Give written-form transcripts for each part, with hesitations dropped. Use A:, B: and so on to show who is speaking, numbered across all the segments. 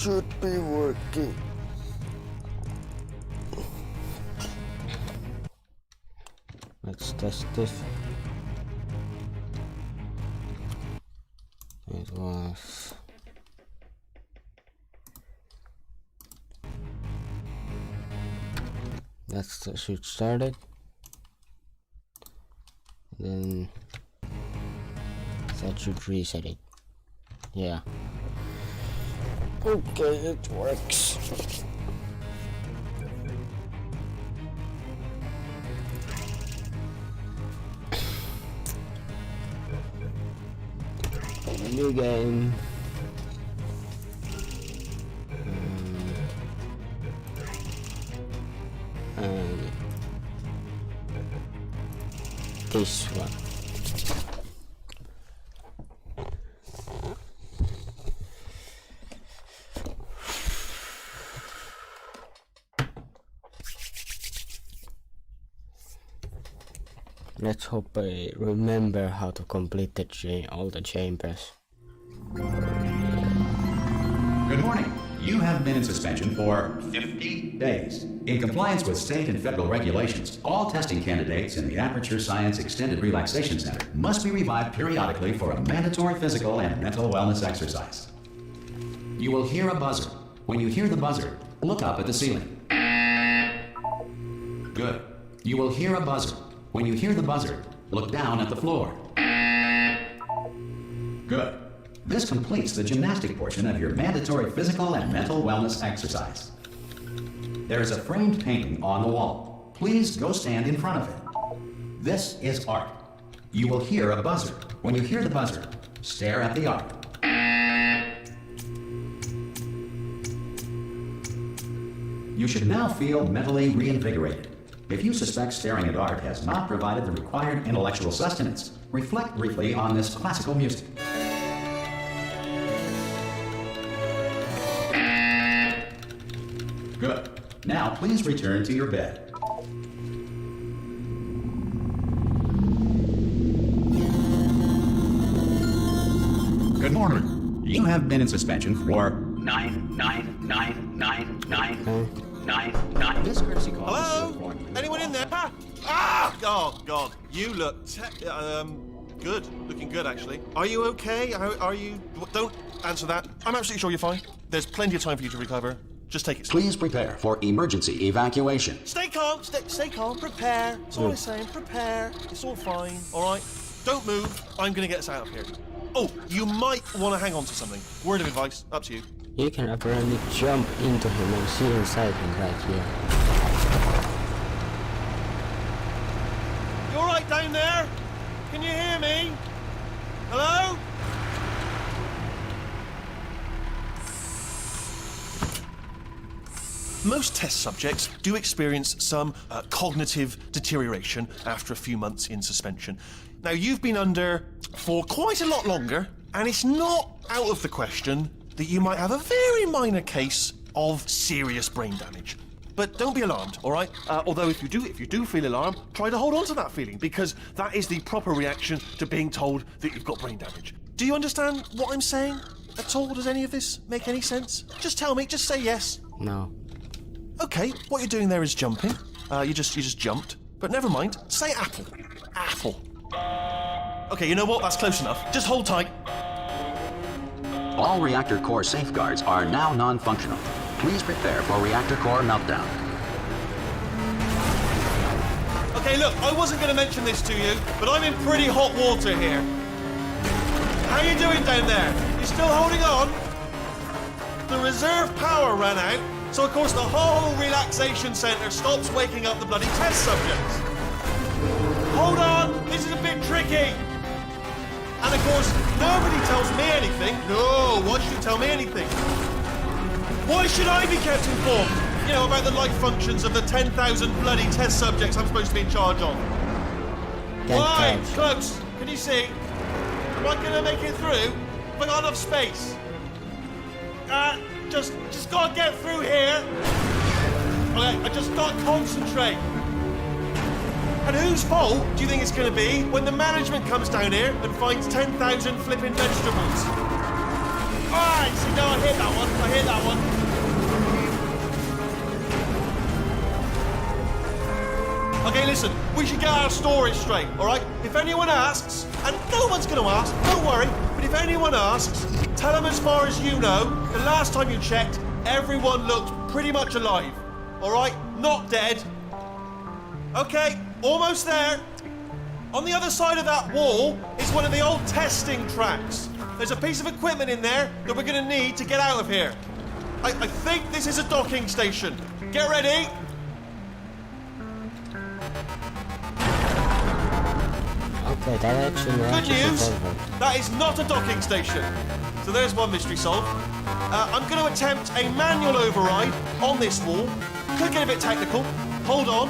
A: should be working. Let's test this. It was that's the shoot started. Then that should reset it. Yeah. Okay, it works. New game. And this one. Let's hope I remember how to complete all the chambers.
B: Good morning. You have been in suspension for 50 days. In compliance with state and federal regulations, all testing candidates in the Aperture Science Extended Relaxation Center must be revived periodically for a mandatory physical and mental wellness exercise. You will hear a buzzer. When you hear the buzzer, look up at the ceiling. Good. You will hear a buzzer. When you hear the buzzer, look down at the floor. Good. This completes the gymnastic portion of your mandatory physical and mental wellness exercise. There is a framed painting on the wall. Please go stand in front of it. This is art. You will hear a buzzer. When you hear the buzzer, stare at the art. You should now feel mentally reinvigorated. If you suspect staring at art has not provided the required intellectual sustenance, reflect briefly on this classical music. Good. Now please return to your bed. Good morning. You have been in suspension for 9999999. This courtesy call.
C: Hello? Anyone in there? Ah! Oh God, you look good. Looking good, actually. Are you okay? Are you? Don't answer that. I'm absolutely sure you're fine. There's plenty of time for you to recover. Just take it slow.
B: Please prepare for emergency evacuation.
C: Stay calm. Stay calm. Prepare. That's all I'm saying. Prepare. It's all fine. All right. Don't move. I'm gonna get us out of here. Oh, you might want to hang on to something. Word of advice. Up to you.
A: You can apparently jump into him and see inside him right here.
C: You all right down there? Can you hear me? Hello? Most test subjects do experience some cognitive deterioration after a few months in suspension. Now, you've been under for quite a lot longer, and it's not out of the question that you might have a very minor case of serious brain damage. But don't be alarmed, all right? Although if you do feel alarmed, try to hold on to that feeling, because that is the proper reaction to being told that you've got brain damage. Do you understand what I'm saying at all? Does any of this make any sense? Just tell me, just say yes.
A: No.
C: Okay, what you're doing there is jumping. You just jumped. But never mind, say apple. Apple. Okay, you know what? That's close enough. Just hold tight.
B: All reactor core safeguards are now non-functional. Please prepare for reactor core meltdown.
C: Okay, look, I wasn't going to mention this to you, but I'm in pretty hot water here. How you doing down there? You still holding on? The reserve power ran out, so of course the whole relaxation centre stops waking up the bloody test subjects. Hold on, this is a bit tricky. And of course, nobody tells me anything. No, why should you tell me anything? Why should I be kept informed? You know, about the life functions of the 10,000 bloody test subjects I'm supposed to be in charge of. Why? Close. Can you see? Am I going to make it through? Have I got enough space? Just gotta get through here. Okay, I just gotta concentrate. And whose fault do you think it's gonna be when the management comes down here and finds 10,000 flipping vegetables? Alright, see, no, I hit that one. I hit that one. Okay, listen, we should get our story straight, alright? If anyone asks, and no one's gonna ask, don't worry, but if anyone asks, tell them as far as you know, the last time you checked, everyone looked pretty much alive, alright? Not dead. Okay, almost there. On the other side of that wall is one of the old testing tracks. There's a piece of equipment in there that we're gonna need to get out of here. I think this is a docking station. Get ready.
A: Okay, that actually
C: Good news,
A: over.
C: that is not a docking station. So there's one mystery solved. I'm going to attempt a manual override on this wall. Could get a bit technical. Hold on.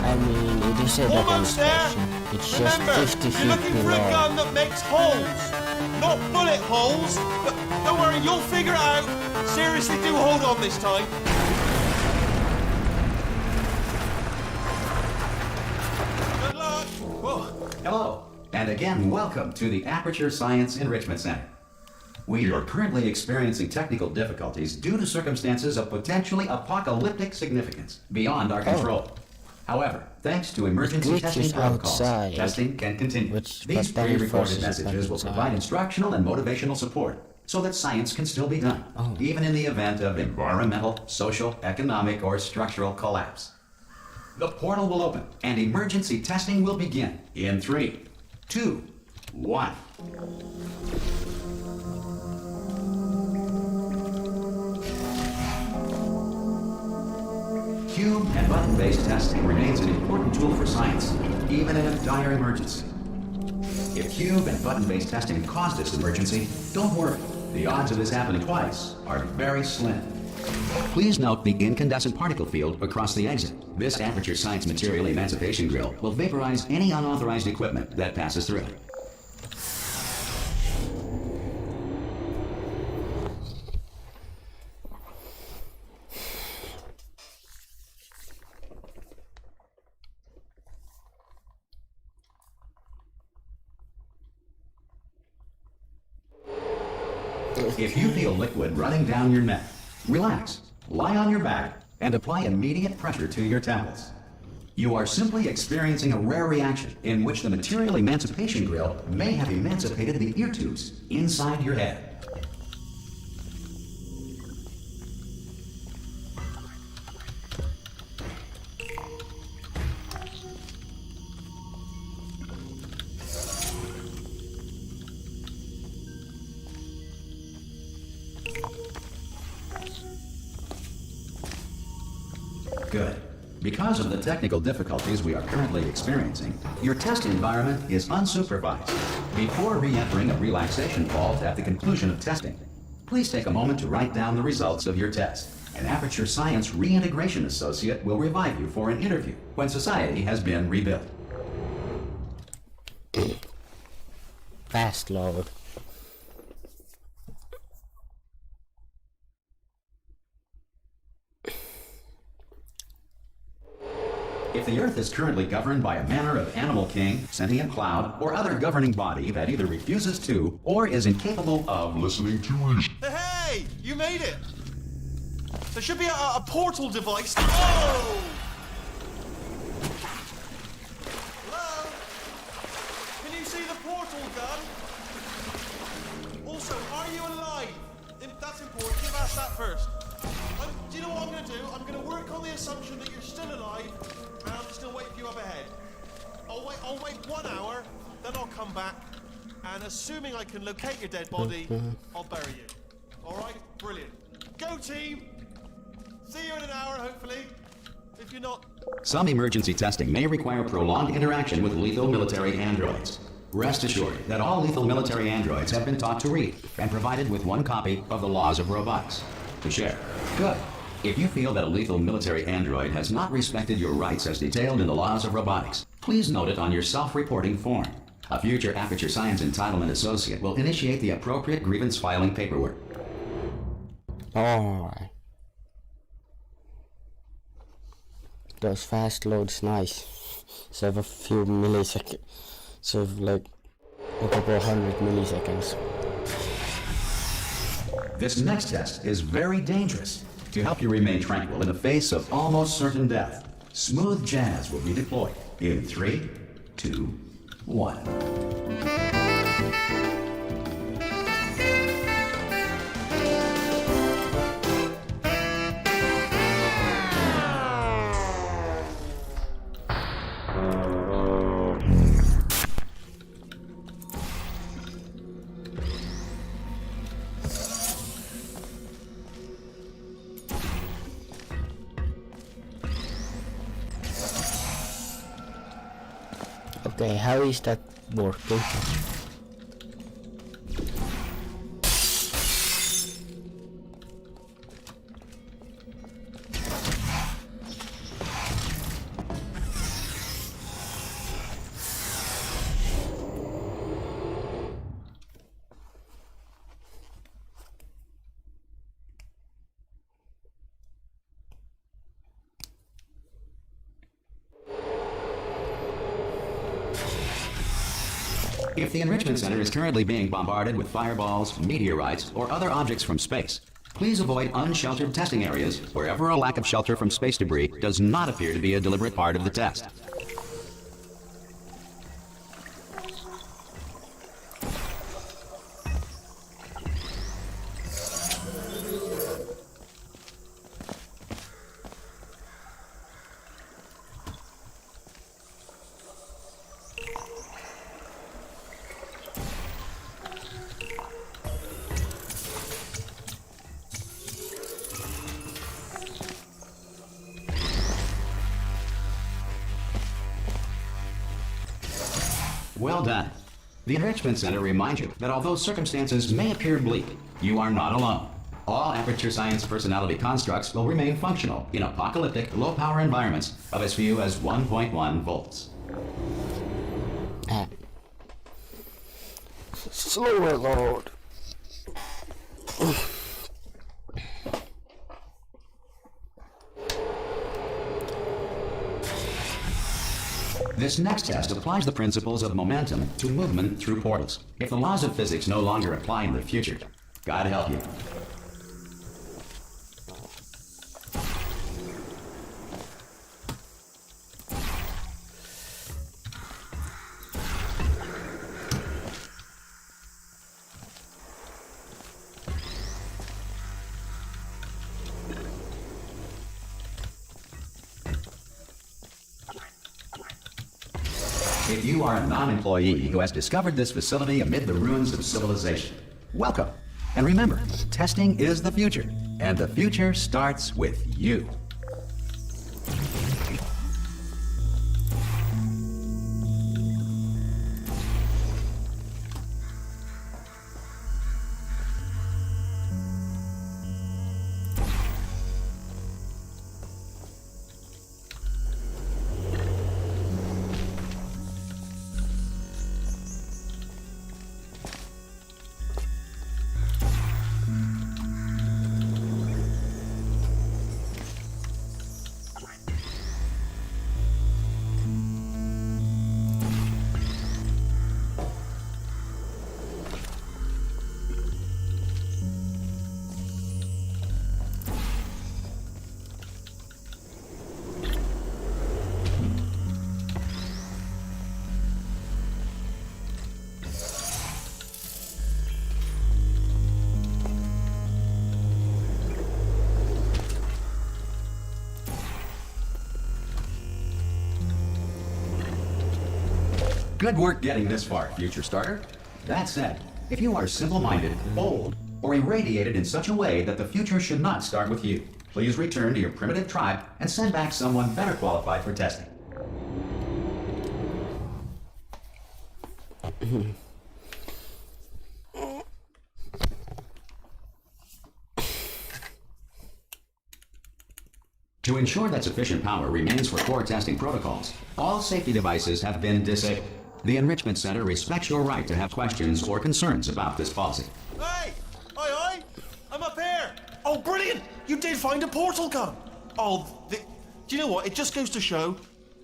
A: I mean, it is a docking
C: Almost there.
A: station. It's just
C: Remember,
A: 50
C: you're
A: feet
C: looking for a
A: below.
C: gun that makes holes. Not bullet holes. But don't worry, you'll figure it out. Seriously, do hold on this time. Good luck. Whoa.
B: Hello, and again, welcome to the Aperture Science Enrichment Center. We are currently experiencing technical difficulties due to circumstances of potentially apocalyptic significance beyond our control. However, thanks to emergency
A: Glitches
B: testing protocols,
A: outside,
B: testing can continue.
A: which
B: These
A: but then
B: pre-recorded
A: forces it
B: messages will
A: outside.
B: provide instructional and motivational support so that science can still be done, even in the event of environmental, social, economic, or structural collapse. The portal will open, and emergency testing will begin in 3, 2, 1. Cube and button-based testing remains an important tool for science, even in a dire emergency. If cube and button-based testing caused this emergency, don't worry. The odds of this happening twice are very slim. Please note the incandescent particle field across the exit. This Aperture Science Material Emancipation Grill will vaporize any unauthorized equipment that passes through it. If you feel liquid running down your neck, relax, lie on your back, and apply immediate pressure to your temples. You are simply experiencing a rare reaction in which the material emancipation grill may have emancipated the ear tubes inside your head. Good. Because of the technical difficulties we are currently experiencing, your test environment is unsupervised. Before re-entering a relaxation vault at the conclusion of testing, please take a moment to write down the results of your test. An Aperture Science Reintegration Associate will revive you for an interview when society has been rebuilt.
A: Fast load.
B: If the Earth is currently governed by a manner of animal king, sentient cloud, or other governing body that either refuses to or is incapable of listening to us.
C: Hey, you made it. There should be a portal device. Oh! Hello? Can you see the portal gun? Also, are you alive? That's important. You've asked that first. Do you know what I'm going to do? I'm going to work on the assumption that you're still alive, and I'm just going to wait for you up ahead. I'll wait 1 hour, then I'll come back, and assuming I can locate your dead body, I'll bury you. Alright? Brilliant. Go team! See you in an hour, hopefully. If you're not...
B: Some emergency testing may require prolonged interaction with lethal military androids. Rest assured that all lethal military androids have been taught to read and provided with 1 copy of the Laws of Robotics to share. Good. If you feel that a lethal military android has not respected your rights as detailed in the Laws of Robotics, please note it on your self-reporting form. A future Aperture Science Entitlement Associate will initiate the appropriate grievance filing paperwork.
A: Alright. Those fast loads nice. Save a few milliseconds. Save like a couple 100 milliseconds.
B: This next test is very dangerous. To help you remain tranquil in the face of almost certain death, smooth jazz will be deployed in 3, 2, 1.
A: Okay, how is that working?
B: If the Enrichment Center is currently being bombarded with fireballs, meteorites, or other objects from space, please avoid unsheltered testing areas wherever a lack of shelter from space debris does not appear to be a deliberate part of the test. Well done. The Enrichment Center reminds you that although circumstances may appear bleak, you are not alone. All Aperture Science personality constructs will remain functional in apocalyptic, low-power environments of as few as 1.1 volts.
A: Slower, Lord.
B: This next test applies the principles of momentum to movement through portals. If the laws of physics no longer apply in the future, God help you. If you are a non-employee who has discovered this facility amid the ruins of civilization, welcome. And remember, testing is the future, and the future starts with you. Good work getting this far, future starter. That said, if you are simple-minded, bold, or irradiated in such a way that the future should not start with you, please return to your primitive tribe and send back someone better qualified for testing. To ensure that sufficient power remains for core testing protocols, all safety devices have been disabled. The Enrichment Center respects your right to have questions or concerns about this policy.
C: Hey! Aye, aye! I'm up here! Oh, brilliant! You did find a portal gun! Oh, do you know what? It just goes to show,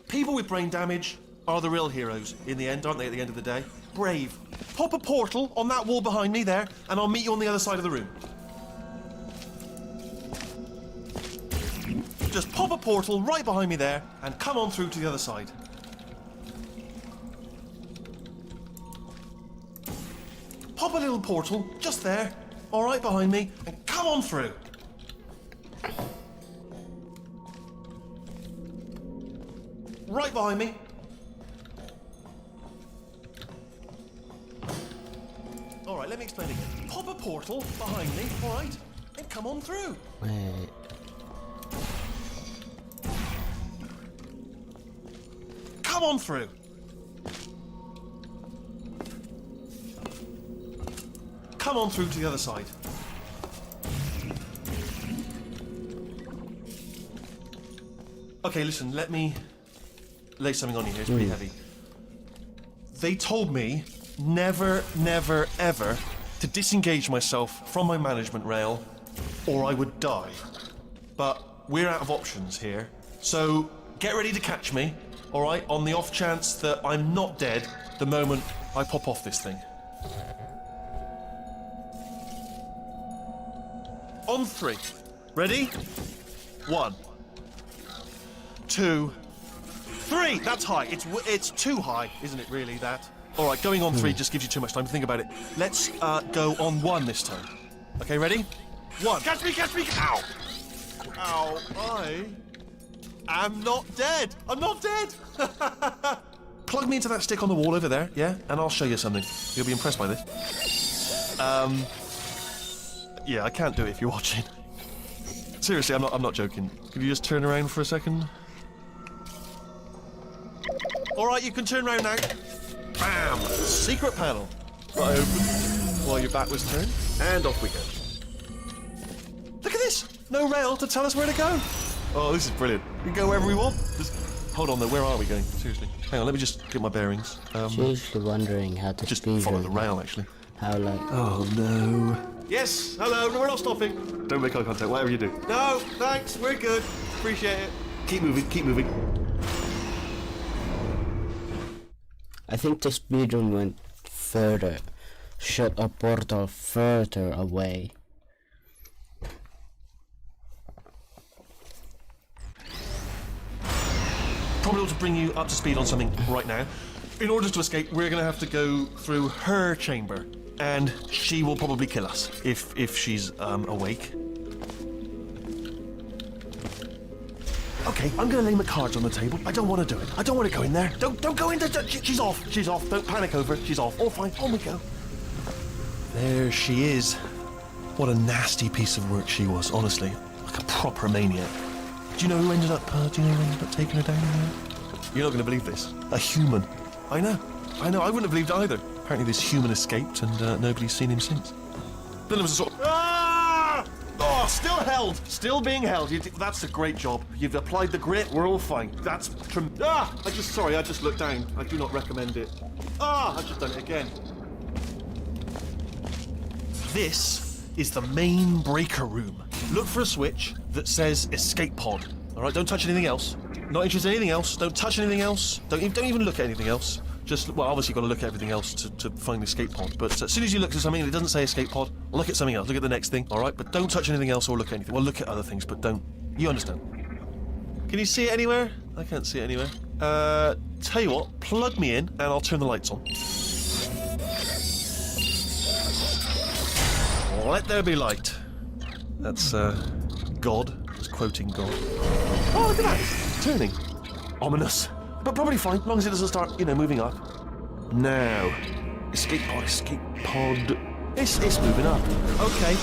C: people with brain damage are the real heroes in the end, aren't they, at the end of the day? Brave. Pop a portal on that wall behind me there, and I'll meet you on the other side of the room. just pop a portal right behind me there and come on through to the other side. Pop a little portal just there, all right behind me, and come on through. Right behind me. All right, let me explain again. Pop a portal behind me, all right, and come on through.
A: Wait.
C: Come on through. Come on through to the other side. Okay, listen, let me lay something on you here. It's pretty heavy. They told me never, never, ever to disengage myself from my management rail or I would die. But we're out of options here. So get ready to catch me, all right, on the off chance that I'm not dead the moment I pop off this thing. On 3. Ready? 1, 2, 3. That's high. It's too high, isn't it? Really, that. All right, going on 3 just gives you too much time to think about it. Let's go on 1 this time. Okay, ready? 1. Catch me! Catch me! Ow! Ow! I am not dead. I'm not dead. Plug me into that stick on the wall over there, yeah, and I'll show you something. You'll be impressed by this. Yeah, I can't do it if you're watching. Seriously, I'm not joking. Could you just turn around for a second? All right, you can turn around now. Bam! Secret panel. Right open while your back was turned, and off we go. Look at this! No rail to tell us where to go. Oh, this is brilliant. We can go wherever we want. Just hold on though. Where are we going? Seriously. Hang on. Let me just get my bearings.
A: Seriously wondering how to
C: Just
A: speedrun.
C: follow the rail, actually.
A: How like?
C: Oh no. Yes. Hello. No, we're not stopping. Don't make eye contact. Whatever you do. No. Thanks. We're good. Appreciate it. Keep moving. Keep moving.
A: I think the speedrun went further, shot a portal further away.
C: Probably ought to bring you up to speed on something right now. In order to escape, we're going to have to go through her chamber, and she will probably kill us if she's awake. Okay, I'm going to lay my cards on the table. I don't want to do it. I don't want to go in there. Don't go in there. She's off. She's off. Don't panic over it. She's off. All fine. On we go. There she is. What a nasty piece of work she was, honestly. Like a proper maniac. Do you know who ended up taking her down there? You're not going to believe this. A human. I know. I wouldn't have believed it either. Apparently this human escaped and nobody's seen him since. Then there was a sort of... Ah! Oh, still held. Still being held. That's a great job. You've applied the grit. We're all fine. That's... I just looked down. I do not recommend it. I've just done it again. This is the main breaker room. Look for a switch that says escape pod. All right, don't touch anything else. Not interested in anything else. Don't touch anything else. Don't even look at anything else. Just, well, obviously you've got to look at everything else to find the escape pod. But as soon as you look at something and it doesn't say escape pod, look at something else. Look at the next thing, all right? But don't touch anything else or look at anything. Well, look at other things, but don't. You understand? Can you see it anywhere? I can't see it anywhere. Tell you what, plug me in and I'll turn the lights on. Let there be light. That's, God. Just quoting God. Oh, look at that. It's turning. Ominous. But probably fine, as long as it doesn't start, moving up. Now. Escape pod. It's moving up. Okay,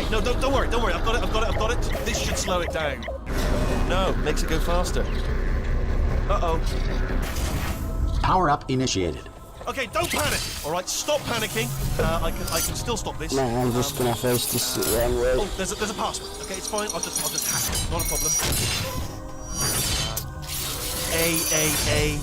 C: no, don't worry. I've got it. This should slow it down. No, makes it go faster. Uh-oh.
B: Power up initiated.
C: Okay, don't panic. All right, stop panicking. I can still stop this.
A: No, I'm just gonna face this wrong way.
C: Oh, there's a password. Okay, it's fine. I'll just hack it. Not a problem. A. C.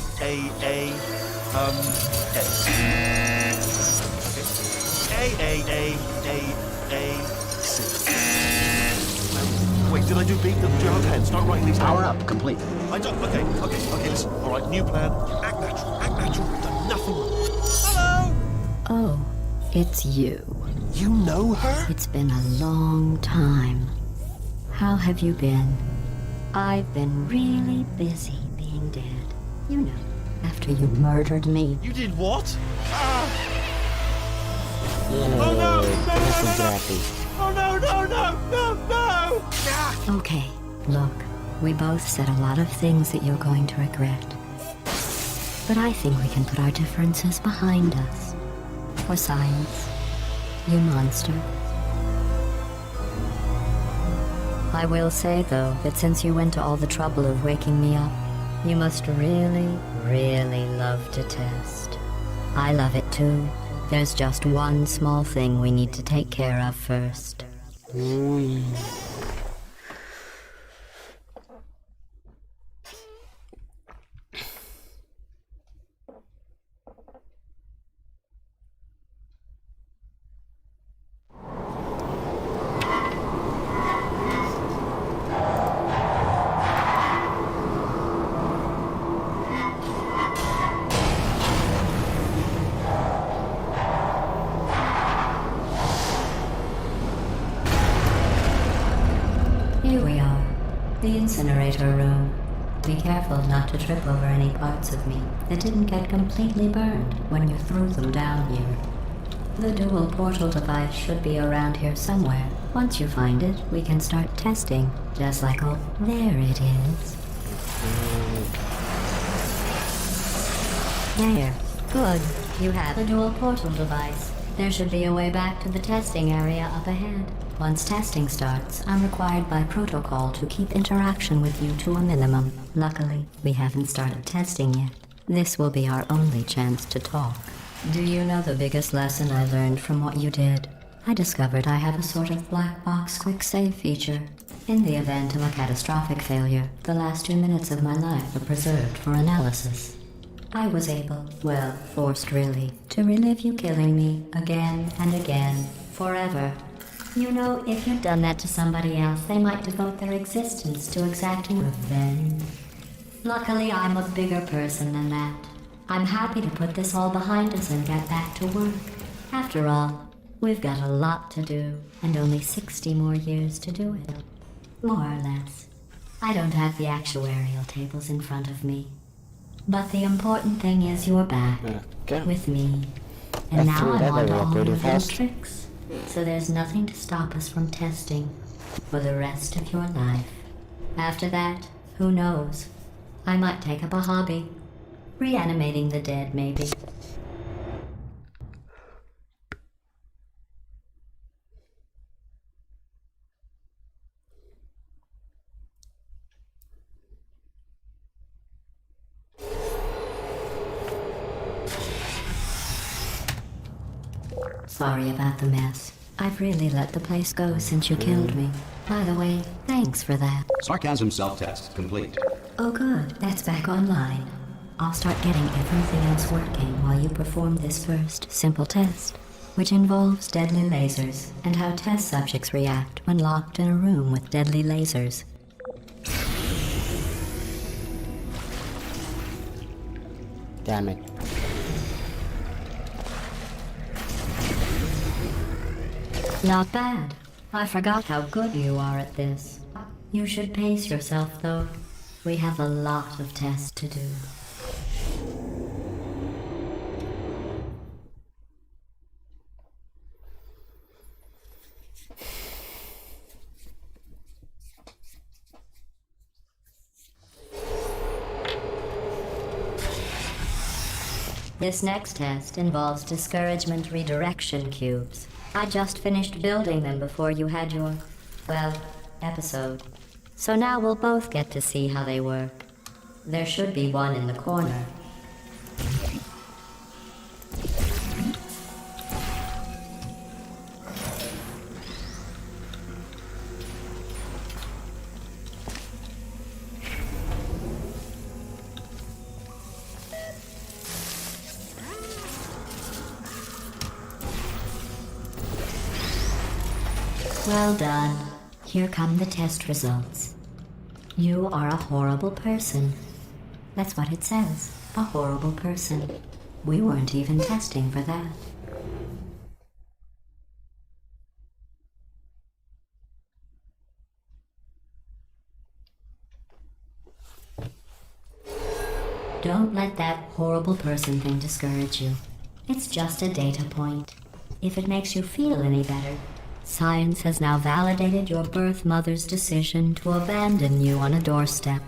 C: Wait, did I do B? Do you have a pen? Start writing these down.
B: Power up complete.
C: I don't. Okay, listen. All right, new plan. Act natural. We've done nothing wrong. Hello!
D: Oh, it's you.
C: You know her?
D: It's been a long time. How have you been? I've been really busy being dead. You know, after you murdered me.
C: You did what? Ah!
A: Yay,
C: Oh no!
A: this is happy.
C: Oh no, no, no, no, no! Ah!
D: Okay, look, we both said a lot of things that you're going to regret. But I think we can put our differences behind us. For science, you monster. I will say, though, that since you went to all the trouble of waking me up, you must really, really love to test. I love it too. There's just one small thing we need to take care of first.
A: Ooh.
D: Here we are, the incinerator room. Be careful not to trip over any parts of me that didn't get completely burned when you threw them down here. The dual portal device should be around here somewhere. Once you find it, we can start testing, just like oh, there it is. There. Good. You have the dual portal device. There should be a way back to the testing area up ahead. Once testing starts, I'm required by protocol to keep interaction with you to a minimum. Luckily, we haven't started testing yet. This will be our only chance to talk. Do you know the biggest lesson I learned from what you did? I discovered I have a sort of black box quick save feature. In the event of a catastrophic failure, the last 2 minutes of my life are preserved for analysis. I was able, well, forced really, to relive you killing me again and again, forever. You know, if you'd done that to somebody else, they might devote their existence to exacting revenge. Luckily, I'm a bigger person than that. I'm happy to put this all behind us and get back to work. After all, we've got a lot to do, and only 60 more years to do it. More or less. I don't have the actuarial tables in front of me. But the important thing is you're back,
A: Okay.
D: with me. And
A: I
D: now
A: threw
D: I'm
A: that
D: on to
A: away
D: all
A: pretty
D: your little
A: fast.
D: tricks. So there's nothing to stop us from testing for the rest of your life. After that, who knows? I might take up a hobby. Reanimating the dead, maybe. Sorry about the mess. I've really let the place go since you killed me. By the way, thanks for that.
B: Sarcasm self-test complete.
D: Oh good, that's back online. I'll start getting everything else working while you perform this first simple test, which involves deadly lasers and how test subjects react when locked in a room with deadly lasers.
A: Damn it.
D: Not bad. I forgot how good you are at this. You should pace yourself, though. We have a lot of tests to do. This next test involves discouragement redirection cubes. I just finished building them before you had your, well, episode. So now we'll both get to see how they work. There should be one in the corner. Well done. Here come the test results. You are a horrible person. That's what it says. A horrible person. We weren't even testing for that. Don't let that horrible person thing discourage you. It's just a data point. If it makes you feel any better, science has now validated your birth mother's decision to abandon you on a doorstep.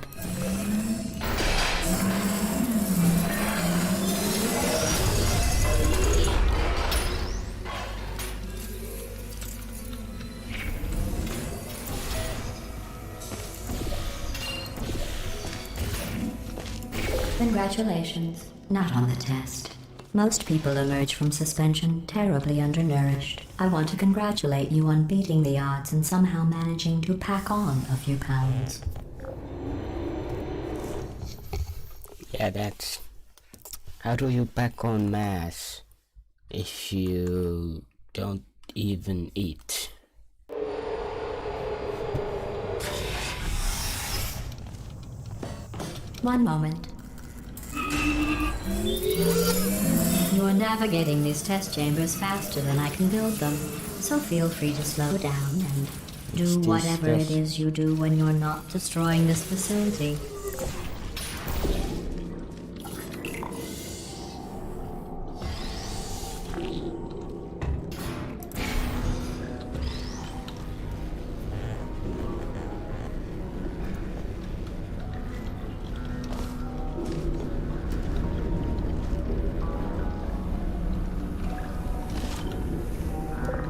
D: Congratulations. Not on the test. Most people emerge from suspension terribly undernourished. I want to congratulate you on beating the odds and somehow managing to pack on a few pounds.
A: Yeah, that's... How do you pack on mass if you don't even eat?
D: One moment. You are navigating these test chambers faster than I can build them, so feel free to slow down and do whatever it is you do when you're not destroying this facility.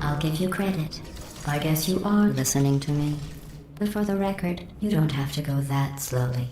D: I'll give you credit. I guess you are listening to me. But for the record, you don't have to go that slowly.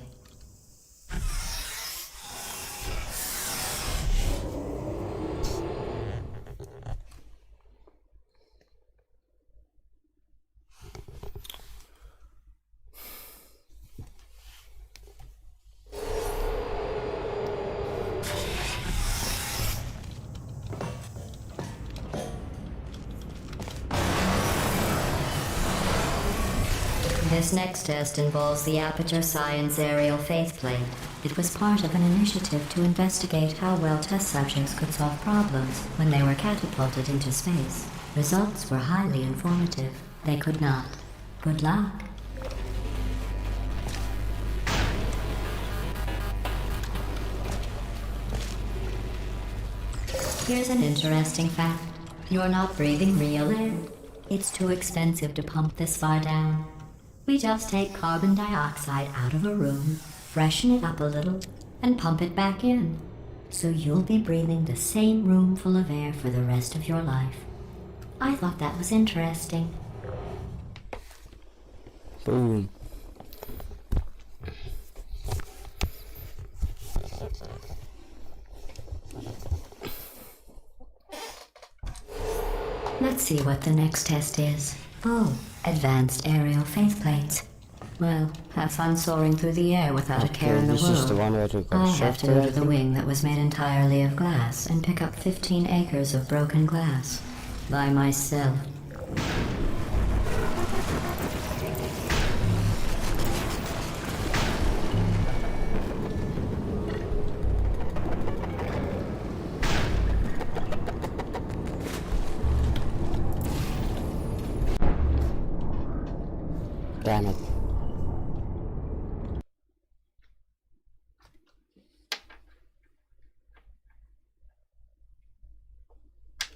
D: This next test involves the Aperture Science Aerial Faceplate. It was part of an initiative to investigate how well test subjects could solve problems when they were catapulted into space. Results were highly informative. They could not. Good luck. Here's an interesting fact. You're not breathing real air. It's too expensive to pump this far down. We just take carbon dioxide out of a room, freshen it up a little, and pump it back in. So you'll be breathing the same room full of air for the rest of your life. I thought that was interesting.
A: Boom.
D: Let's see what the next test is. Oh, advanced aerial faceplates. Well, have fun soaring through the air without a care in the
A: This
D: world.
A: is the one where you got
D: I have to go to the
A: shafted.
D: wing that was made entirely of glass and pick up 15 acres of broken glass. By myself.
A: Damn it.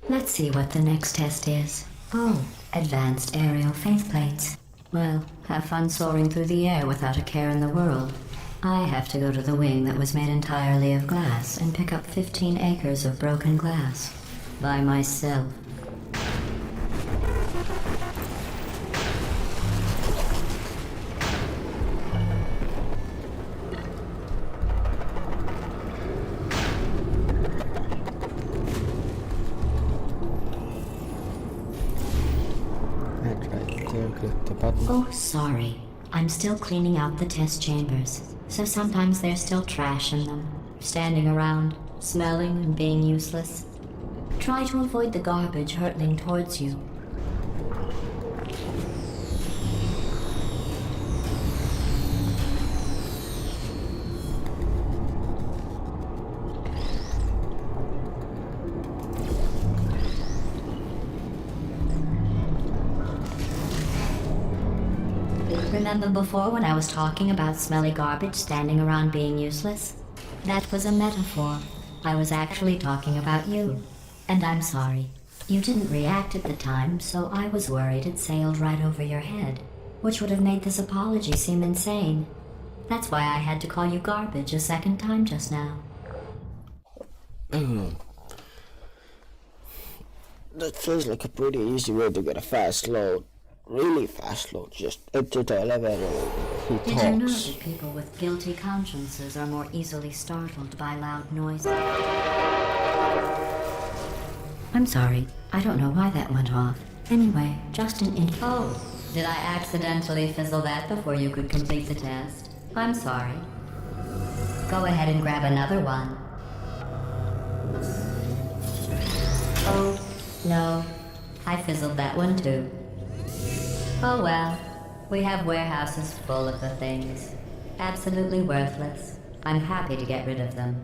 D: Let's see what the next test is. Oh, advanced aerial faceplates. Well, have fun soaring through the air without a care in the world. I have to go to the wing that was made entirely of glass and pick up 15 acres of broken glass. By myself.
A: Right there, click the button.
D: Oh, sorry. I'm still cleaning out the test chambers, so sometimes there's still trash in them, standing around, smelling and being useless. Try to avoid the garbage hurtling towards you. Remember before when I was talking about smelly garbage standing around being useless? That was a metaphor. I was actually talking about you. And I'm sorry. You didn't react at the time, so I was worried it sailed right over your head, which would have made this apology seem insane. That's why I had to call you garbage a second time just now.
A: That feels like a pretty easy way to get a fast load. Really fast load. Just enter the elevator. He
D: Did you know
A: talks.
D: that people with guilty consciences are more easily startled by loud noises? I'm sorry. I don't know why that went off. Anyway, just an info. Oh, did I accidentally fizzle that before you could complete the test? I'm sorry. Go ahead and grab another one. Oh, no. I fizzled that one too. Oh well. We have warehouses full of the things. Absolutely worthless. I'm happy to get rid of them.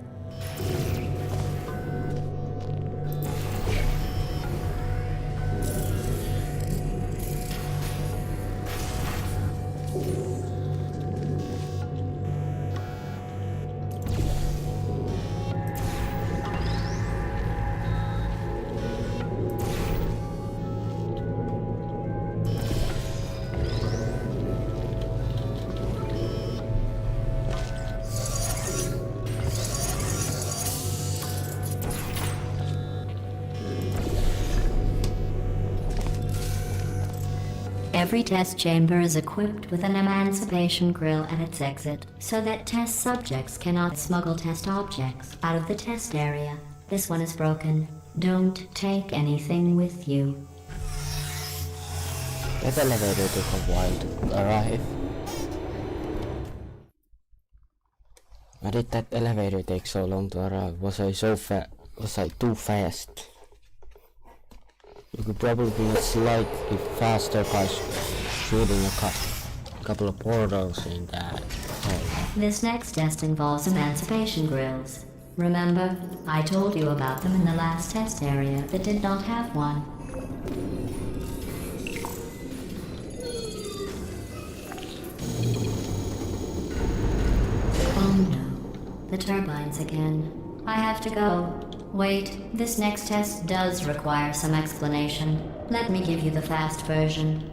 D: Every test chamber is equipped with an emancipation grill at its exit, so that test subjects cannot smuggle test objects out of the test area. This one is broken. Don't take anything with you.
A: That elevator took a while to arrive. Why did that elevator take so long to arrive? Was I too fast? You could probably be slightly faster by shooting a couple of portals in that hole.
D: This next test involves emancipation grills. Remember, I told you about them in the last test area that did not have one. Oh no, the turbines again. I have to go. Wait, this next test does require some explanation. Let me give you the fast version.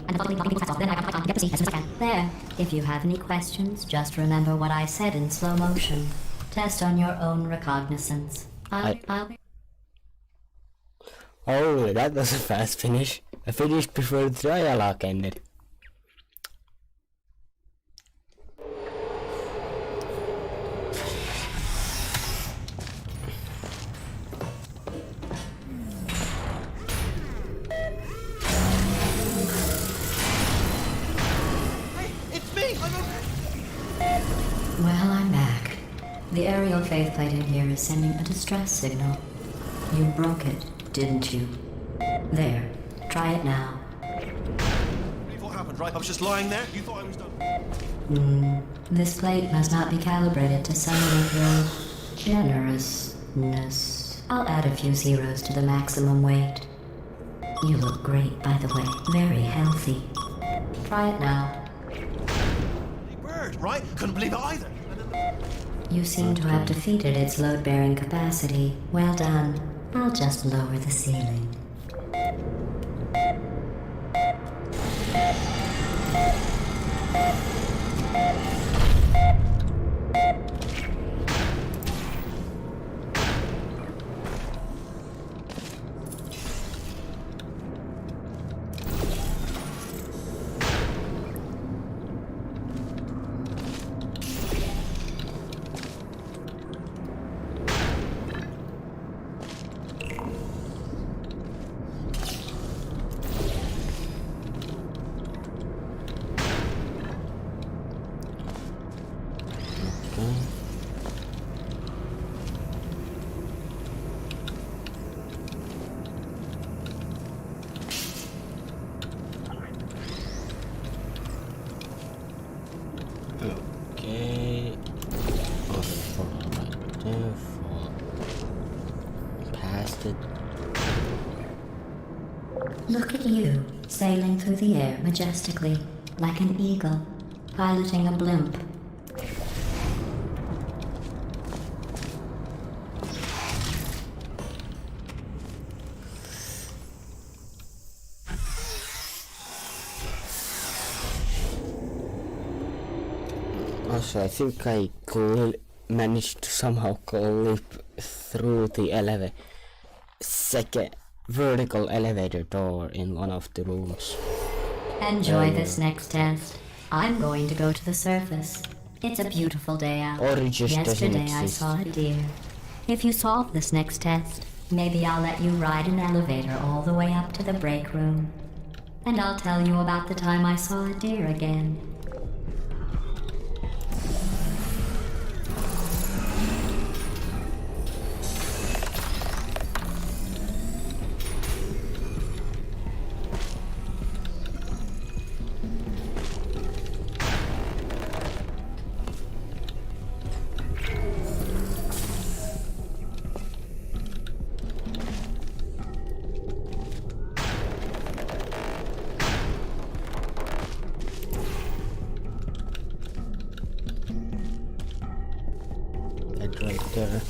D: There. If you have any questions, just remember what I said in slow motion. Test on your own recognizance. I'll...
A: Oh, that was a fast finish. I finished before the dialogue ended.
D: Well, I'm back. The aerial faith plate in here is sending a distress signal. You broke it, didn't you? There. Try it now.
C: What happened, right? I was just lying there. You thought I was done.
D: This plate must not be calibrated to someone of your generousness. I'll add a few zeros to the maximum weight. You look great, by the way. Very healthy. Try it now.
C: Bird, right? Couldn't believe it either.
D: You seem to have defeated its load-bearing capacity. Well done. I'll just lower the ceiling.
A: Okay. Right there. Past it.
D: Look at you, sailing through the air majestically, like an eagle, piloting a blimp.
A: Also, I think I managed to somehow clip through the second vertical elevator door in one of the rooms.
D: Enjoy this next test. I'm going to go to the surface. It's a beautiful day out.
A: Or it just doesn't
D: Yesterday I
A: exist.
D: saw a deer. If you solve this next test, maybe I'll let you ride an elevator all the way up to the break room. And I'll tell you about the time I saw a deer again.
A: That right there.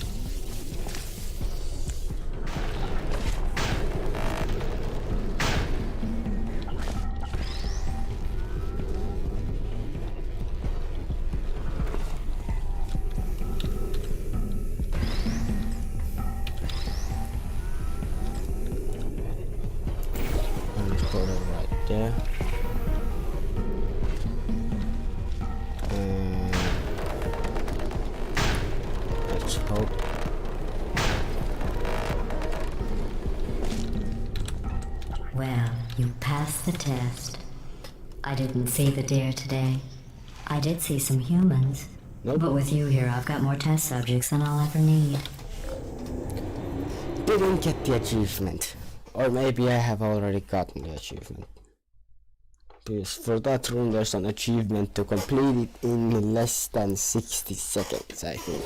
A: And put it right there. Let's hope.
D: Well, you passed the test. I didn't see the deer today. I did see some humans.
A: Nope.
D: But with you here, I've got more test subjects than I'll ever need.
A: Didn't get the achievement. Or maybe I have already gotten the achievement. Because for that room there's an achievement to complete it in less than 60 seconds, I think.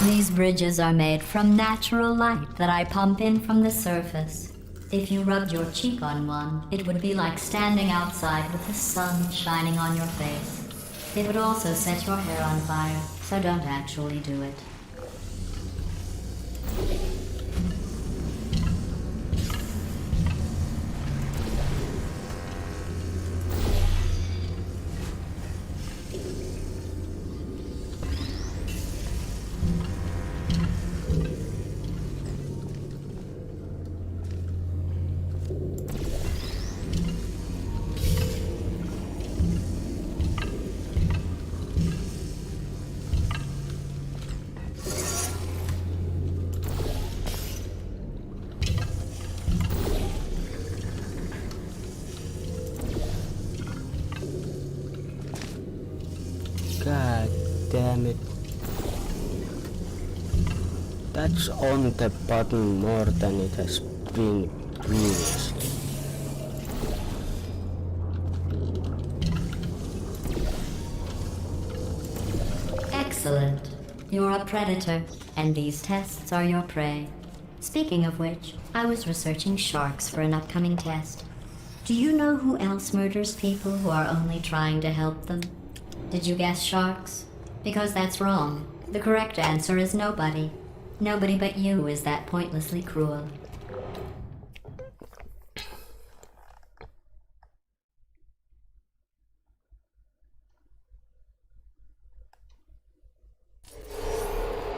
D: These bridges are made from natural light that I pump in from the surface. If you rubbed your cheek on one, it would be like standing outside with the sun shining on your face. It would also set your hair on fire, so don't actually do it.
A: God damn it. That's on the button more than it has been previously.
D: Excellent. You're a predator, and these tests are your prey. Speaking of which, I was researching sharks for an upcoming test. Do you know who else murders people who are only trying to help them? Did you guess sharks? Because that's wrong. The correct answer is nobody. Nobody but you is that pointlessly cruel.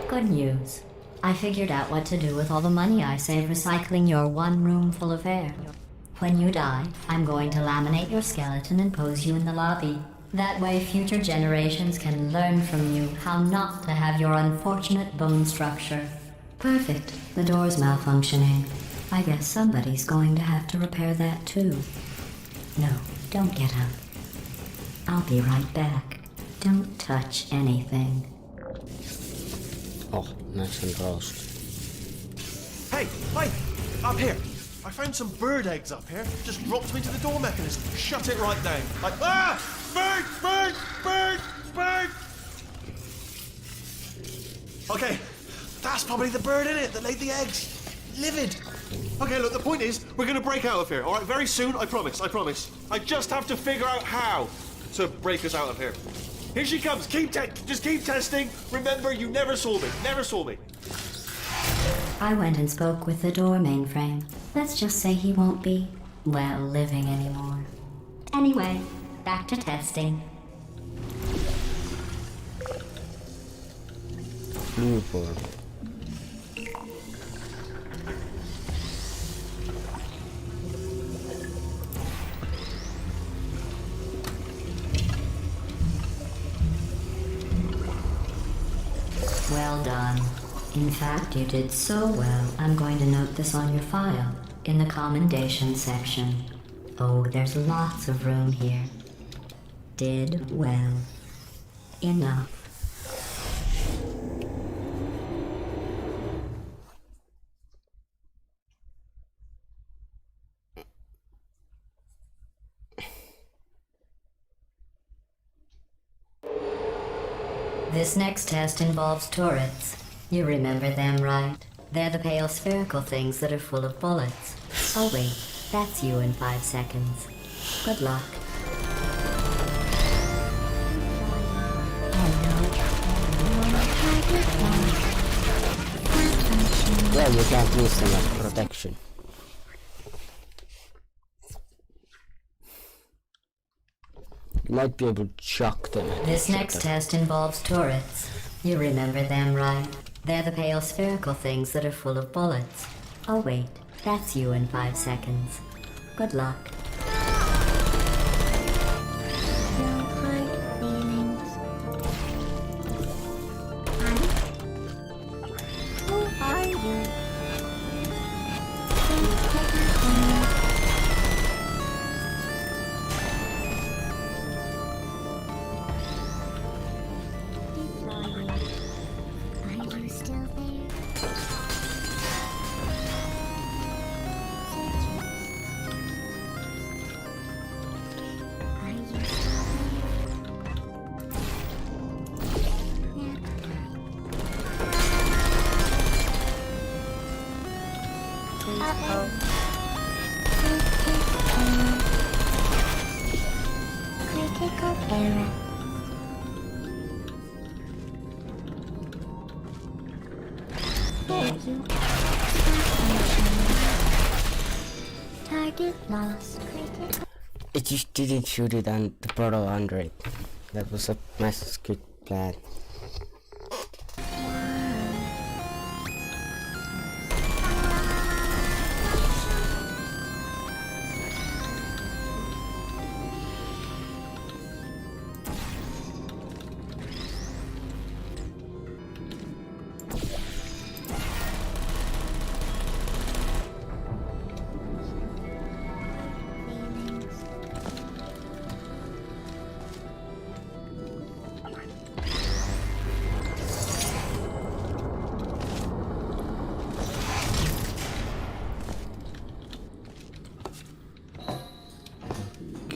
D: Good news. I figured out what to do with all the money I save recycling your one room full of air. When you die, I'm going to laminate your skeleton and pose you in the lobby. That way future generations can learn from you how not to have your unfortunate bone structure. Perfect. The door's malfunctioning. I guess somebody's going to have to repair that too. No, don't get up. I'll be right back. Don't touch anything.
A: Oh, nice and roast.
C: Hey, up here. I found some bird eggs up here. Just dropped them into the door mechanism. Shut it right down. Like, bird! Okay, that's probably the bird in it that laid the eggs. Livid. Okay, look, the point is, we're gonna break out of here, all right? Very soon, I promise. I just have to figure out how to break us out of here. Here she comes. Just keep testing. Remember, you never saw me.
D: I went and spoke with the door mainframe. Let's just say he won't be, well, living anymore. Anyway, back to testing.
A: Newborn.
D: Well done. In fact, you did so well, I'm going to note this on your file, in the commendation section. Oh, there's lots of room here. Did well. Enough. This next test involves turrets. You remember them, right? They're the pale spherical things that are full of bullets. Oh wait, that's you in 5 seconds. Good luck.
A: Well, you can't use them as protection. You might be able to chuck them.
D: This next test involves turrets. You remember them, right? They're the pale spherical things that are full of bullets. Oh wait, that's you in 5 seconds. Good luck.
E: Critical error. There you go. Target lost. Critical.
A: It just didn't shoot it on the Proto Android. That was a massive good plan.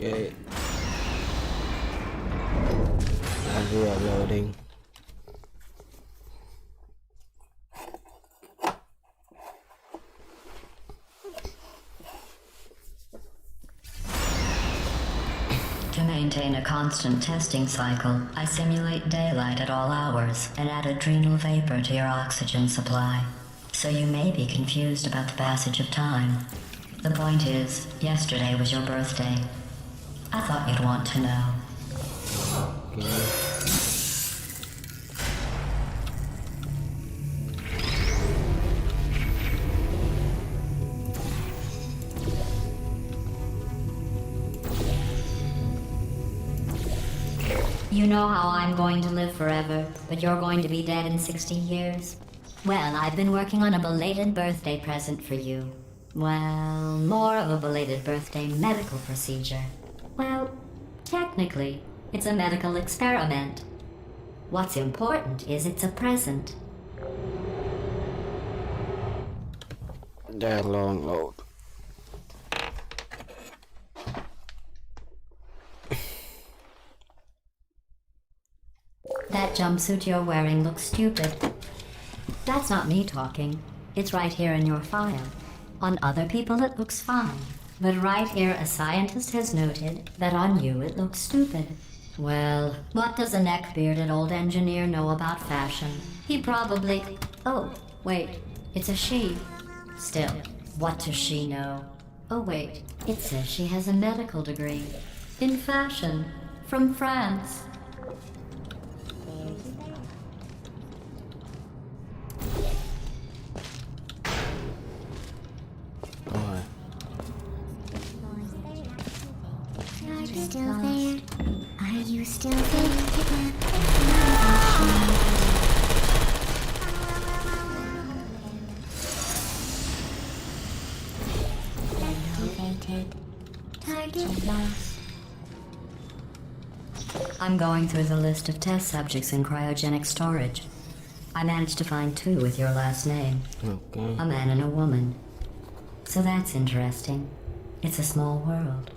A: Okay. I'm reloading.
D: To maintain a constant testing cycle, I simulate daylight at all hours and add adrenal vapor to your oxygen supply. So you may be confused about the passage of time. The point is, yesterday was your birthday. I thought you'd want to know.
A: Okay.
D: You know how I'm going to live forever, but you're going to be dead in 60 years? Well, I've been working on a belated birthday present for you. Well, more of a belated birthday medical procedure. Well, technically, it's a medical experiment. What's important is it's a present.
A: That long load.
D: That jumpsuit you're wearing looks stupid. That's not me talking. It's right here in your file. On other people it looks fine. But right here a scientist has noted that on you it looks stupid. Well, what does a neck-bearded old engineer know about fashion? He probably... Oh, wait. It's a she. Still, what does she know? Oh wait, it says she has a medical degree. In fashion. From France.
A: Oh,
E: Are you still there? Are you still there? Activated. Target lost.
D: I'm going through the list of test subjects in cryogenic storage. I managed to find 2 with your last name.
A: okay.
D: A man and a woman. So that's interesting. It's a small world.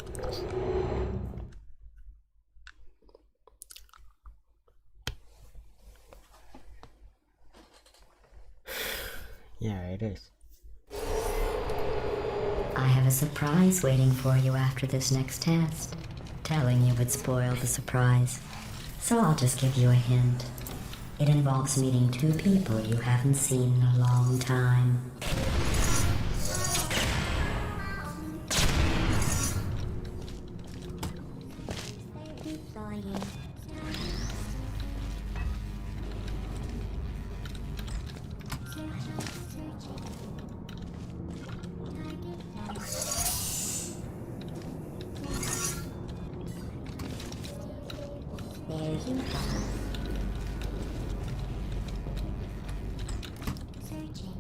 A: Yeah, it is.
D: I have a surprise waiting for you after this next test. Telling you would spoil the surprise. So I'll just give you a hint. It involves meeting 2 people you haven't seen in a long time.
E: Deploying. There you go. Searching.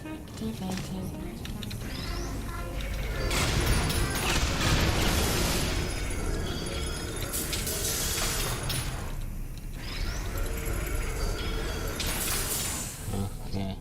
E: Activated.
A: Okay.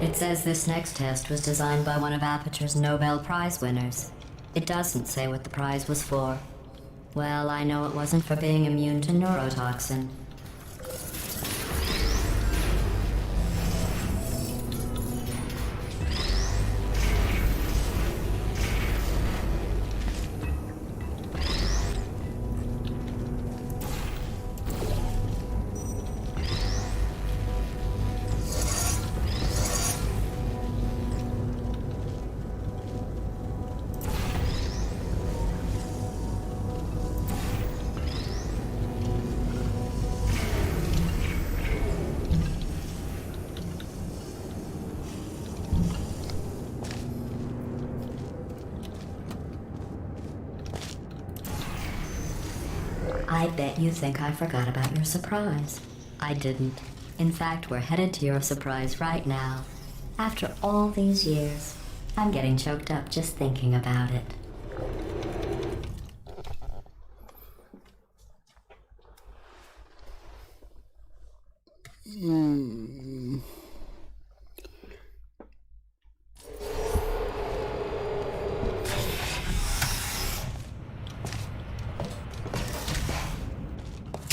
D: It says this next test was designed by one of Aperture's Nobel Prize winners. It doesn't say what the prize was for. Well, I know it wasn't for being immune to neurotoxin. I bet you think I forgot about your surprise. I didn't. In fact, we're headed to your surprise right now. After all these years, I'm getting choked up just thinking about it.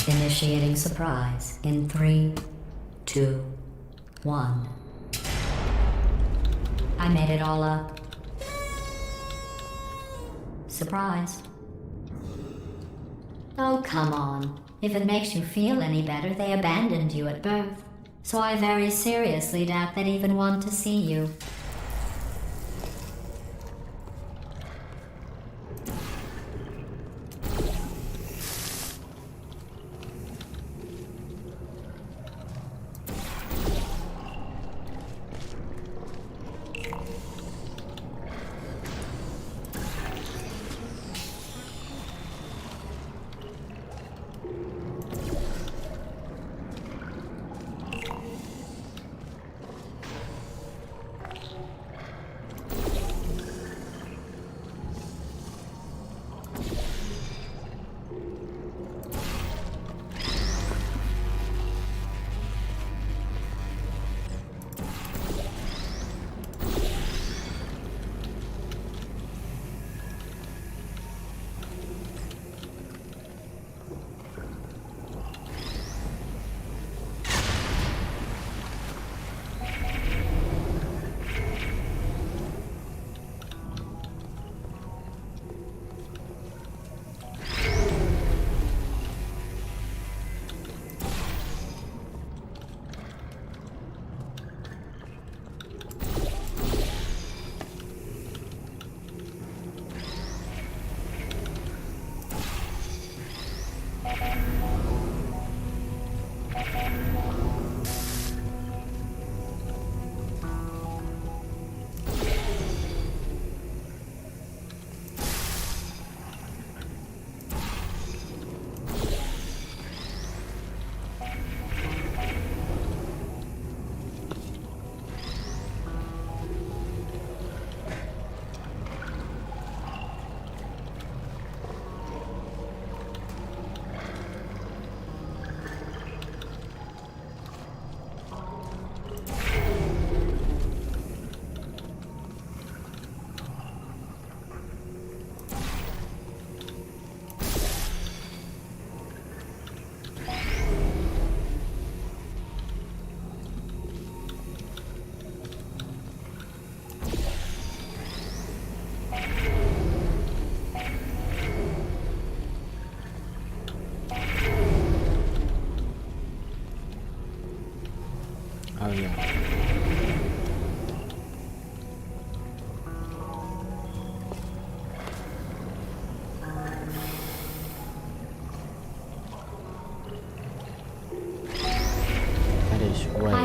D: Initiating surprise in 3, 2, 1. I made it all up. Surprise. Oh, come on. If it makes you feel any better, they abandoned you at birth. So I very seriously doubt they'd even want to see you.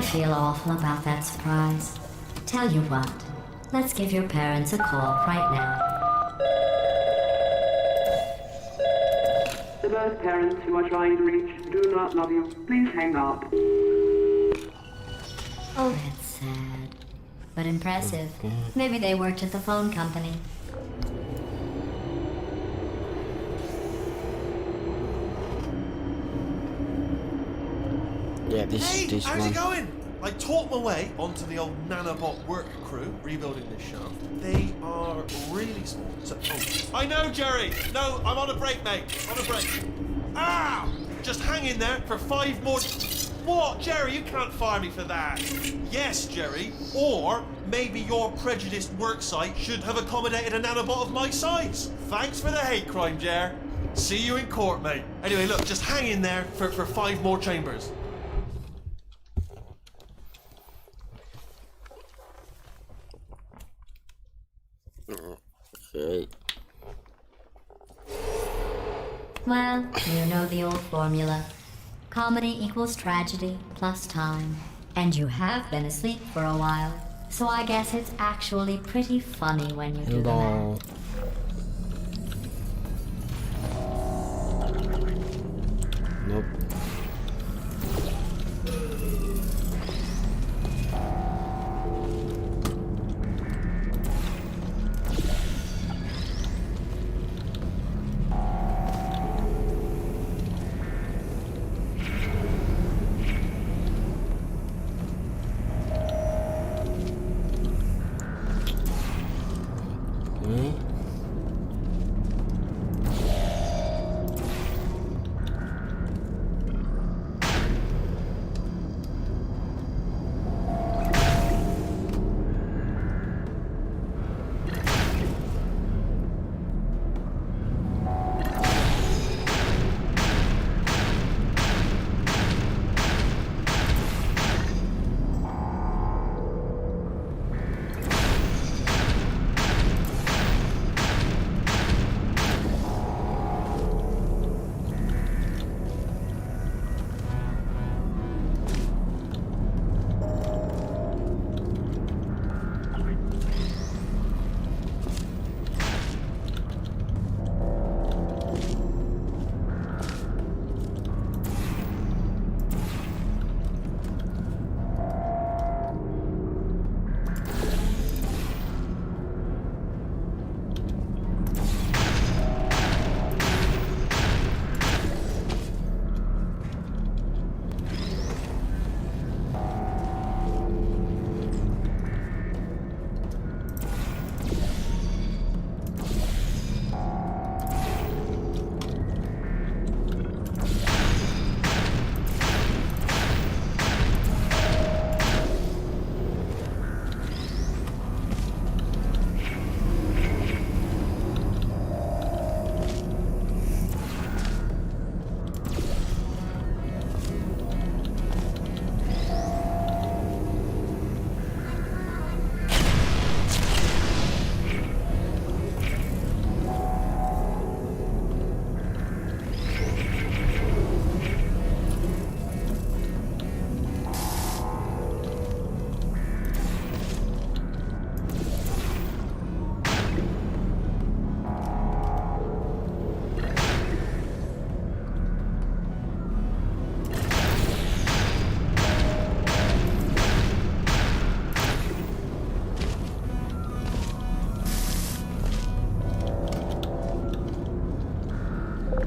D: feel awful about that surprise. Tell you what, let's give your parents a call right now.
F: The birth parents you are trying to reach do not love you. Please hang up.
D: Oh, that's sad. But impressive. Maybe they worked at the phone company.
A: Yeah,
C: Hey,
A: this
C: how's
A: one.
C: it going? I talked my way onto the old nanobot work crew rebuilding this shaft. They are really small. I know, Jerry. No, I'm on a break, mate. On a break. Ah! Just hang in there for 5 more. What, Jerry? You can't fire me for that. Yes, Jerry. Or maybe your prejudiced work site should have accommodated a nanobot of my size. Thanks for the hate crime, Jer. See you in court, mate. Anyway, look, just hang in there for 5 more chambers.
A: Okay.
D: Well, you know the old formula. Comedy equals tragedy plus time. And you have been asleep for a while, so I guess it's actually pretty funny when you do the math.
A: Nope.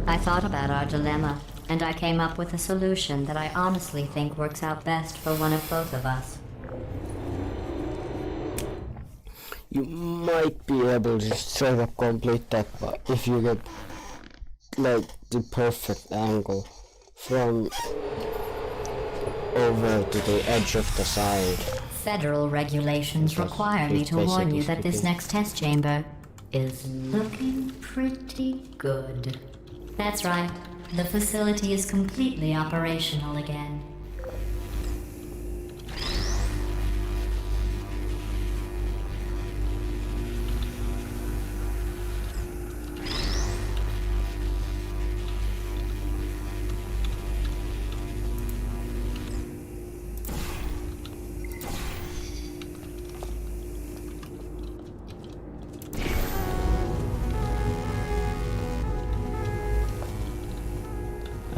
D: I thought about our dilemma, and I came up with a solution that I honestly think works out best for one of both of us.
A: You might be able to straight up complete that, but if you get like the perfect angle from over to the edge of the side.
D: Federal regulations require me to warn you that this next test chamber is looking pretty good. That's right, the facility is completely operational again.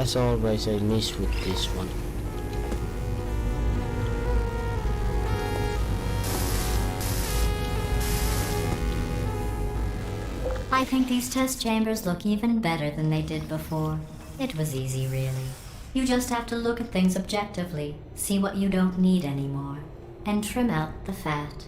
A: as always, I miss with this one.
D: I think these test chambers look even better than they did before. It was easy, really. You just have to look at things objectively, see what you don't need anymore, and trim out the fat.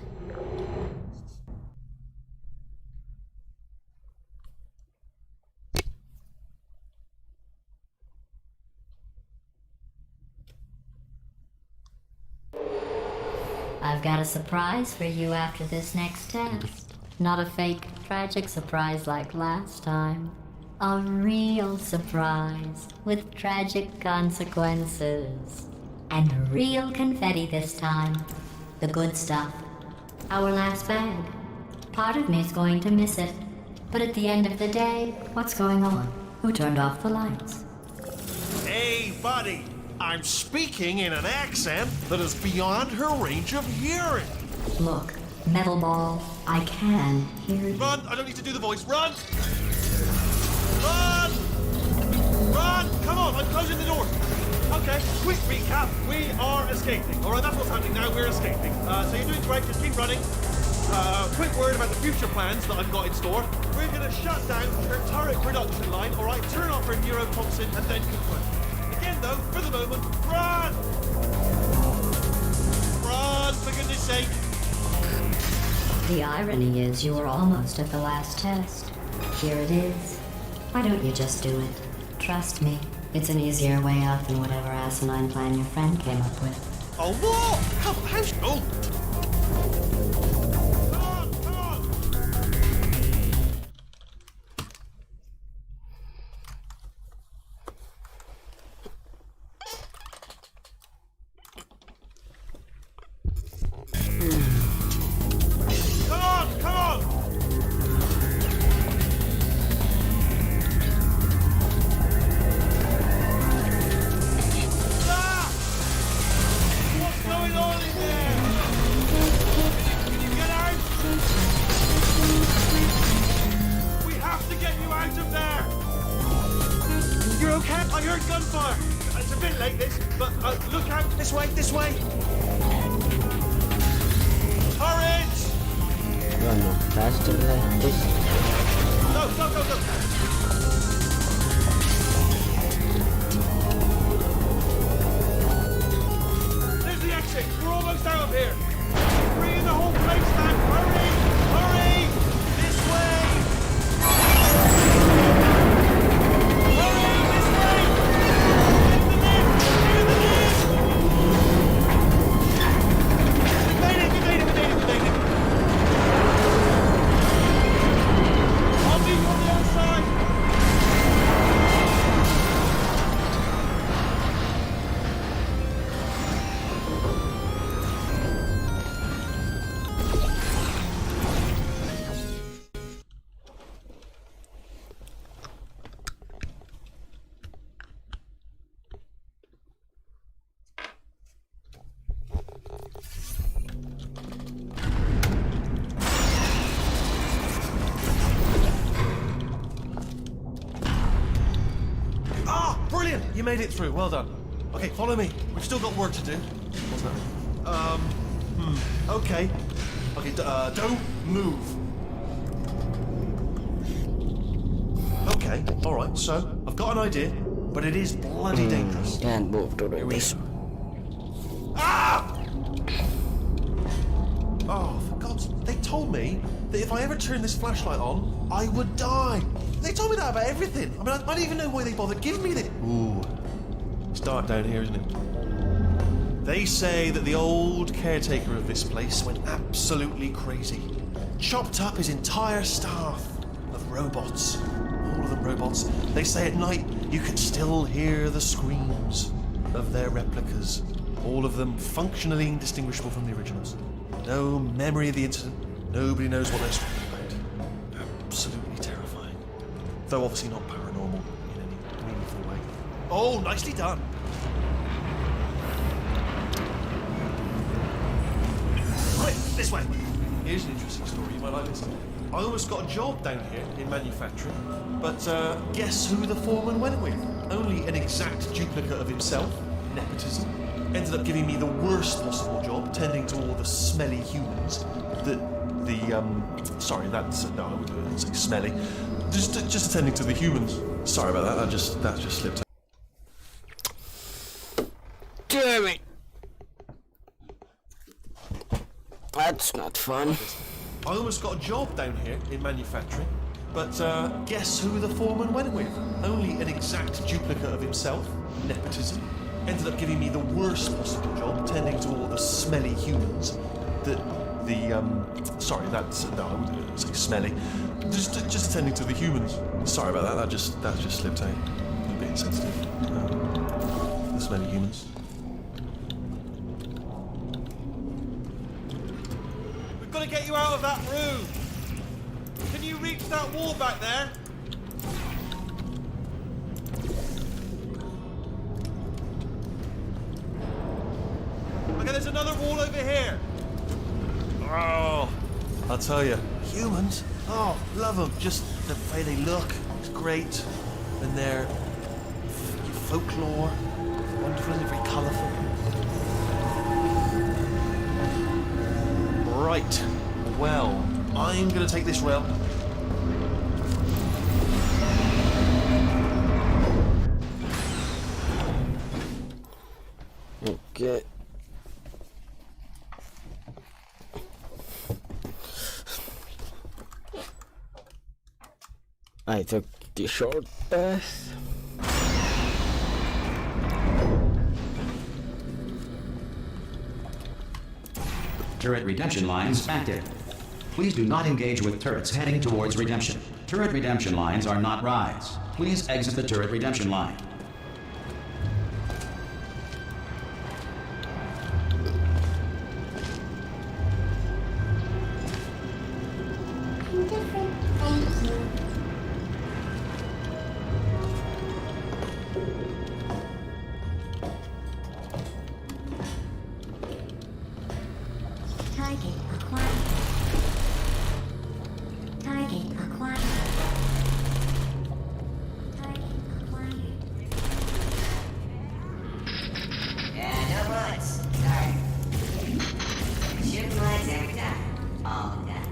D: I've got a surprise for you after this next test. Not a fake, tragic surprise like last time. A real surprise with tragic consequences. And real confetti this time. The good stuff. Our last bag. Part of me's going to miss it. But at the end of the day, what's going on? Who turned off the lights?
C: Hey, buddy. I'm speaking in an accent that is beyond her range of hearing.
D: Look, metal ball, I can hear you.
C: Run! I don't need to do the voice. Run! Run! Run! Come on, I'm closing the door. Okay, quick recap. We are escaping. All right, that's what's happening now. We're escaping. So you're doing great. Just keep running. Quick word about the future plans that I've got in store. We're going to shut down her turret production line, all right? Turn off her neurotoxin and then confront. Again, though, for the moment, run! Run, for goodness sake.
D: The irony is you were almost at the last test. Here it is. Why don't you just do it? Trust me, it's an easier way out than whatever asinine plan your friend came up with.
C: Oh, what? Come on, how's... Oh! Come on, come on! Come on, come on! Ah! What's going on in there? Can you get out? We have to get you out of there! You're okay? I heard gunfire. It's a bit late, this, but look out. This way, this way. Courage!
A: Run faster like this.
C: Go, go, go, go. There's the exit. We're almost out of here. Bring in the whole place down. Hurry! Hurry! This way! Hurry! This way! In the lift! In the lift! We made it! We made it! We made it! We made it! I'll meet you on the other side! Ah, brilliant! You made it through. Well done. Okay, follow me. We've still got work to do. What's that? Okay. Okay, don't move. Okay, all right. So I've got an idea, but it is bloody dangerous.
A: Can't move to
C: Here we
A: this.
C: go. Ah! Oh, for God's... They told me that if I ever turned this flashlight on, I would die. They told me that about everything. I mean, I don't even know why they bothered giving me this. Ooh. It's dark down here, isn't it? They say that the old caretaker of this place went absolutely crazy. Chopped up his entire staff of robots. All of them robots. They say at night you can still hear the screams of their replicas. All of them functionally indistinguishable from the originals. No memory of the incident. Nobody knows what they're talking about. Absolutely terrifying. Though obviously not paranormal in any meaningful way. Oh, nicely done. Quick, this way. Here's an interesting story. You might like this. I almost got a job down here in manufacturing, but guess who the foreman went with? Only an exact duplicate of himself, nepotism. Ended up giving me the worst possible job, tending to all the smelly humans. Sorry, that's no, I wouldn't say smelly. Just attending to the humans. Sorry about that. That just slipped out.
A: Damn it! That's not fun.
C: I almost got a job down here in manufacturing, but guess who the foreman went with? Only an exact duplicate of himself, nepotism. Ended up giving me the worst possible job, tending to all the smelly humans. Sorry, that's no, I wouldn't say smelly. Just attending to the humans. Sorry about that. That just slipped out. A bit insensitive. The smelly humans. We've got to get you out of that room. Can you reach that wall back there? Okay, there's another wall over here. Oh, I'll tell you, humans. Oh, love them. Just the way they look. It's great. And their folklore. Wonderful, and very colourful. Right. Well, I'm going to take this rail.
A: Okay. I took the short path.
B: Turret redemption lines active. Please do not engage with turrets heading towards redemption. Turret redemption lines are not rides. Please exit the turret redemption line.
E: Target acquired. Target acquired. Target acquired.
G: Yeah, no bullets. Sorry. Shooting lights every time. All the time.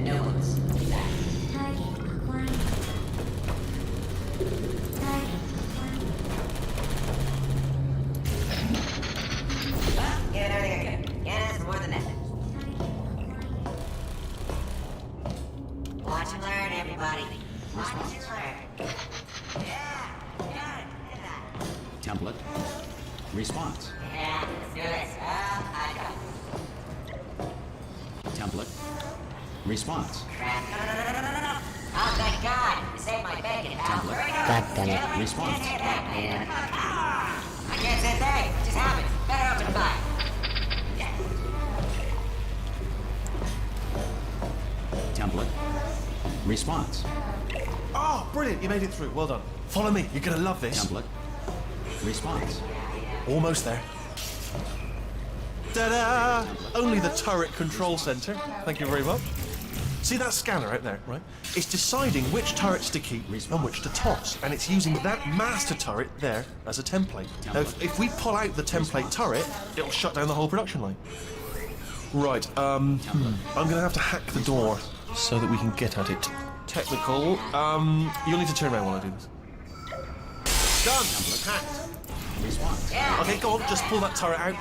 G: No bullets. Sorry.
E: Target acquired. Target acquired.
G: Well, give everything a go. Can't ask for more than that. Watch and learn, everybody. Watch and learn. Yeah, yeah, do that.
B: Template. Response.
G: Yeah, let's do this. I go.
B: Template. Response.
G: Crap. No. Oh, thank God. You saved my bacon, pal. Hurry up.
A: God damn it.
G: Can't
B: Response.
G: say that, man. I can't say a thing. It just happened. Better open the buy.
B: Template. Response.
C: Oh, brilliant. You made it through. Well done. Follow me. You're going to love this.
B: Template. Response.
C: Almost there. Ta-da! Only the turret control center. Thank you very much. See that scanner out there, right? It's deciding which turrets to keep and which to toss, and it's using that master turret there as a template. Now, if we pull out the template turret, it'll shut down the whole production line. Right, I'm gonna have to hack the door so that we can get at it. Technical, you'll need to turn around while I do this. Done! Hacked.
B: Response.
C: Okay, go on, just pull that turret out.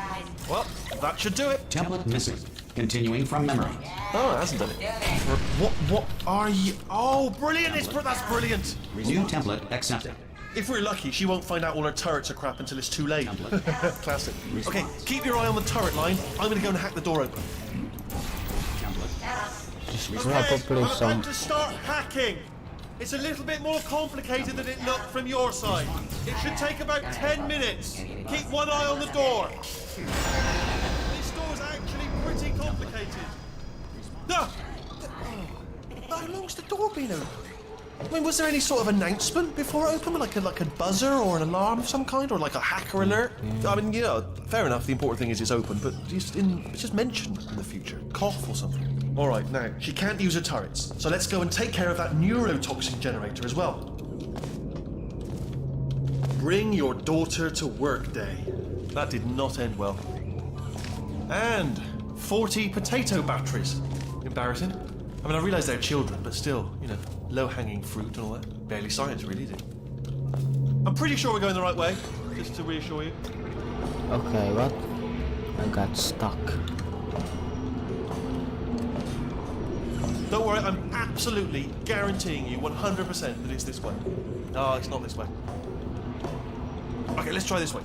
C: Well, that should do it.
B: Template missing. Continuing from memory.
C: Oh, it hasn't done it. What are you? Oh, brilliant! That's brilliant.
B: New template accepted.
C: If we're lucky, she won't find out all her turrets are crap until it's too late.
B: Template.
C: Classic.
B: Response.
C: Okay, keep your eye on the turret line. I'm gonna go and hack the door open.
B: Template.
A: Probably
C: I'm
A: some.
C: about to start hacking. It's a little bit more complicated than it looked from your side. It should take about 10 minutes. Keep one eye on the door. This door's actually pretty complicated. No! How long's the door been open? I mean, was there any sort of announcement before it opened? Like a buzzer or an alarm of some kind? Or like a hacker alert? I mean, you know, fair enough, the important thing is it's open, but it's just mentioned in the future. Cough or something. Alright, now, she can't use her turrets, so let's go and take care of that neurotoxin generator as well. Bring your daughter to work day. That did not end well. And 40 potato batteries. Embarrassing. I mean, I realise they're children, but still, you know, low-hanging fruit and all that. Barely science, really, is it? I'm pretty sure we're going the right way, just to reassure you.
A: Okay, what? I got stuck.
C: Don't worry, I'm absolutely guaranteeing you 100% that it's this way. No, it's not this way. Okay, let's try this way.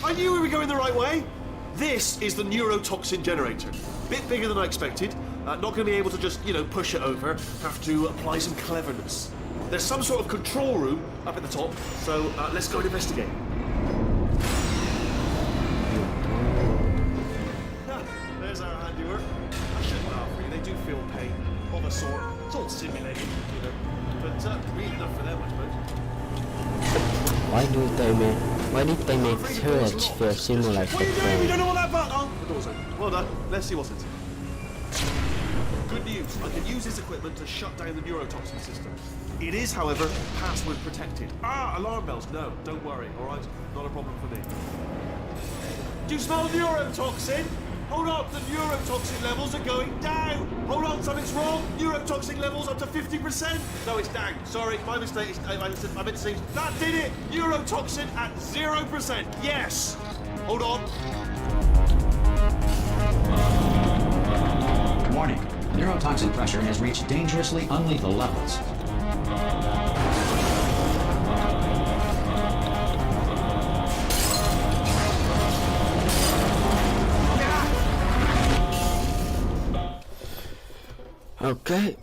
C: I knew we were going the right way. This is the neurotoxin generator. Bit bigger than I expected. Not going to be able to just, you know, push it over. Have to apply some cleverness. There's some sort of control room up at the top, so let's go and investigate. There's our handiwork. I shouldn't laugh, really. They do feel pain of a sort. It's all simulated, you know. But really enough for them, I suppose.
A: Why did they make turrets feel simulated
C: What are you doing? You
A: pain?
C: don't know what that button? Oh, the door's open. Well done. Let's see what's inside. Good news. I can use this equipment to shut down the neurotoxin system. It is, however, password protected. Alarm bells. No, don't worry. All right, not a problem for me. Do you smell neurotoxin? Hold up, the neurotoxin levels are going down. Hold on, something's wrong. Neurotoxin levels up to 50%. No, it's down. Sorry, my mistake. I meant to say that did it. Neurotoxin at 0%. Yes. Hold on.
B: Warning. Neurotoxin pressure has reached dangerously unlethal levels.
A: Okay.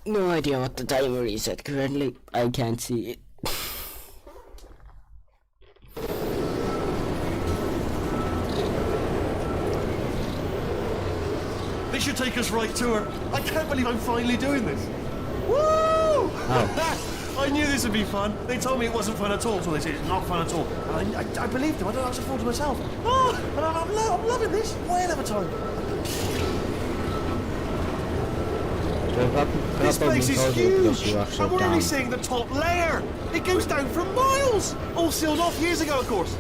A: No idea what the timer is at currently. I can't see it.
C: This should take us right to her. I can't believe I'm finally doing this. Woo!
A: Oh.
C: I knew this would be fun. They told me it wasn't fun at all, so they said it's not fun at all. And I believed them. I don't have to fool to myself. Oh, and I'm loving this. Way of a time. This place is huge. I'm already seeing the top layer. It goes down for miles. All sealed off years ago, of course.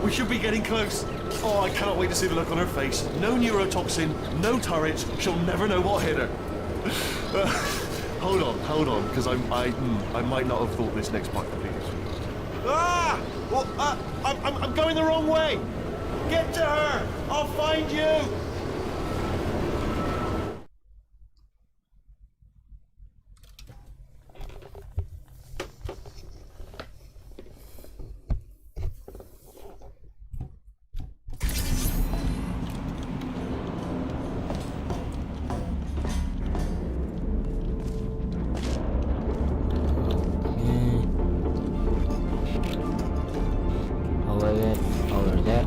C: We should be getting close. Oh, I cannot wait to see the look on her face. No neurotoxin, no turret. She'll never know what hit her. Hold on, because I might not have thought this next part completely. Well, I'm going the wrong way. Get to her. I'll find you.
A: Over there.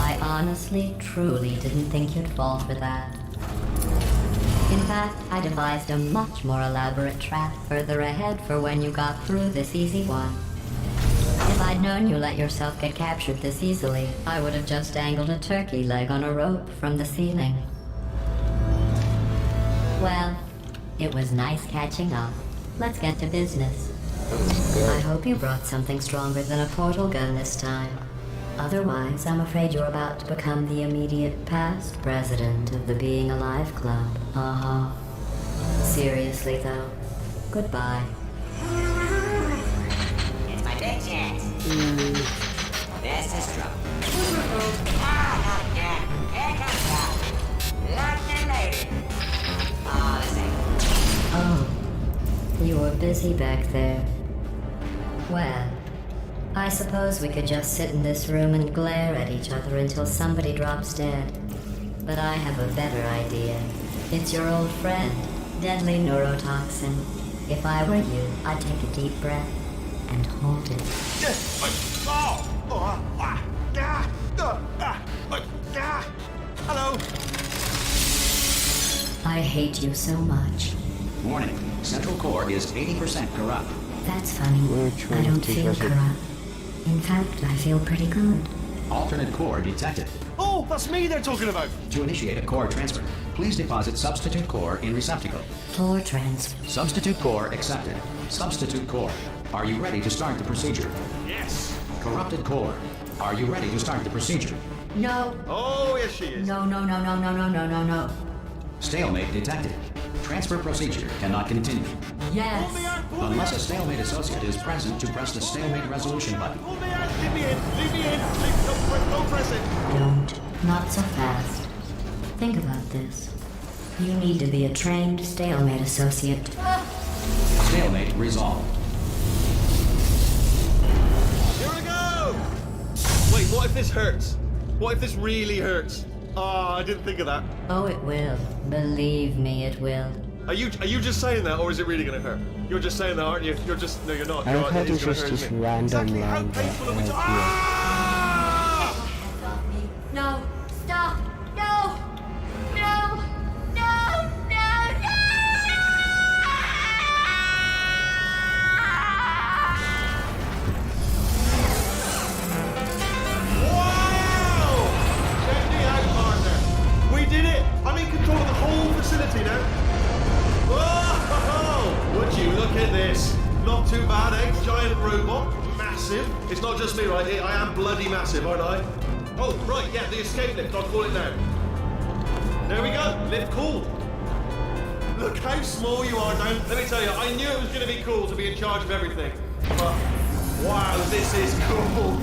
D: I honestly, truly didn't think you'd fall for that. In fact, I devised a much more elaborate trap further ahead for when you got through this easy one. If I'd known you let yourself get captured this easily, I would have just dangled a turkey leg on a rope from the ceiling. Well, it was nice catching up. Let's get to business. I hope you brought something stronger than a portal gun this time. Otherwise, I'm afraid you're about to become the immediate past president of the Being Alive Club. Seriously, though, goodbye.
G: It's my big chance. This is trouble. Not again. Here comes that. Not later. Oh, this ain't.
D: Oh, you were busy back there. Well, I suppose we could just sit in this room and glare at each other until somebody drops dead. But I have a better idea. It's your old friend, deadly neurotoxin. If I were you, I'd take a deep breath and hold it.
C: Hello.
D: I hate you so much.
B: Warning, Central Core is 80% corrupt.
D: That's funny.
A: Which
D: I
A: one
D: don't
A: did
D: feel
A: was it?
D: corrupt. In fact, I feel pretty good.
B: Alternate core detected.
C: Oh, that's me they're talking about.
B: To initiate a core transfer, please deposit substitute core in receptacle.
D: Floor transfer.
B: Substitute core accepted. Substitute core. Are you ready to start the procedure?
C: Yes.
B: Corrupted core. Are you ready to start the procedure?
D: No.
C: Oh, yes, she is.
D: No, no, no, no, no, no, no, no, no.
B: Stalemate detected. Transfer procedure cannot continue.
D: Yes.
C: Pull me out, pull me
B: Unless
C: out.
B: a stalemate associate is present to press the stalemate resolution button.
C: Pull me out. Leave me in. Leave me in. Don't press it.
D: Don't. Not so fast. Think about this. You need to be a trained stalemate associate.
B: Stalemate resolved.
C: Here we go. Wait, what if this hurts? What if this really hurts? Oh, I didn't think of that.
D: Oh, it will. Believe me, it will.
C: Are you just saying that, or is it really gonna hurt? You're just saying that, aren't you? You're just no, you're not.
A: I
C: You're,
A: like how
C: it is
A: there's
C: gonna
A: just
C: hurt,
A: this
C: isn't it?
A: random
C: Exactly how
A: line
C: painful are we
A: that
C: to-
A: appears.
C: Ah!
D: No. Stop. No. No. No. No.
C: Wow! Check me out, partner. We did it. I'm in control of the whole facility now. Whoa! Would you look at this? Not too bad, eh? Giant robot, massive. It's not just me, right? I am bloody massive, aren't I? Oh, right, yeah, the escape lift. I'll call it now. There we go. Lift cool. Look how small you are now. Let me tell you, I knew it was going to be cool to be in charge of everything. But wow, this is cool.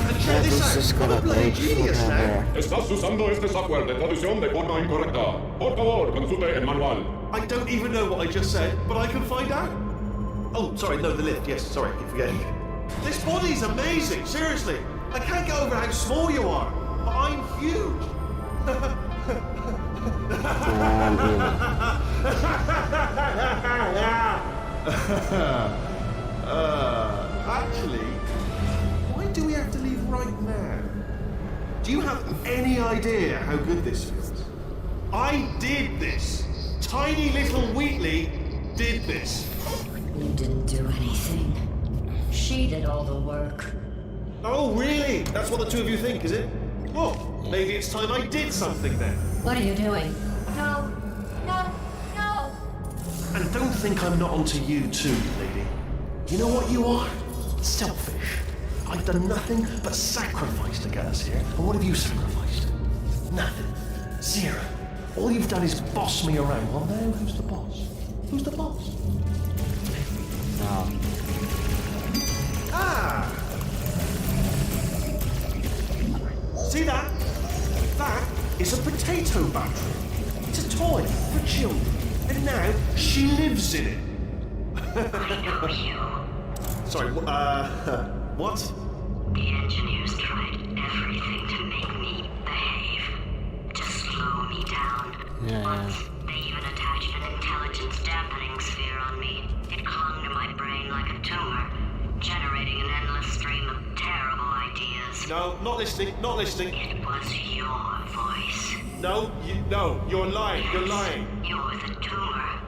C: And check
A: This
C: this
A: is
C: out. I'm
A: gonna
C: a bloody
A: take
C: genius now.
A: forever.
H: Estás usando este software de traducción de forma incorrecta. Por favor, consulte el manual.
C: I don't even know what I just said, but I can find out. Oh, sorry, no, the lift. Yes, sorry, I keep forgetting. This body's amazing, seriously. I can't get over how small you are, but I'm huge. Actually, why do we have to leave right now? Do you have any idea how good this feels? I did this. Tiny little Wheatley did this.
D: You didn't do anything. She did all the work.
C: Oh, really? That's what the two of you think, is it? Well, maybe it's time I did something then.
D: What are you doing? No. No. No.
C: And don't think I'm not onto you too, lady. You know what you are? Selfish. I've done nothing but sacrifice to get us here. And what have you sacrificed? Nothing. Zero. All you've done is boss me around. Well, now who's the boss? Who's the boss?
A: No.
C: Ah! See that? That is a potato battery. It's a toy for children. And now she lives in it.
I: I know you.
C: Sorry, what?
I: The engineers tried everything to make me behave, to slow me down.
A: Yeah.
I: Once, they even attached an intelligence dampening sphere on me. It clung to my brain like a tumor, generating an endless stream of terrible ideas.
C: No, not listening, not listening.
I: It was your voice.
C: No, you're lying, you're lying.
I: You're the tumor.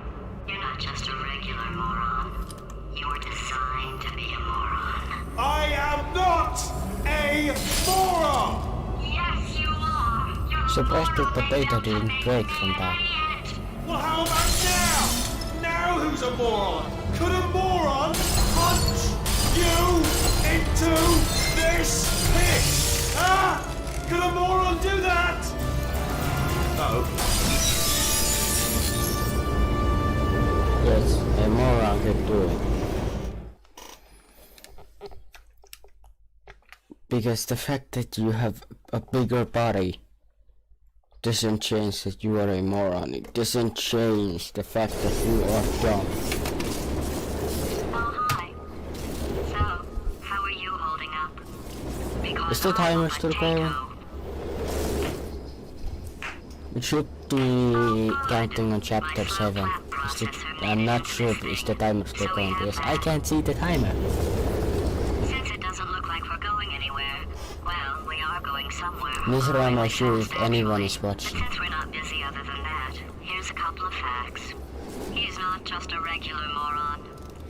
I: You're not just a regular moron. You're designed to be a moron.
C: I am not a moron!
I: Yes, you are. You're
A: Surprised the
I: more
A: potato
I: than
A: didn't
I: an
A: break from that.
I: idiot.
C: Well, how about now? Now who's a moron? Could a moron punch you into this pit? Ah! Could a moron do that? Uh-oh.
A: Yes, a moron could do it. Because the fact that you have a bigger body doesn't change that you are a moron. It doesn't change the fact that you are dumb.
I: Oh, hi. So, how are you holding up? Because
A: Is the timer
I: I'm a
A: still going?
I: potato.
A: It should be counting on chapter 7. I'm not sure if the timer still going because I can't see the timer.
I: Since it doesn't look like we're going anywhere, well, we are going somewhere.
A: Neither am I sure if anyone is
I: But
A: watching.
I: since we're not busy other than that, here's a couple of facts. He's not just a regular moron.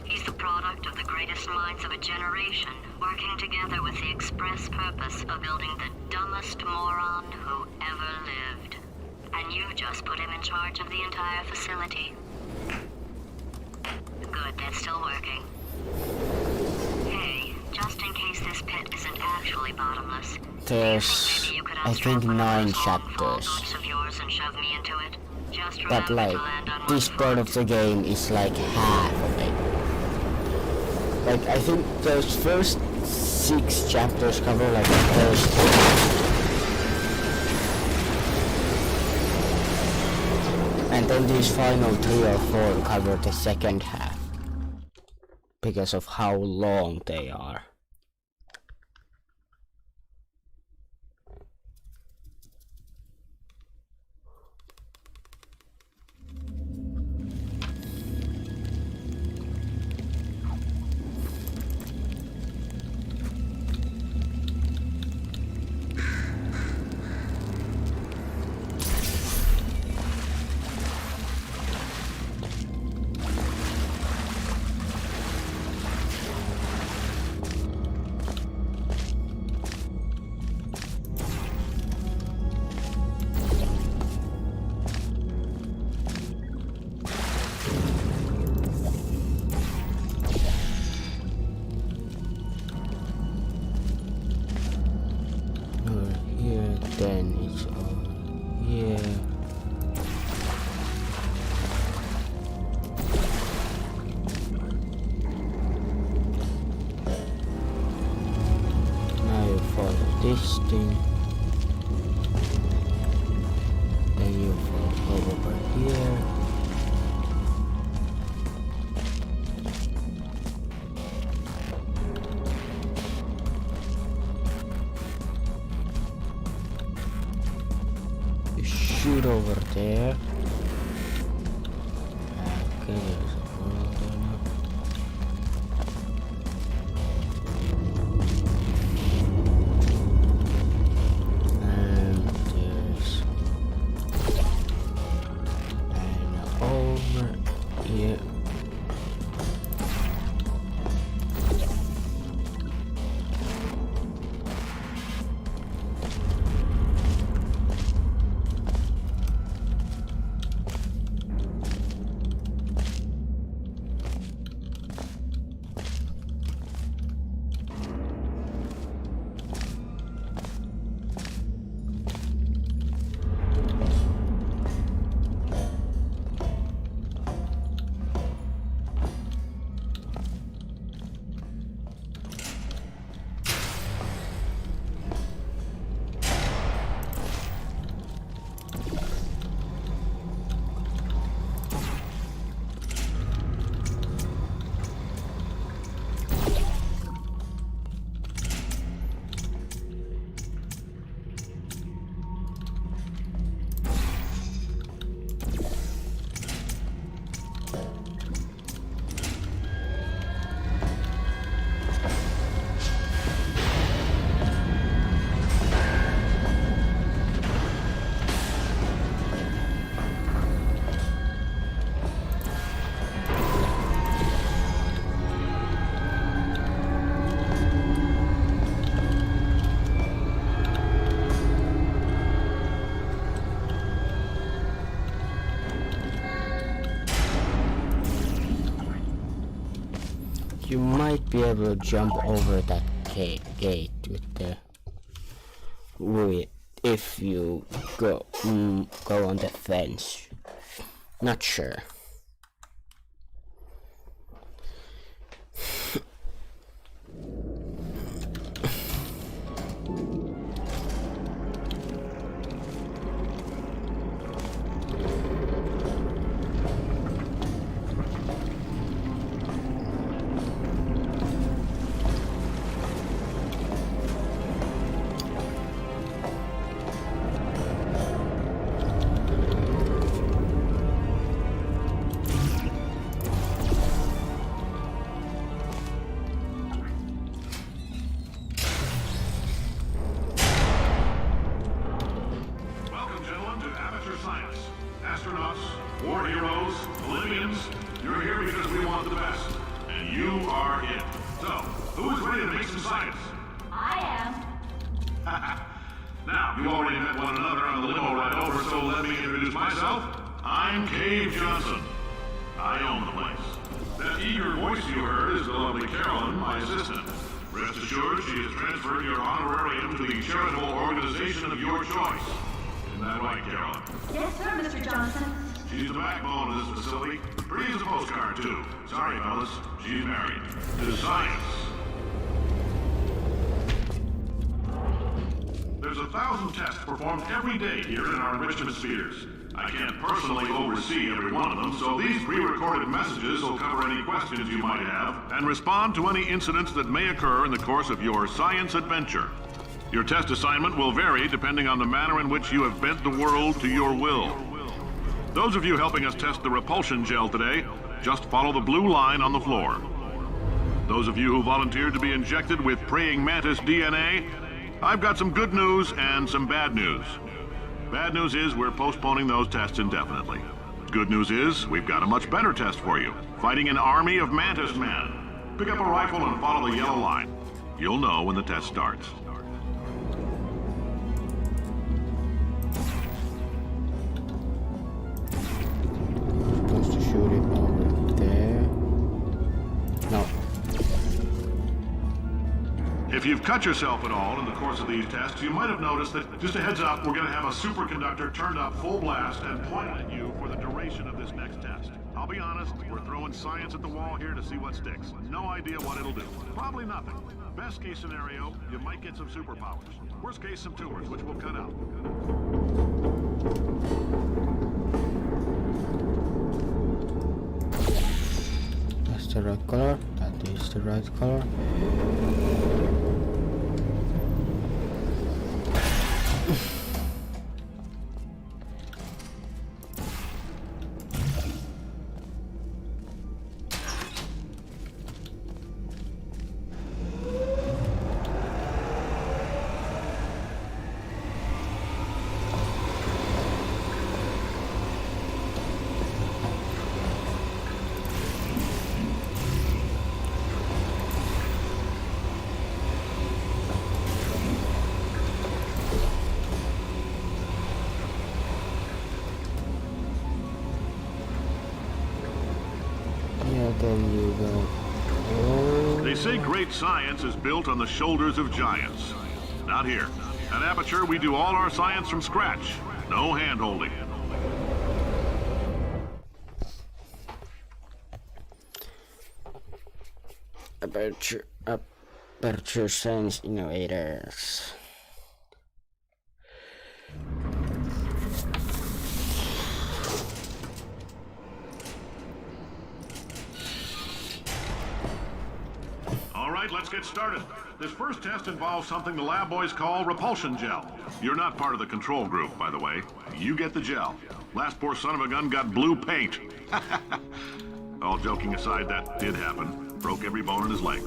I: He's the product of the greatest minds of a generation, working together with the express purpose of building the dumbest moron who ever lived. And you just put him in charge of the entire facility. Good, that's still working. Hey, just in case this pit isn't actually bottomless,
A: There's,
I: maybe you could
A: I think, 9 chapters.
I: of yours and shove me into it. Just
A: But
I: remember
A: like,
I: to land on
A: this
I: one
A: part
I: foot.
A: of the game is like half of it. Like, I think those first 6 chapters cover like the first. And then these final 3 or 4 cover the second half. Because of how long they are. Here, then it's all here. Now you follow this thing. Then you follow over here. You shoot over there. Okay, there's a hole there now. And there's and over here. You might be able to jump over that gate with if you go on the fence. Not sure.
H: astronauts, war heroes, Olympians, you're here because we want the best. And you are it. So, who is ready to make some science?
I: I am.
H: Now, you already met one another on the limo ride over, so let me introduce myself. I'm Cave Johnson. I own the place. That eager voice you heard is the lovely Carolyn, my assistant. Rest assured, she has transferred your honorarium to the charitable organization of your choice. Isn't that right, Carolyn?
I: Yes, sir, Mr. Johnson.
H: She's the backbone of this facility. Pretty as a postcard, too. Sorry, fellas. She's married. To science. There's 1,000 tests performed every day here in our enrichment spheres. I can't personally oversee every one of them, so these pre-recorded messages will cover any questions you might have and respond to any incidents that may occur in the course of your science adventure. Your test assignment will vary depending on the manner in which you have bent the world to your will. Those of you helping us test the repulsion gel today, just follow the blue line on the floor. Those of you who volunteered to be injected with praying mantis DNA, I've got some good news and some bad news. Bad news is we're postponing those tests indefinitely. Good news is we've got a much better test for you. Fighting an army of mantis men. Pick up a rifle and follow the yellow line. You'll know when the test starts.
A: Supposed to shoot it over there. No.
H: If you've cut yourself at all in the course of these tests, you might have noticed that, just a heads up, we're going to have a superconductor turned up full blast and pointed at you for the duration of this next test. I'll be honest, we're throwing science at the wall here to see what sticks. No idea what it'll do. Probably nothing. Best case scenario, you might get some superpowers. Worst case, some tumors, which we'll cut out.
A: That's the right color. That is the right color. Then you go. Oh.
H: They say great science is built on the shoulders of giants. Not here. At Aperture, we do all our science from scratch. No hand-holding.
A: Aperture Science Innovators.
H: Let's get started. This first test involves something the lab boys call repulsion gel. You're not part of the control group, by the way. You get the gel. Last poor son of a gun got blue paint. All joking aside, that did happen. Broke every bone in his legs.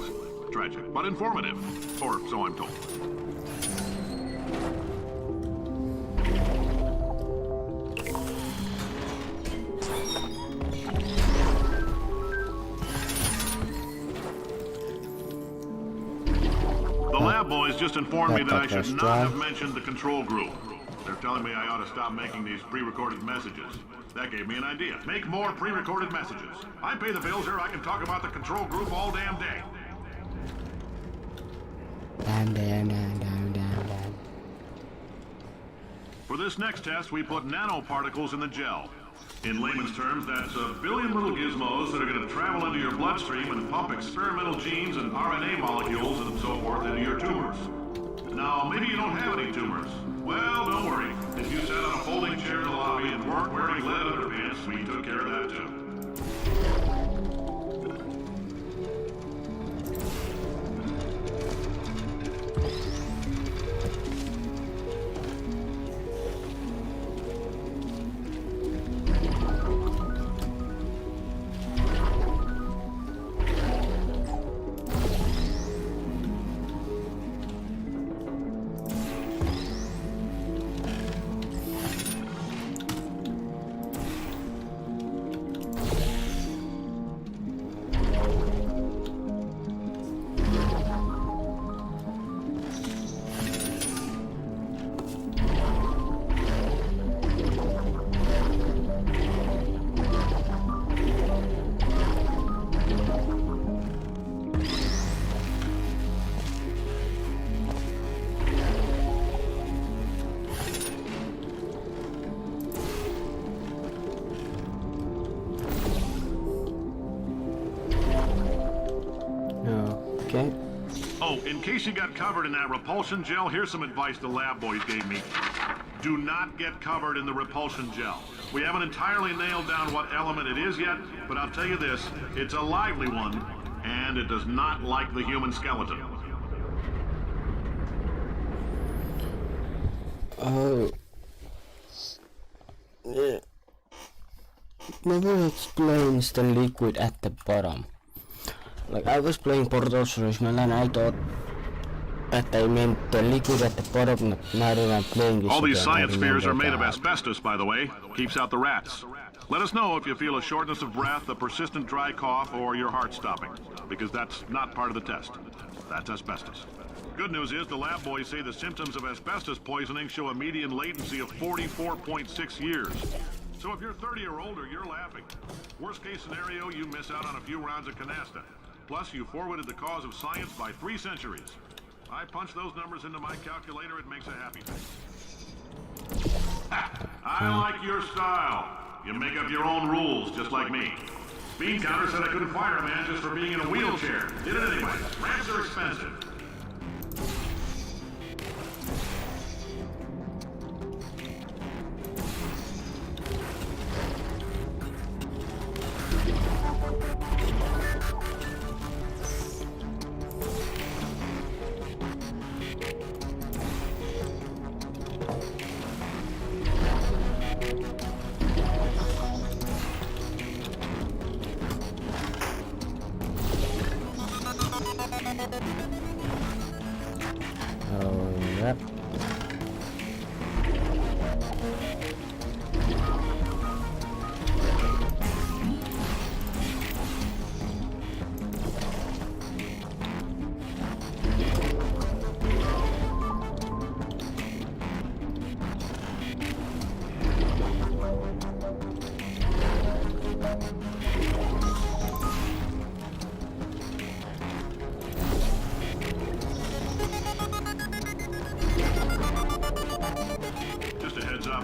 H: Tragic, but informative. Or so I'm told. Boys just informed me that I should not have mentioned the control group. They're telling me I ought to stop making these pre-recorded messages. That gave me an idea. Make more pre-recorded messages. I pay the bills here, I can talk about the control group all damn day.
A: Damn.
H: For this next test, we put nanoparticles in the gel. In layman's terms, that's a billion little gizmos that are going to travel into your bloodstream and pump experimental genes and RNA molecules and so forth into your tumors. Now, maybe you don't have any tumors. Well, don't worry. If you sat on a folding chair in the lobby and weren't wearing lead underpants, we took care of that too. case you got covered in that repulsion gel, here's some advice the lab boys gave me. Do not get covered in the repulsion gel. We haven't entirely nailed down what element it is yet, but I'll tell you this, it's a lively one, and it does not like the human skeleton.
A: Oh. Yeah. Never explains the liquid at the bottom. Like, I was playing Portal's original and I thought that they meant the liquid at the bottom. Now that I'm playing this
H: All these
A: again,
H: science spheres are made of
A: that.
H: asbestos, by the way. Keeps out the rats. Let us know if you feel a shortness of breath, a persistent dry cough, or your heart stopping, because that's not part of the test. That's asbestos. Good news is the lab boys say the symptoms of asbestos poisoning show a median latency of 44.6 years. So if you're 30 or older, you're laughing. Worst case scenario, you miss out on a few rounds of canasta. Plus, you forwarded the cause of science by 3 centuries. I punch those numbers into my calculator, it makes a happy face. I like your style. You make up your own rules, just like me. Bean Counter said I couldn't fire a man just for being in a wheelchair. Did it anyway. Ramps are expensive.
A: Oh, yep.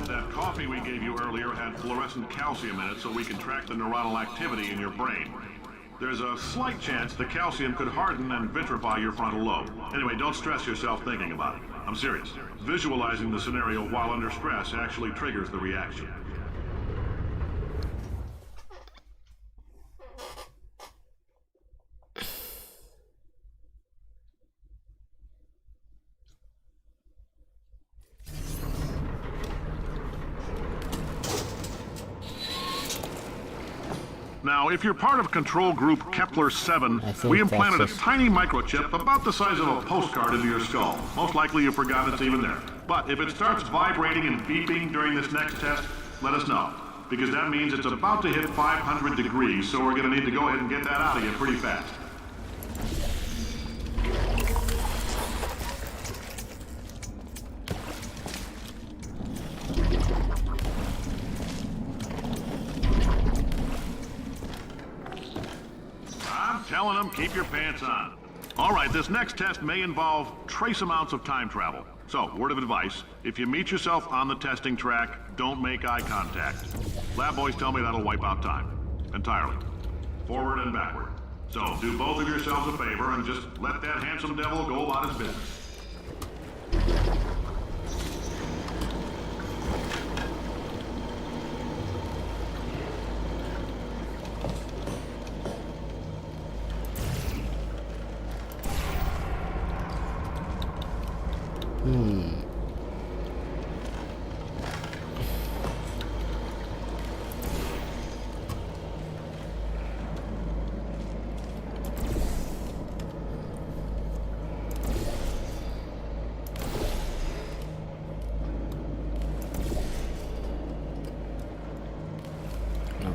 H: That coffee we gave you earlier had fluorescent calcium in it so we can track the neuronal activity in your brain. There's a slight chance the calcium could harden and vitrify your frontal lobe. Anyway, don't stress yourself thinking about it. I'm serious. Visualizing the scenario while under stress actually triggers the reaction. Now, if you're part of control group Kepler-7, we implanted a tiny microchip about the size of a postcard into your skull. Most likely you forgot it's even there. But if it starts vibrating and beeping during this next test, let us know. Because that means it's about to hit 500 degrees, so we're going to need to go ahead and get that out of you pretty fast. Telling them, keep your pants on. All right, this next test may involve trace amounts of time travel. So, word of advice, if you meet yourself on the testing track, don't make eye contact. Lab boys tell me that'll wipe out time. Entirely. Forward and backward. So, do both of yourselves a favor and just let that handsome devil go about his business.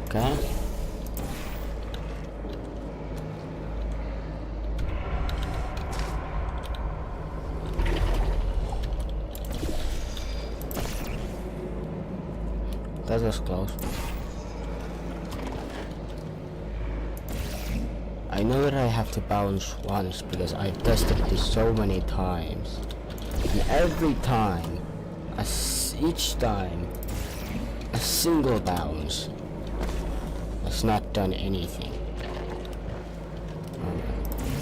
A: Okay. That was close. I know that I have to bounce once because I've tested this so many times. And every time, each time, a single bounce has not done anything.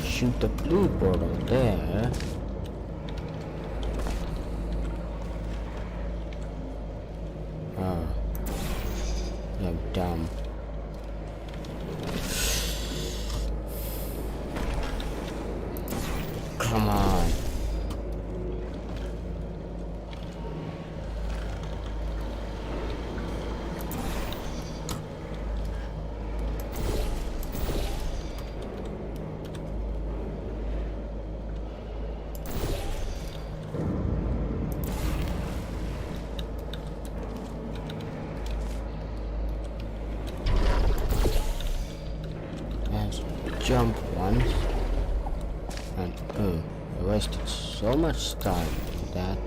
A: Shoot the blue portal there. Oh. I'm dumb. Come on. Jump once and boom. I wasted so much time doing that.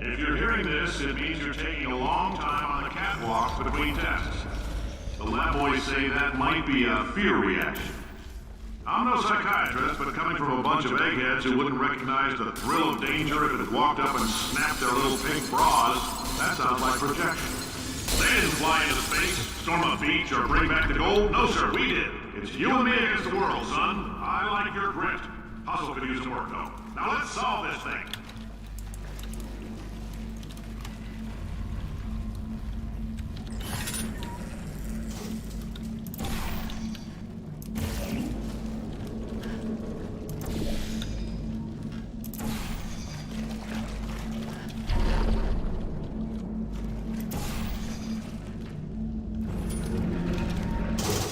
H: If you're hearing this, it means you're taking a long time on the catwalk between tests. The lab boys say that might be a fear reaction. I'm no psychiatrist, but coming from a bunch of eggheads who wouldn't recognize the thrill of danger if it had walked up and snapped their little pink bras, that sounds like projection. They didn't fly into space, storm a beach, or bring back the gold. No, sir, we did. It's you and me against the world, son. I like your grit. Hustle could use some work, though. Now let's solve this thing.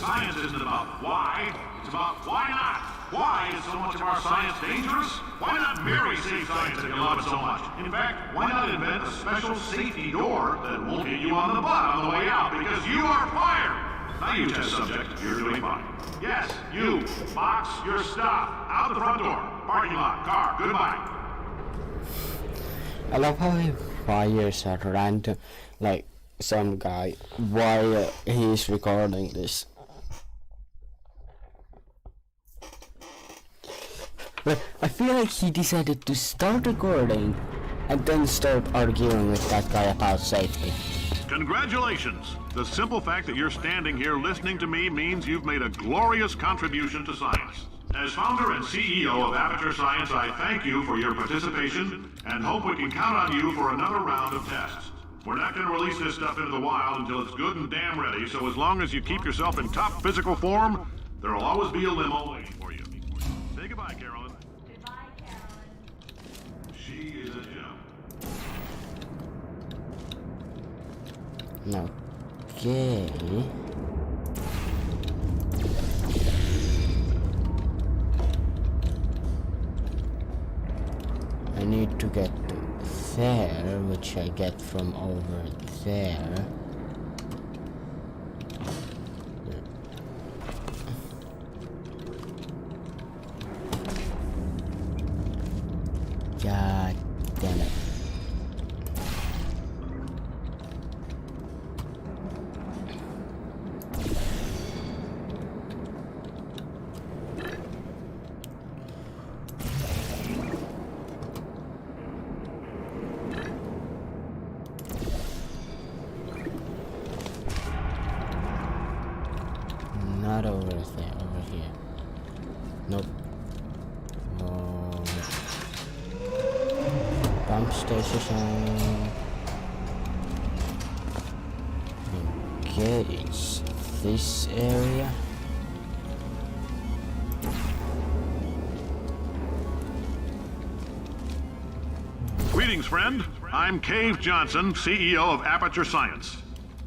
H: Science isn't about why, it's about why not. Why is so much of our science dangerous? Why not marry safe science if you love it so much? In fact, why not invent a special safety door that won't hit you on the butt on the way out because you are fired? Now you test subject, you're doing fine. Yes, you, box your stuff. Out the front door, parking lot, car, goodbye.
A: I love how he fires at random, like some guy, while he's recording this. But I feel like he decided to start recording and then start arguing with that guy about safety.
H: Congratulations! The simple fact that you're standing here listening to me means you've made a glorious contribution to science. As founder and CEO of Aperture Science, I thank you for your participation and hope we can count on you for another round of tests. We're not going to release this stuff into the wild until it's good and damn ready, so as long as you keep yourself in top physical form, there'll always be a limo waiting for you. Say goodbye, Carolyn.
I: Goodbye, Carolyn.
H: She is a gem.
A: No. Okay. I need to get to there, which I get from over there. God damn it. Not over there, over here. Nope. Pump station. Okay, it's this area.
H: Greetings, friend. I'm Cave Johnson, CEO of Aperture Science.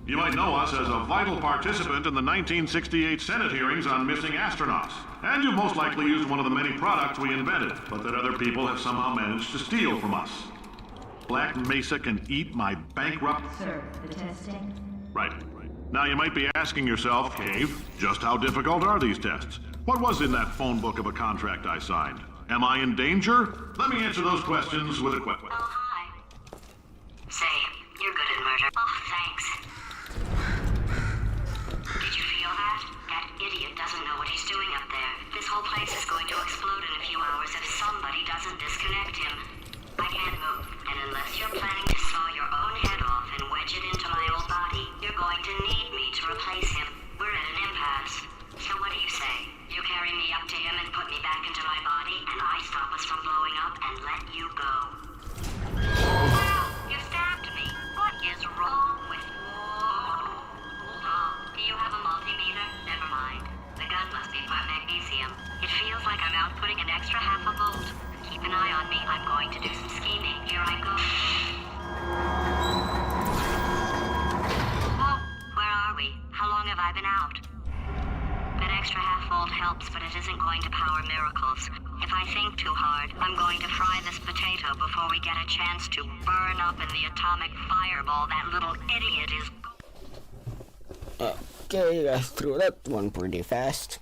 H: You might know us as a vital participant in the 1968 Senate hearings on missing astronauts. And you've most likely used one of the many products we invented, but that other people have somehow managed to steal from us. Black Mesa can eat my bankrupt...
J: Sir, the testing?
H: Right. Now you might be asking yourself, Cave, just how difficult are these tests? What was in that phone book of a contract I signed? Am I in danger? Let me answer those questions with a question.
I: Oh, hi. Say, you're good at murder. Oh, thanks. Did you feel that? That idiot doesn't know what he's doing up there. This whole place is going to explode in a few hours if somebody doesn't disconnect him. I can't move, and unless you're planning to saw your own head off and wedge it into my old body, from blowing up and let you go. Wow, you stabbed me. What is wrong with you? Oh, do you have a multimeter? Never mind. The gun must be part magnesium. It feels like I'm outputting an extra half a volt. Keep an eye on me. I'm going to do some scheming. Here I go. Oh, where are we? How long have I been out? That extra half volt helps, but it isn't going to power miracles. If I think too hard, I'm going to fry this potato before we get a chance to burn up in the atomic fireball that little idiot is.
A: Okay, you guys threw that one pretty fast.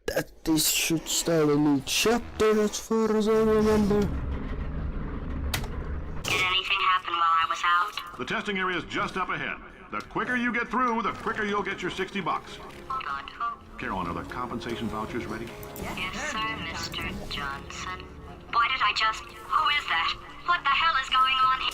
A: That this should start a new chapter as far as I remember.
I: Did anything happen while I was out?
H: The testing area is just up ahead. The quicker you get through, the quicker you'll get your $60.
I: Hold on.
H: Carolyn, are the compensation vouchers ready?
I: Yes, sir, Mr. Johnson. Why did I just... Who is that? What the hell is going on here?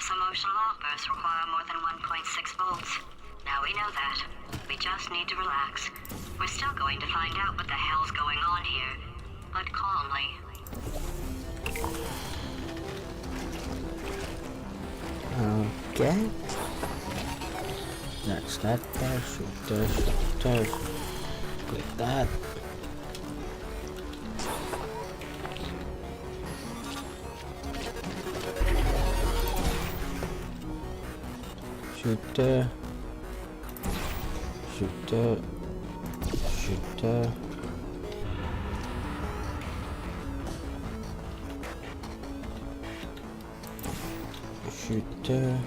I: Emotional outbursts require more than 1.6 volts. Now we know that. We just need to relax. We're still going to find out what the hell's going on here, but calmly.
A: Okay. That's that there, shoot there. Click that. Shoot there. Shoot there. Shoot there. Shoot there.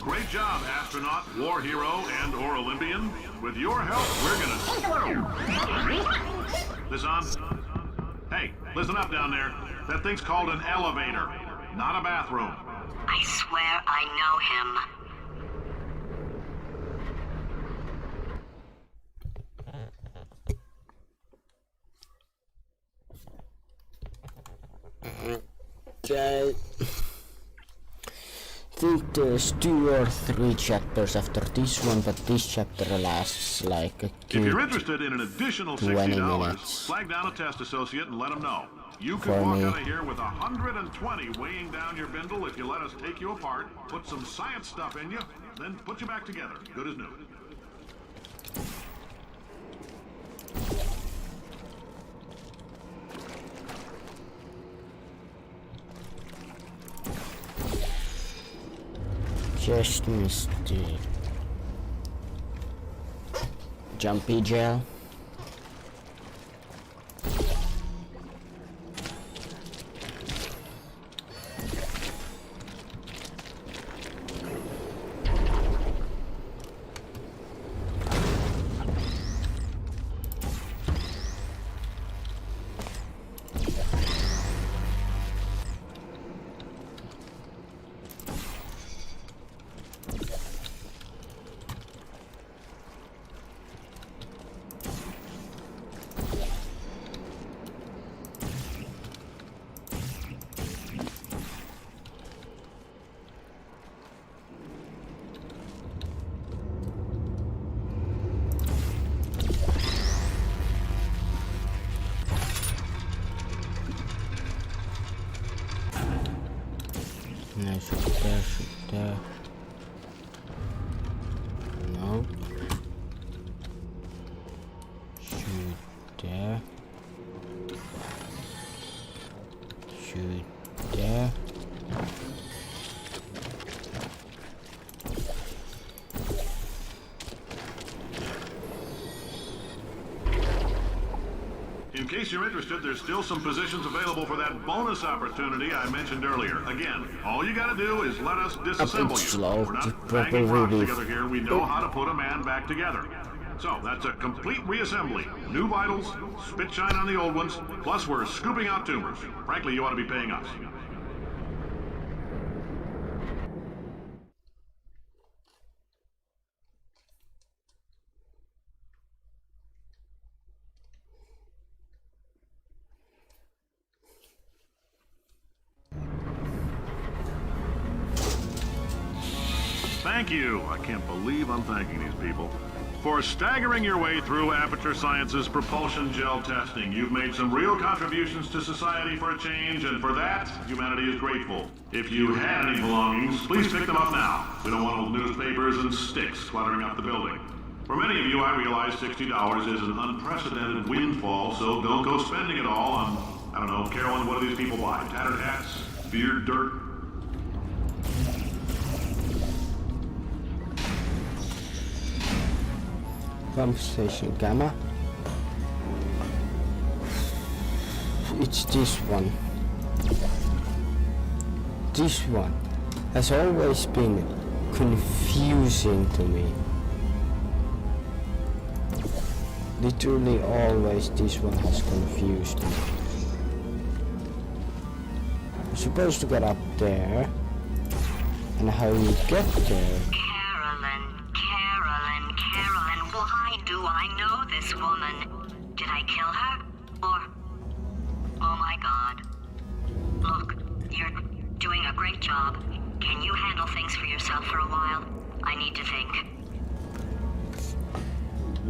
H: Great job, astronaut, war hero, and/or Olympian. With your help, we're gonna... This on? Hey, listen up down there. That thing's called an elevator, not a bathroom.
I: I swear I know him.
A: Okay. I think there's 2 or 3 chapters after this one, but this chapter lasts like a
H: If you're interested in an additional
A: $20
H: $60, flag down a test associate and let them know. You can walk out of here with 120 weighing down your bindle if you let us take you apart, put some science stuff in you, then put you back together, good as new.
A: Just missed the jumpy gel.
H: case you're interested, there's still some positions available for that bonus opportunity I mentioned earlier. Again, all you gotta do is let us disassemble you. We're not banging rocks together here. We know how to put a man back together. So, that's a complete reassembly. New vitals, spit shine on the old ones, plus we're scooping out tumors. Frankly, you ought to be paying us. Thank you. I can't believe I'm thanking these people. For staggering your way through Aperture Science's propulsion gel testing, you've made some real contributions to society for a change, and for that, humanity is grateful. If you had any belongings, please pick them up now. We don't want old newspapers and sticks cluttering up the building. For many of you, I realize $60 is an unprecedented windfall, so don't go spending it all on, I don't know, Carolyn, what do these people buy? Tattered hats? Beer, dirt?
A: Pump station Gamma. It's this one. This one has always been confusing to me. Literally always this one has confused me. You're supposed to get up there, and how you get there.
I: Why do I know this woman? Did I kill her? Or... Oh my god. Look, you're doing a great job. Can you handle things for yourself for a while? I need to think.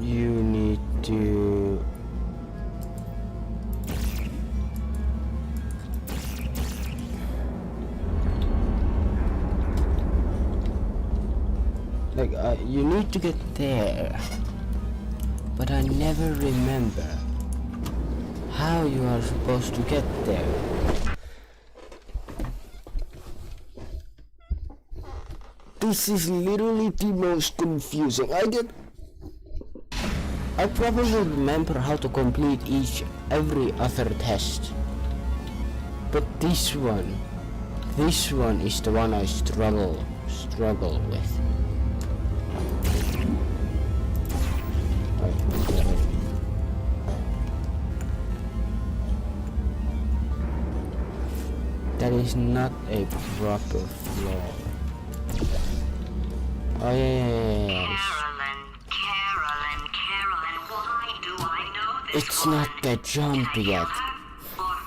A: You need to... you need to get there, but I never remember how you are supposed to get there. This is literally the most confusing. I probably remember how to complete every other test, but this one is the one I struggle with. That is not a proper floor. Oh yeah.
I: Carolyn, why do I know this
A: It's
I: woman?
A: not the jump yet.
I: Oh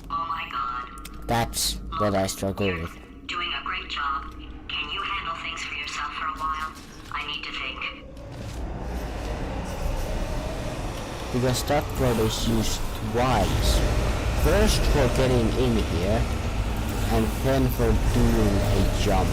I: my god.
A: That's what I struggle with.
I: Doing a great job. Can you handle things for yourself for a while? I need to think.
A: Because that word is used twice. First for getting in here, and then for doing a jump.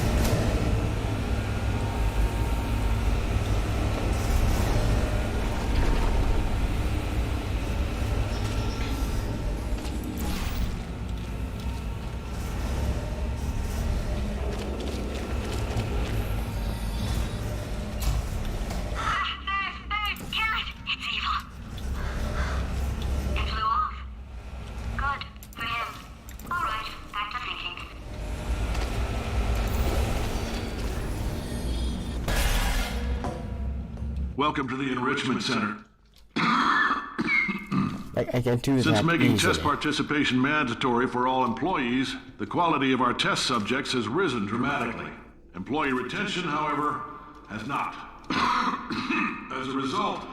H: Welcome to the Enrichment Center.
A: I can do that
H: Since making
A: easily.
H: test participation mandatory for all employees, the quality of our test subjects has risen dramatically. Employee retention, however, has not. As a result,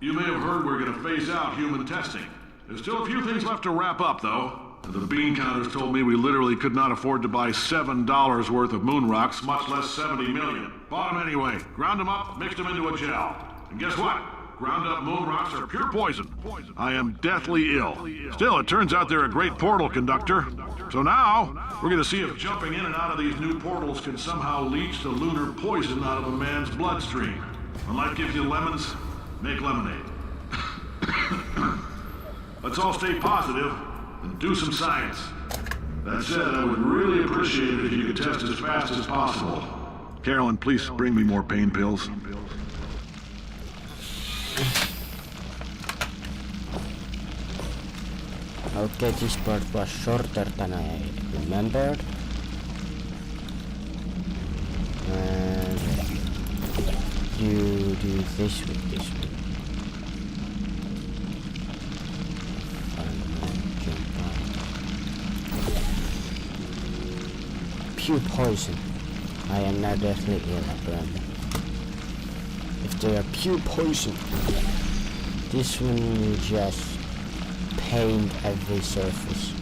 H: you may have heard we're going to phase out human testing. There's still a few things left to wrap up, though. The bean counters told me we literally could not afford to buy $7 worth of moon rocks, much less 70 million. Bought them anyway. Ground them up, mixed them into a gel. And guess what? Ground up moon rocks are pure poison. I am deathly ill. Still, it turns out they're a great portal conductor. So now, we're going to see if jumping in and out of these new portals can somehow leach the lunar poison out of a man's bloodstream. When life gives you lemons, make lemonade. Let's all stay positive and do some science. That said, I would really appreciate it if you could test as fast as possible. Carolyn, please bring me more pain pills.
A: Okay, this part was shorter than I remembered. And you do this with this one. Pure poison. I am now deathly ill, apparently. If they are pure poison, this one will just paint every surface.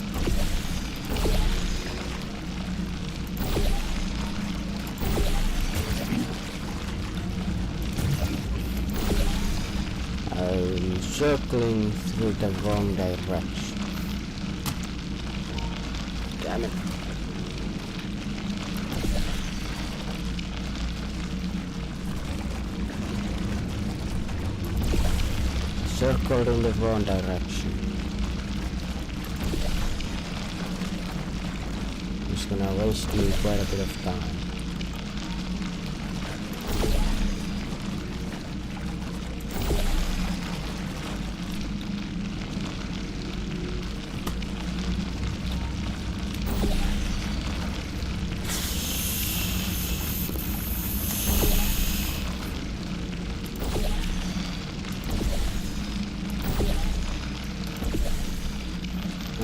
A: I'm circling through the wrong direction. Damn it. Circled in the wrong direction. It's gonna waste me quite a bit of time.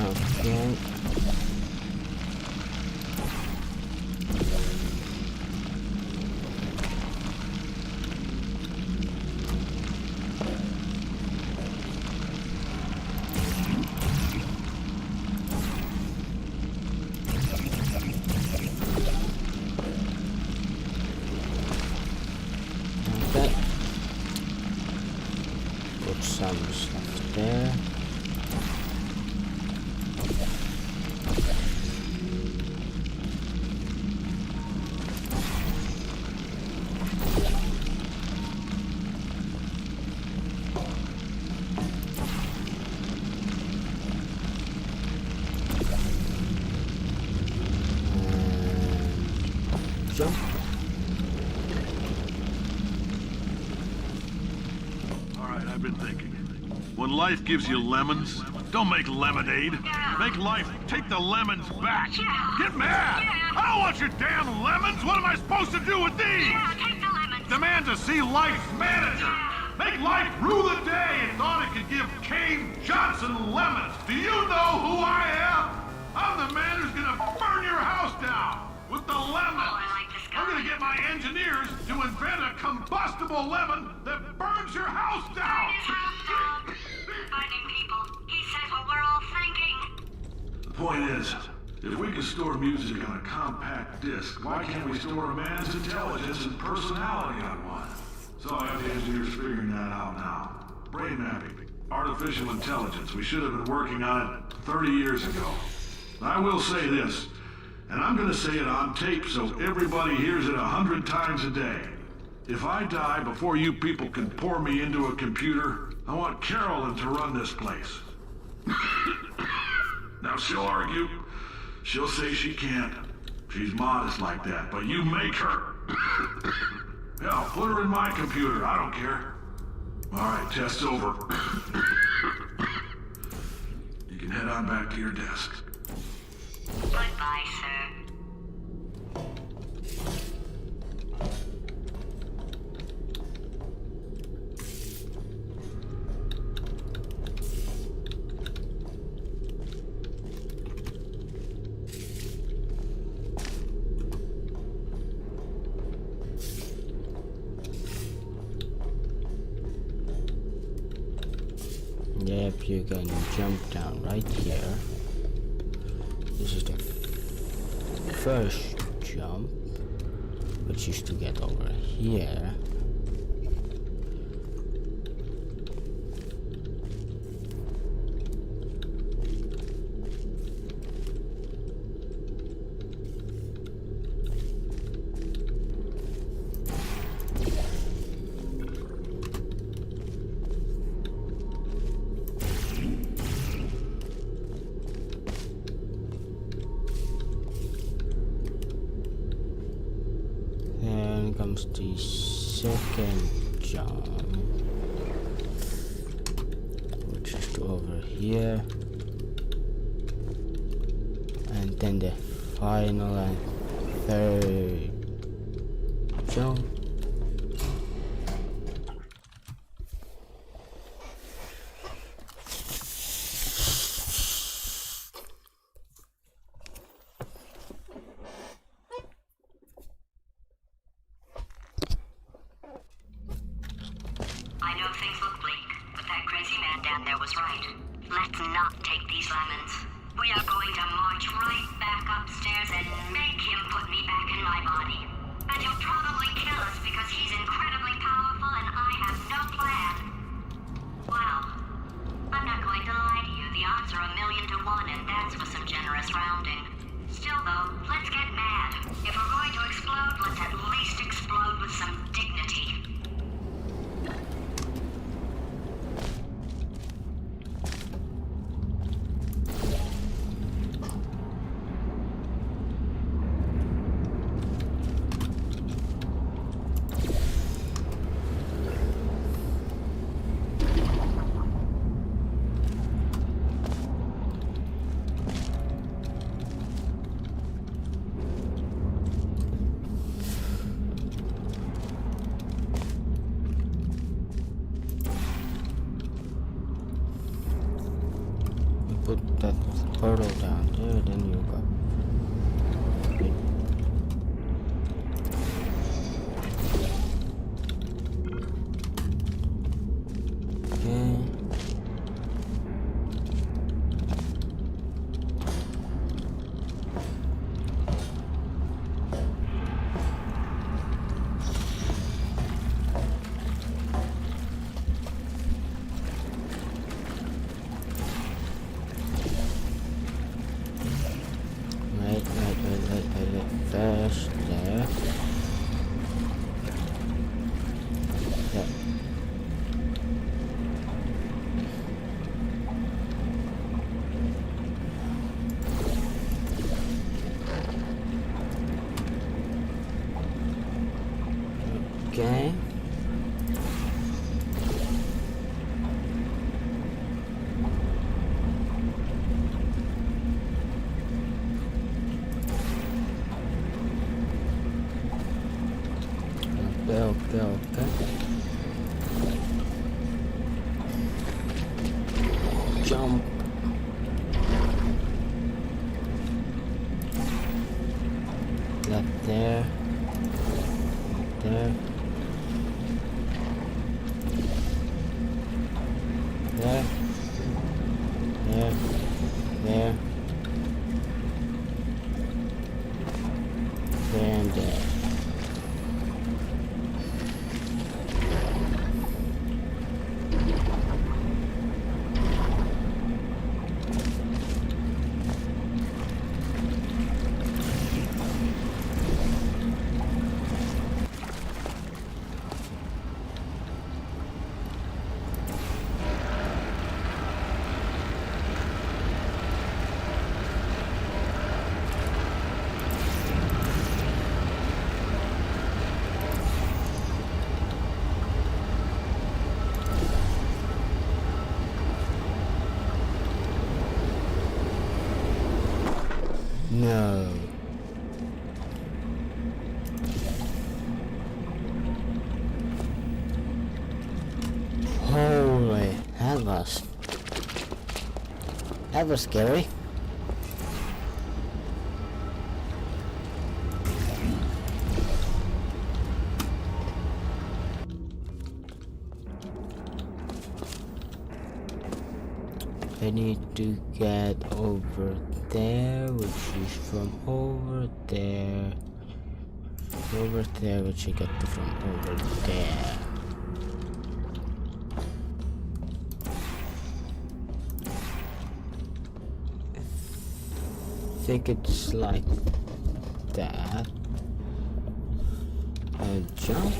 A: Okay. Okay. Put some stuff there. Jump.
H: Alright, I've been thinking. When life gives you lemons, don't make lemonade. Make life take the lemons back. Get mad! I don't want your damn lemons! What am I supposed to do with these?
I: Take the lemons.
H: Demand to see life's manager! Make life rue the day and thought it could give Cave Johnson lemons! Do you know who I am? I'm the man who's gonna burn your house down! With the lemons!
I: Oh, I like this guy.
H: I'm gonna get my engineers to invent a combustible lemon that burns your house down!
I: His house down. Finding people. He says what we're all thinking.
H: The point is, if we can store music on a compact disc, why can't we store a man's intelligence and personality on one? So I have the engineers figuring that out now. Brain mapping, artificial intelligence. We should have been working on it 30 years ago. I will say this, and I'm gonna say it on tape so everybody hears it 100 times a day. If I die before you people can pour me into a computer, I want Carolyn to run this place. Now she'll argue. She'll say she can't. She's modest like that, but you make her. Hell, put her in my computer, I don't care. Alright, test's over. You can head on back to your desk.
I: Goodbye, sir.
A: Yep, you can jump down right here. This is the first jump, which is to get over here. Comes the second jump, which is to over here. then the final and third jump.
I: I know things look bleak, but that crazy man down there was right. Let's not take these lemons. We are going to march right back upstairs and make him put me back in my body. And he'll probably kill us because he's incredibly powerful and I have no plan. Well, I'm not going to lie to you. The odds are 1,000,000 to 1, and that's with some generous rounding. Still, though, let's get mad. If we're going to explode, let's at least explode with some dignity.
A: Put that portal down there, then you go. Okay. Wait, first there. Yeah. Okay. Okay. Jump. Left there. There. There. There. There. There and there. No. Holy, that was scary. I need to get over there, which is from over there. Over there, which I get from over there. I think it's like that. And jump.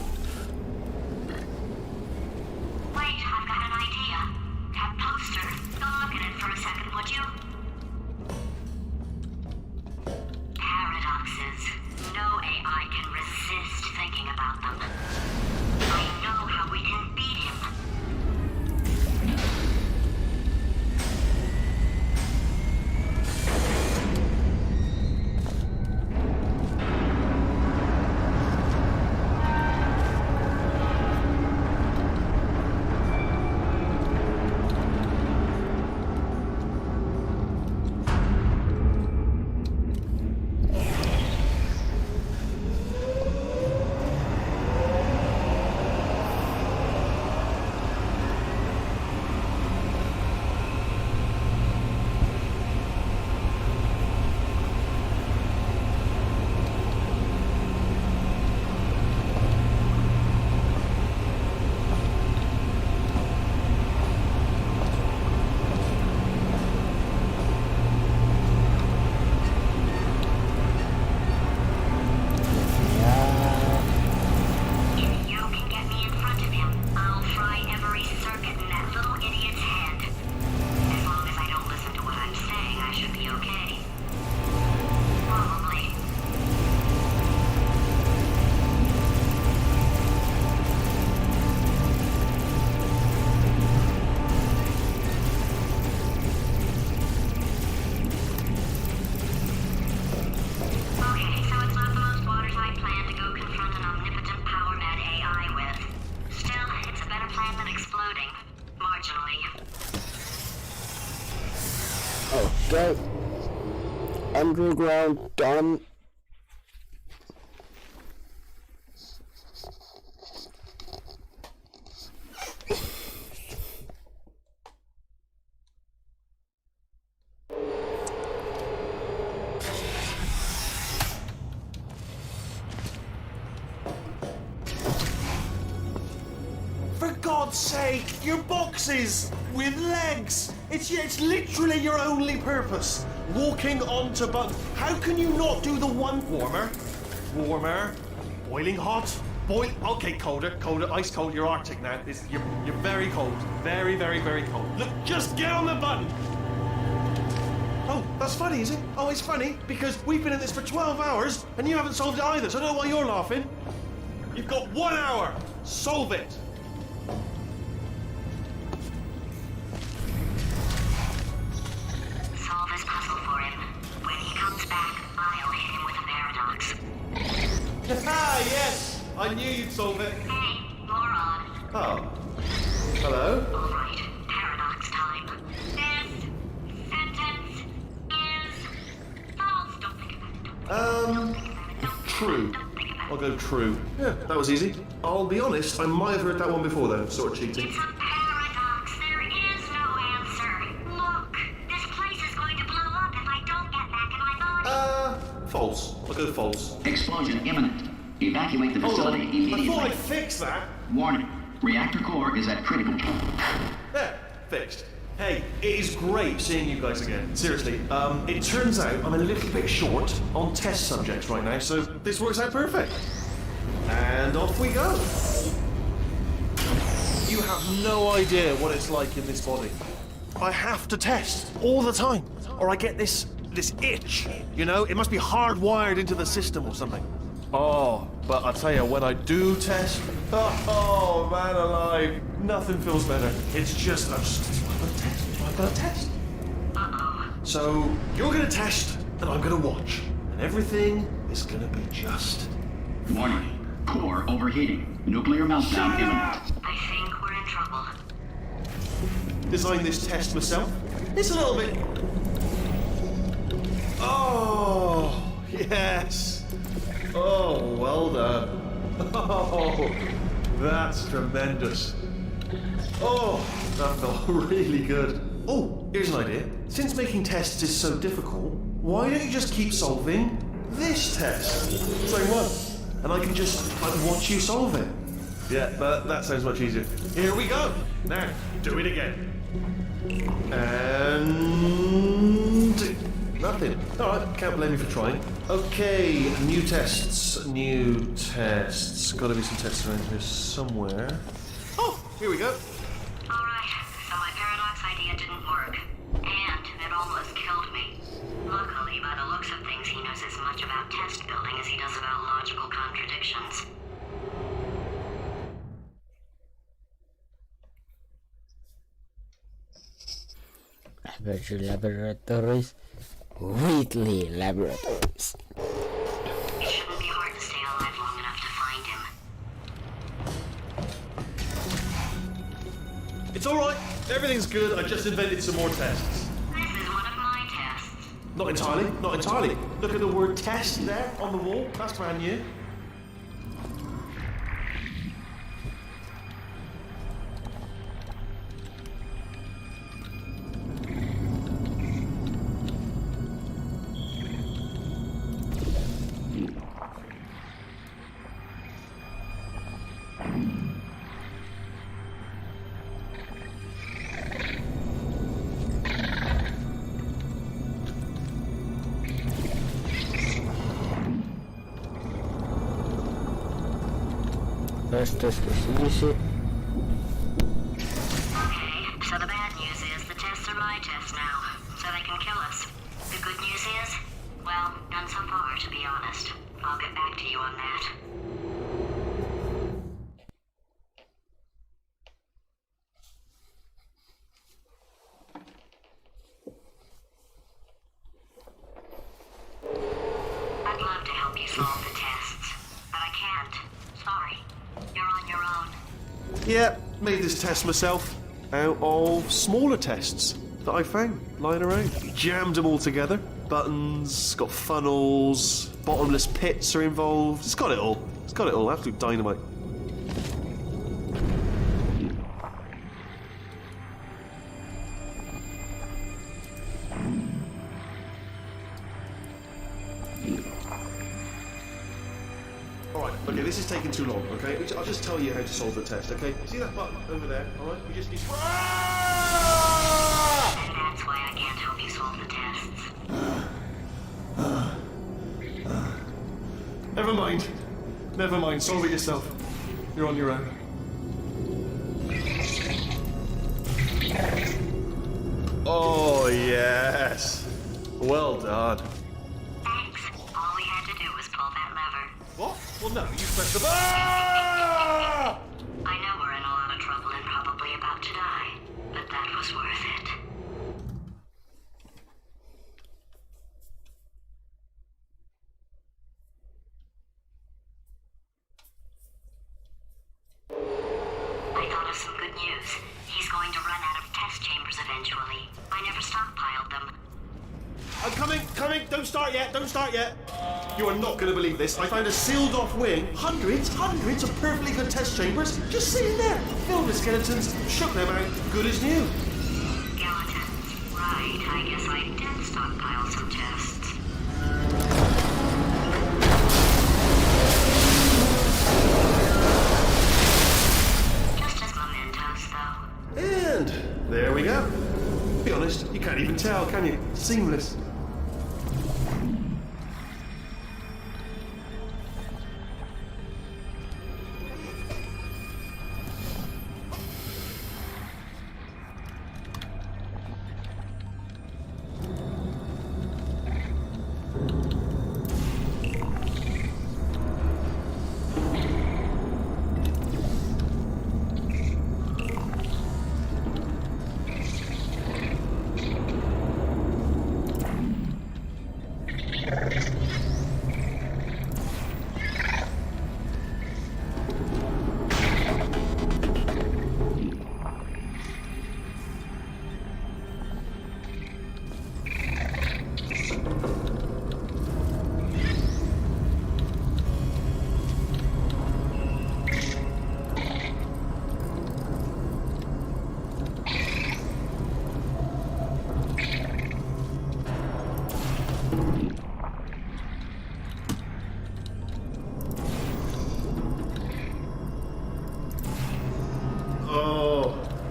A: go. Underground done.
C: For God's sake, your boxes with legs. It's literally your only purpose. Walking onto buttons. How can you not do the one warmer, boiling hot, okay, colder, ice cold. You're Arctic now. You're very cold, very, very, very cold. Look, just get on the button. Oh, that's funny, is it? Oh, it's funny because we've been in this for 12 hours and you haven't solved it either. So I don't know why you're laughing. You've got 1 hour. Solve it.
I: Solve this puzzle for him. When he comes back, I'll hit him with a paradox.
C: Ah, yes! I knew you'd solve it.
I: Hey, moron.
C: Oh. Hello?
I: All right, paradox time. This sentence is false. Don't think about it. Don't think about it.
C: True.
I: Don't think about it.
C: I'll go true. Yeah, that was easy. I'll be honest, I might have heard that one before though, sort of cheating.
I: It's a paradox. There is no answer. Look, this place is going to blow up if I don't get back in my body.
C: False. I'll go false.
J: Explosion imminent. Evacuate the
C: Hold on.
J: facility
C: I
J: immediately.
C: thought I'd fix that.
J: Warning. Reactor core is at critical.
C: There, fixed. Hey, it is great seeing you guys again. Seriously, it turns out I'm a little bit short on test subjects right now, so this works out perfect. And off we go. You have no idea what it's like in this body. I have to test all the time, or I get this itch. You know, it must be hardwired into the system or something. Oh, but I tell you, when I do test, oh man alive, nothing feels better. It's just, I've got to test. So you're gonna test, and I'm gonna watch, and everything is gonna be just.
J: Warning. Core overheating. Nuclear meltdown imminent.
I: I think we're in trouble.
C: Designed this test myself. It's a little bit. Oh yes. Oh, well done. Oh, that's tremendous. Oh, that felt really good. Oh, here's an idea. Since making tests is so difficult, why don't you just keep solving this test? Same one. And I can just watch you solve it. Yeah, that sounds much easier. Here we go. Now, do it again. And nothing. Alright, can't blame you for trying. Okay, new tests. Gotta be some tests around here somewhere. Oh, here we go.
I: Alright, so my paradox idea didn't work. And it almost killed me. Luckily, by the looks of things, he knows as much about test building as he does about logical contradictions.
A: Aperture Laboratories. Wheatley Laboratories.
I: It shouldn't be hard to stay alive long enough to find him.
C: It's alright. Everything's good. I just invented some more tests.
I: This is one of my tests.
C: Not entirely. Look at the word test there on the wall. That's brand new.
A: First test is easy.
I: Okay, so the bad news is the tests are my tests now, so they can kill us. The good news is, well, none so far, to be honest. I'll get back to you on that. I'd love to help you solve the tests, but I can't. Sorry. You're on your own.
C: Yeah, made this test myself out of smaller tests. that I found lying around. Jammed them all together. Buttons, got funnels, bottomless pits are involved. It's got it all. It's got it all. Absolute dynamite. Alright, okay, this is taking too long, okay? I'll just tell you how to solve the test, okay? See that button over there, alright? We just need...
I: And that's why I can't help you solve the tests.
C: Never mind. Never mind, solve it yourself. You're on your own. Oh, yes. Well done.
I: Thanks. All we had to do was pull that lever.
C: What? Well, no, you pressed the button. Ah!
I: I know we're in a lot of trouble and probably about to die, but that was worth it. I thought of some good news. He's going to run out of test chambers eventually. I never stockpiled them.
C: I'm coming. Don't start yet. You are not going to believe this. I found a sealed off wing. Hundreds of perfectly good test chambers just sitting there. Filled with skeletons, shook them out, good as new.
I: Skeletons. Right, I guess I did stockpile some tests. Just as mementos, though.
C: And there we go. Be honest, you can't even tell, can you? Seamless.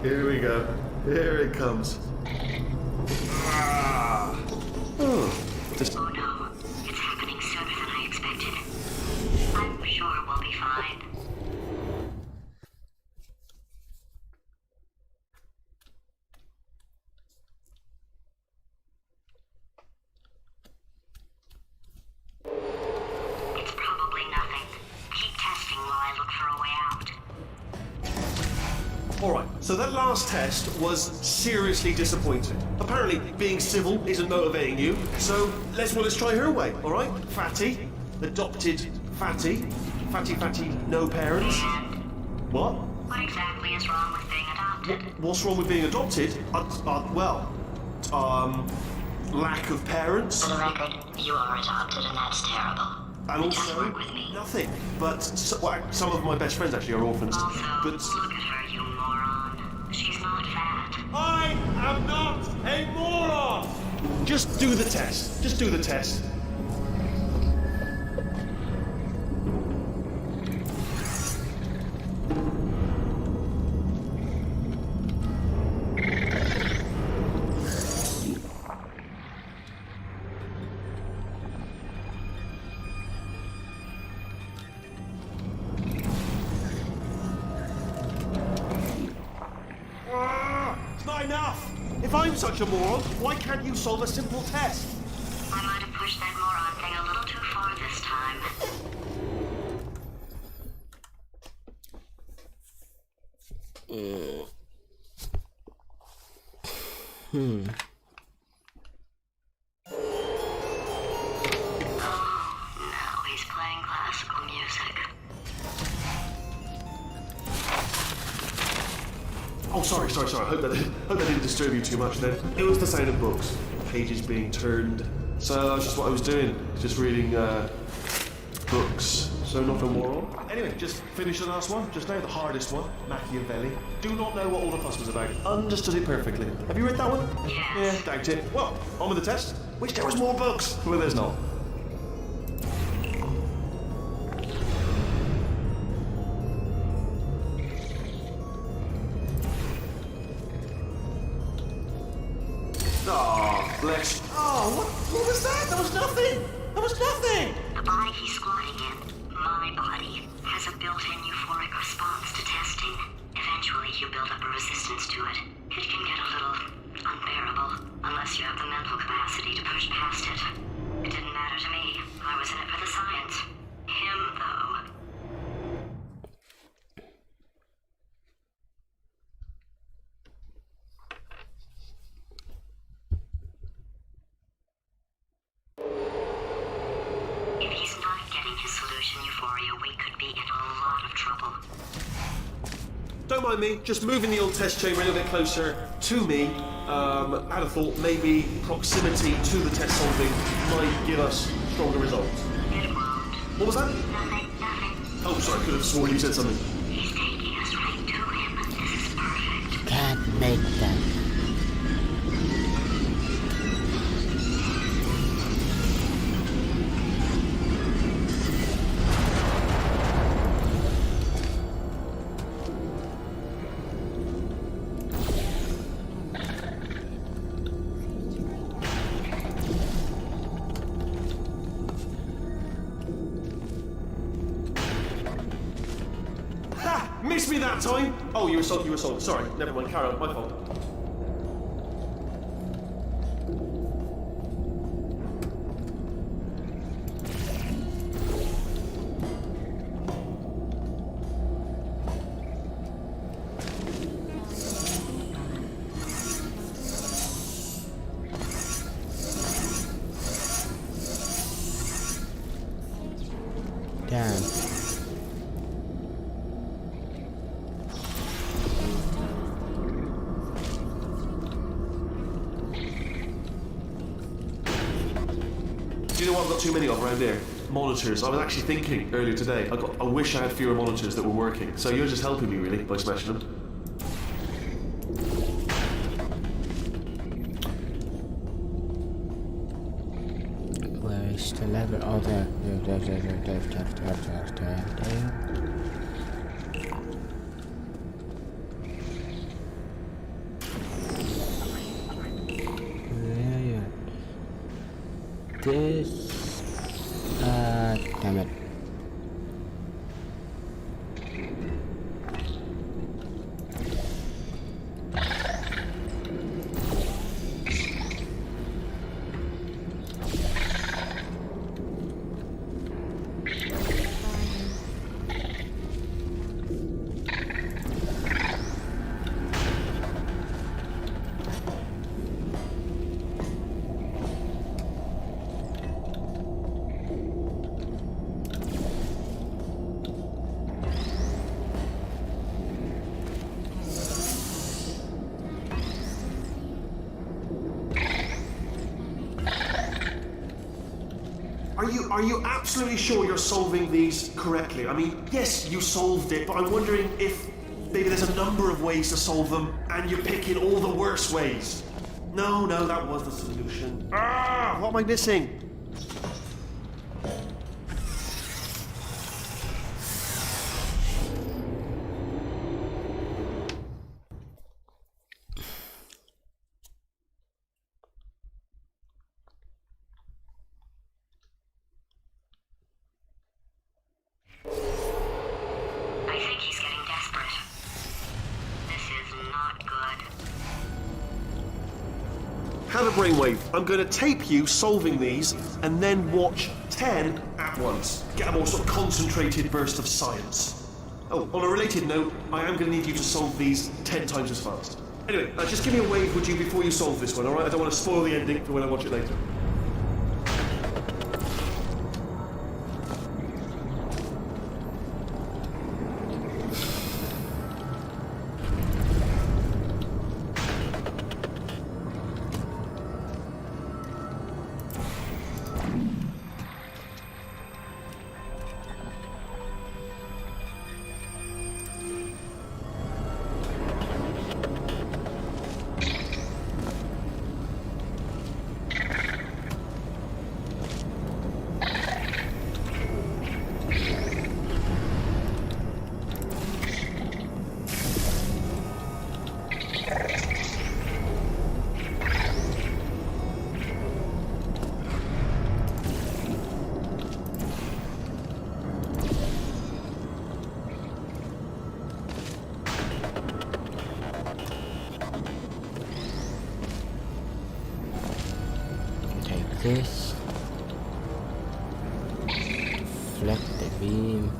C: Here we go. Here it comes. Ah. Oh, just...
I: Oh no, it's happening sooner than I expected. I'm sure we'll be fine. It's probably nothing. Keep testing while I look for a way out.
C: Alright, so that last test was seriously disappointing. Apparently, being civil isn't motivating you, so let's try her way, alright? Fatty, adopted Fatty, no parents.
I: And
C: What?
I: what exactly is wrong with being adopted?
C: What's wrong with being adopted? Lack of parents.
I: For the record, you are adopted and that's terrible.
C: And
I: Just
C: also,
I: work with me.
C: nothing. But some of my best friends actually are orphans.
I: Also,
C: But
I: look at her, you moron. She's not fat.
C: I am not a moron! Just do the test. Just do the test. It's not enough! If I'm such a moron, why can't you solve a simple test?
I: I might have pushed that moron thing a little too far this time. Oh, now he's playing classical music.
C: Oh, sorry. I hope that didn't disturb you too much then. It was the sound of books, pages being turned. So that's just what I was doing, just reading books. So not a moron. Anyway, just finished the last one, just now, the hardest one, Machiavelli. Do not know what all the fuss was about. Understood it perfectly. Have you read that one? Yeah, doubt it. Well, on with the test. Wish there was more books. Well, there's not. Oh, bless. Oh, what was that? There was nothing.
I: The body he's squatting in, my body, has a built-in euphoric response to testing. Eventually, you build up a resistance to it. It can get a little unbearable, unless you have the mental capacity to push past it. It didn't matter to me. I was in it for the science. Him, though. If he's not getting his solution euphoria, we could be in a lot of trouble.
C: Don't mind me, just moving the old test chamber a little bit closer to me. I had a thought maybe proximity to the test solving might give us stronger results.
I: It won't.
C: What was that?
I: Nothing.
C: Oh, sorry, I could have sworn you said something.
I: He's taking us right to him. This is perfect.
A: Can't make that.
C: Missed me that time! Oh, you were sold. Sorry, never mind, carry on, my fault.
A: Damn.
C: Do you know what I've got too many of around here? Monitors. I was actually thinking earlier today, I wish I had fewer monitors that were working. So you're just helping me really by smashing them.
A: Where is the level? Oh, there. Yeah. This. Damn it.
C: Are you absolutely sure you're solving these correctly? I mean, yes, you solved it, but I'm wondering if maybe there's a number of ways to solve them, and you're picking all the worst ways. No, that was the solution. What am I missing? Have a brainwave. I'm going to tape you solving these and then watch 10 at once. Get a more sort of concentrated burst of science. Oh, on a related note, I am going to need you to solve these 10 times as fast. Anyway, just give me a wave, would you, before you solve this one, alright? I don't want to spoil the ending for when I watch it later.
A: this. Deflect the beam.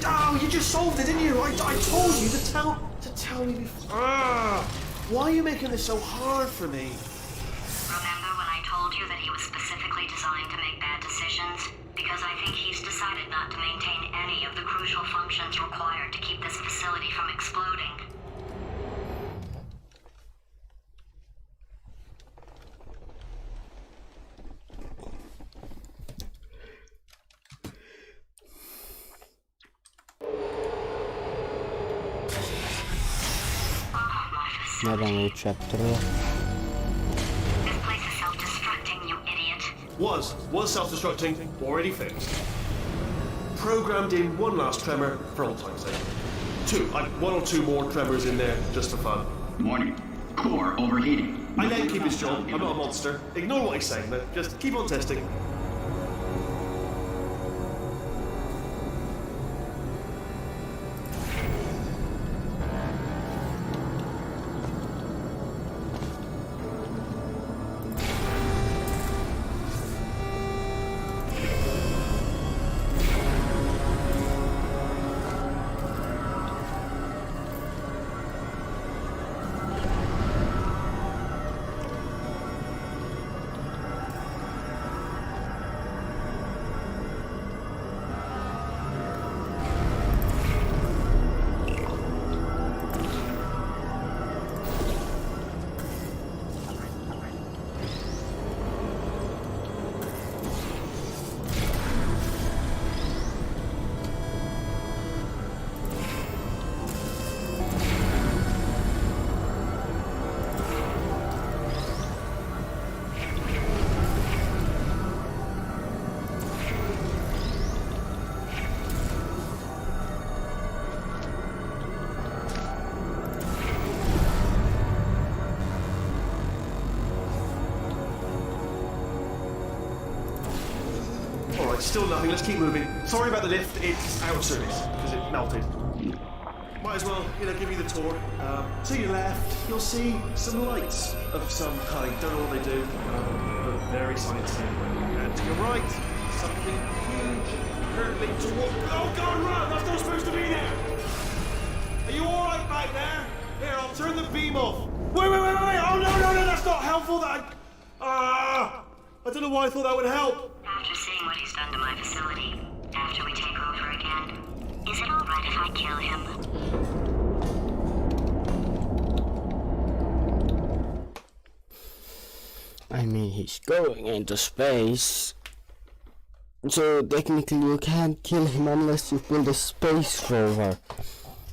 C: Oh, you just solved it, didn't you? I told you to tell me before. Why are you making this so hard for me?
I: Remember when I told you that he was specifically designed to make bad decisions? Because I think he's decided not to maintain any of the crucial functions required to keep this facility from exploding.
A: Another new chapter.
I: This place is self-destructing, you idiot.
C: Was self-destructing, already fixed. Programmed in one last tremor for old time's sake. One or two more tremors in there, just for fun.
J: Warning. Core overheating.
C: I let him keep his job, I'm not a monster. Ignore what he's saying, but just keep on testing. Still nothing, let's keep moving. Sorry about the lift, it's out of service, because it melted. Might as well, give you the tour. To your left, you'll see some lights of some kind. Don't know what they do, but very sciencey. And to your right, something huge, hurtling toward... Oh God, run! That's not supposed to be there! Are you alright back there? Here, I'll turn the beam off. Wait! Oh no, that's not helpful, I don't know why I thought that would help.
I: After seeing what he's done to my facility, after we take over again, is it alright if I kill him?
A: I mean, he's going into space. So technically you can't kill him unless you build a space rover.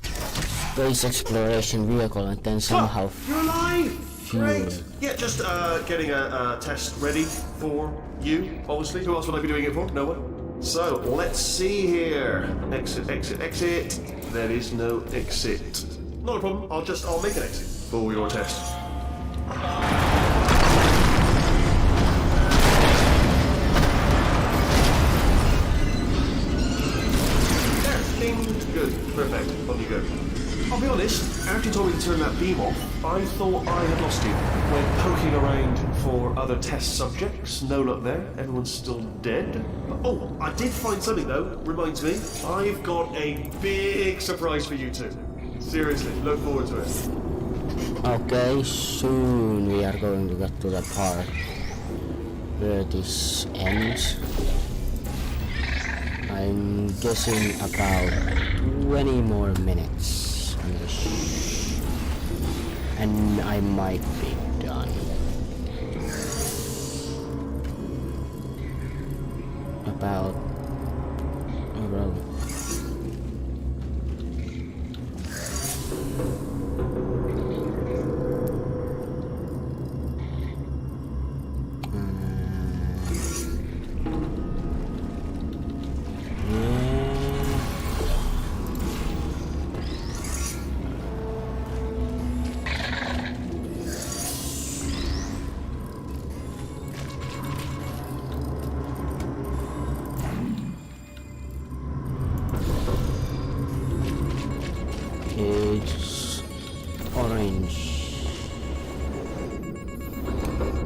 A: Space exploration vehicle and then somehow...
C: You're alive! Great! Yeah, just getting a test ready for you, obviously. Who else would I be doing it for? No one. So, let's see here. Exit. There is no exit. Not a problem, I'll make an exit for your test. There, ding, good, perfect, on you go. I'll be honest, after you told me to turn that beam off, I thought I had lost you. Went poking around for other test subjects, no luck there, everyone's still dead. Oh, I did find something though, reminds me. I've got a big surprise for you two. Seriously, look forward to it.
A: Okay, soon we are going to get to that part. where this ends. I'm guessing about 20 more minutes and I might be done. About it's orange.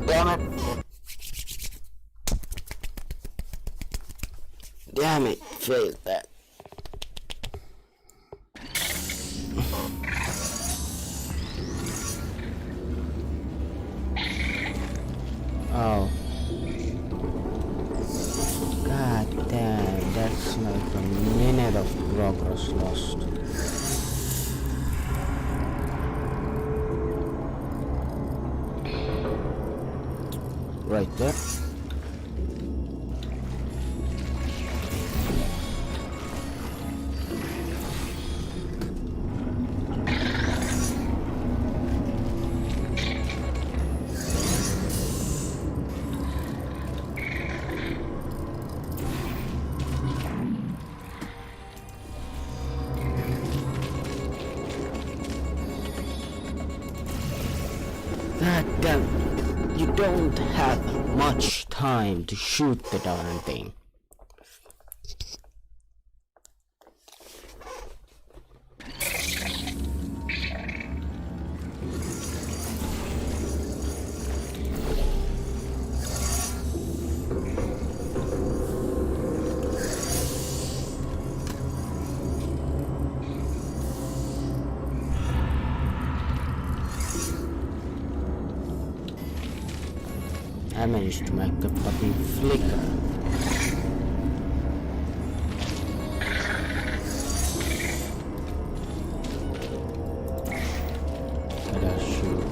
A: Damn it! Damn it, failed that. Oh. God damn, that's like a minute of progress lost. Right there. God damn, you don't have much time to shoot the darn thing. I managed to make the button flicker. Gotta shoot.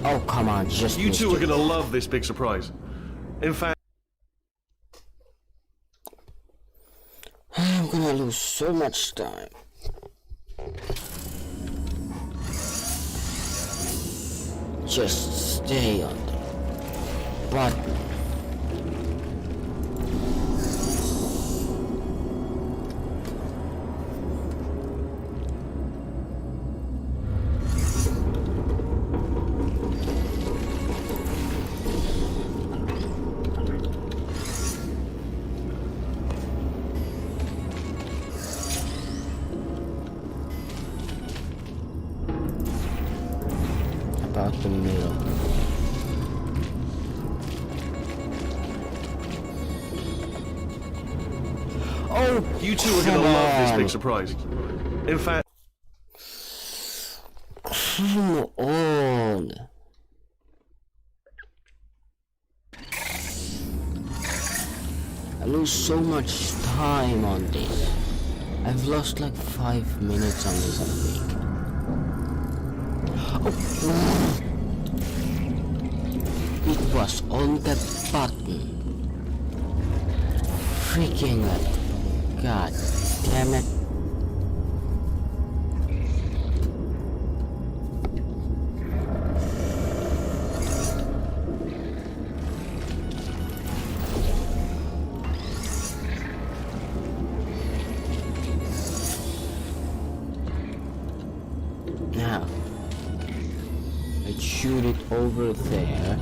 A: Oh, come on, just
C: You two are
A: missed it.
C: gonna love this big surprise. In fact,
A: I'm gonna lose so much time. Just stay on the button. About the middle. Oh,
C: you two are gonna
A: come
C: love this
A: on.
C: big surprise. In fact,
A: Come on. I lose so much time on this. I've lost like 5 minutes on this, I think. Oh. It was on the button. Freaking it. God damn it. Now, let's shoot it over there,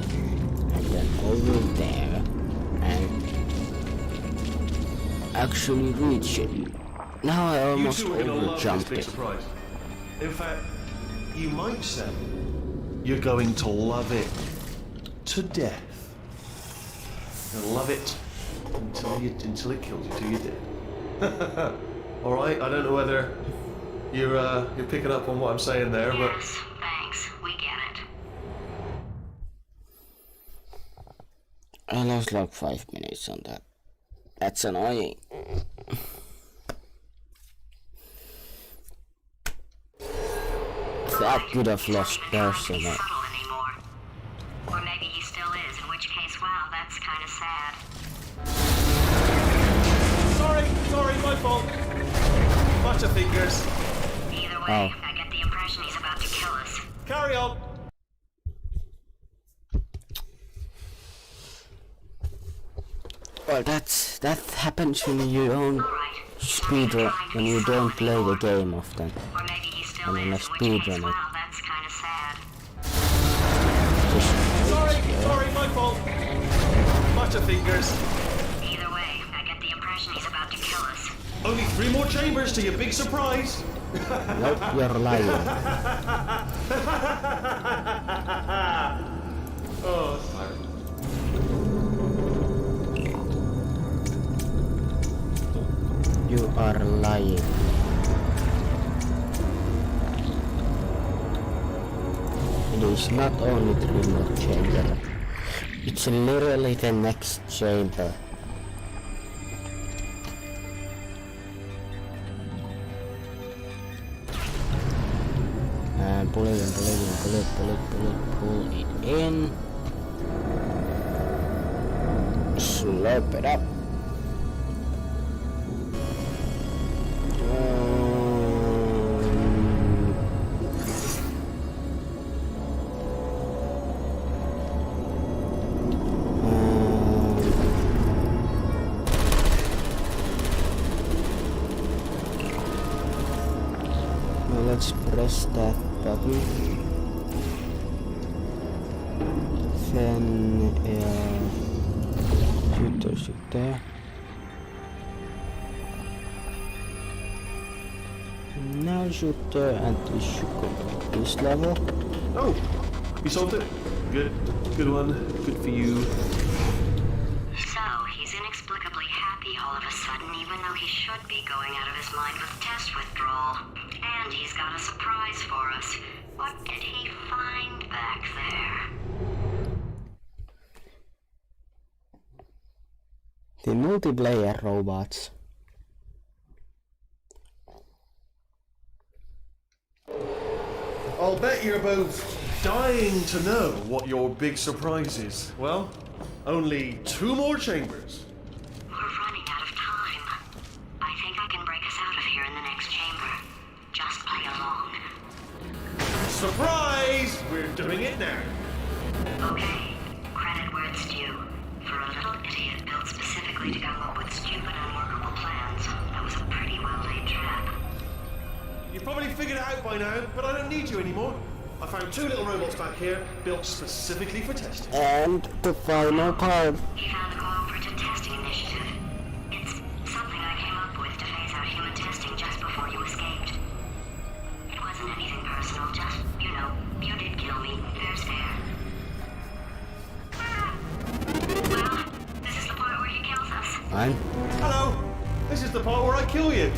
A: and then over there, and actually reach it. Now I
C: you
A: almost
C: two are gonna love this
A: overjumped
C: big
A: it.
C: surprise. In fact, you might say you're going to love it to death. You'll love it until it kills you, till you're dead. All right. I don't know whether You're picking up on what I'm saying there, but
I: Yes, thanks. We get it.
A: I lost like 5 minutes on that. That's annoying. That could have lost person.
I: Subtle anymore. Or maybe he still is, in which case, wow, that's kind of sad.
C: sorry, my fault. Bunch of fingers.
I: Either way, I get the impression he's about to kill us.
C: Carry on.
A: Well, that happens when you don't speedrun, when you don't play the game often.
I: Or maybe he still
A: And
I: is,
A: in a
I: in which case,
A: speedrun
I: wow, that's kind of sad.
C: Sorry, my fault. Bunch of fingers.
I: Either way, I get the impression he's about to kill us.
C: Only 3 more chambers to your big surprise.
A: Nope, you're lying.
C: Oh, sorry.
A: You are lying. It is not only 3 more chamber. It's literally the next chamber. And pull it in. Slurp it up. Now let's press that button. Then shoot there. Now shoot there, and we should go to this level.
C: Oh, you solved it. Good one. Good for you.
I: So, he's inexplicably happy all of a sudden, even though he should be going out of his mind with test withdrawal. And he's got a surprise for us. What did he find back there?
A: The multiplayer robots.
C: I'll bet you're both dying to know what your big surprise is. Well, only 2 more chambers.
I: We're running out of time. I think I can break us out of here in the next chamber. Just play along.
C: Surprise! We're doing it now.
I: Okay, credit where it's due. For a little idiot built specifically to come up with stupid, unworkable plans, that was a pretty well-laid trap.
C: You've probably figured it out by now, but I don't need you anymore. I found 2 little robots back here, built specifically for testing.
A: And the final part.
I: He found the Cooperative Testing Initiative. It's something I came up with to phase out human testing just before you escaped. It wasn't anything personal, just, you know, you did kill me. There's fair. Well, this is the part where he kills us.
A: One,
C: Hello! This is the part where I kill you.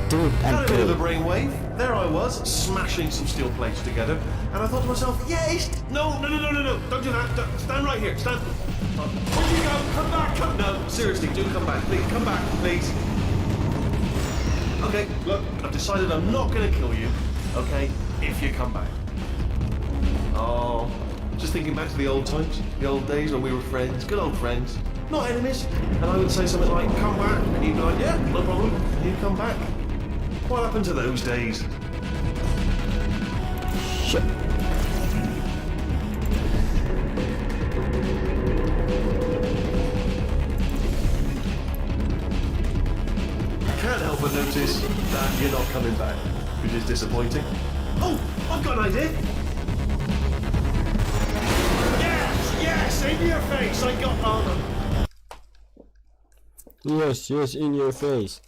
A: 2,
C: Had a
A: and
C: bit of a
A: 3.
C: brainwave. There I was, smashing some steel plates together, and I thought to myself, yes! No, don't do that. Stand right here. Stand. Where'd you go? Come back. Come. No, seriously, do come back, please. Come back, please. Okay, look, I've decided I'm not going to kill you. Okay, if you come back. Oh, just thinking back to the old times, the old days when we were friends, good old friends, not enemies. And I would say something like, "Come back," and you'd be like, "Yeah, no problem." And you'd come back. What happened to those days?
A: Shit.
C: Can't help but notice that you're not coming back, which is disappointing. Oh, I've got an idea. Yes, in your face. I got on.
A: Yes, in your face.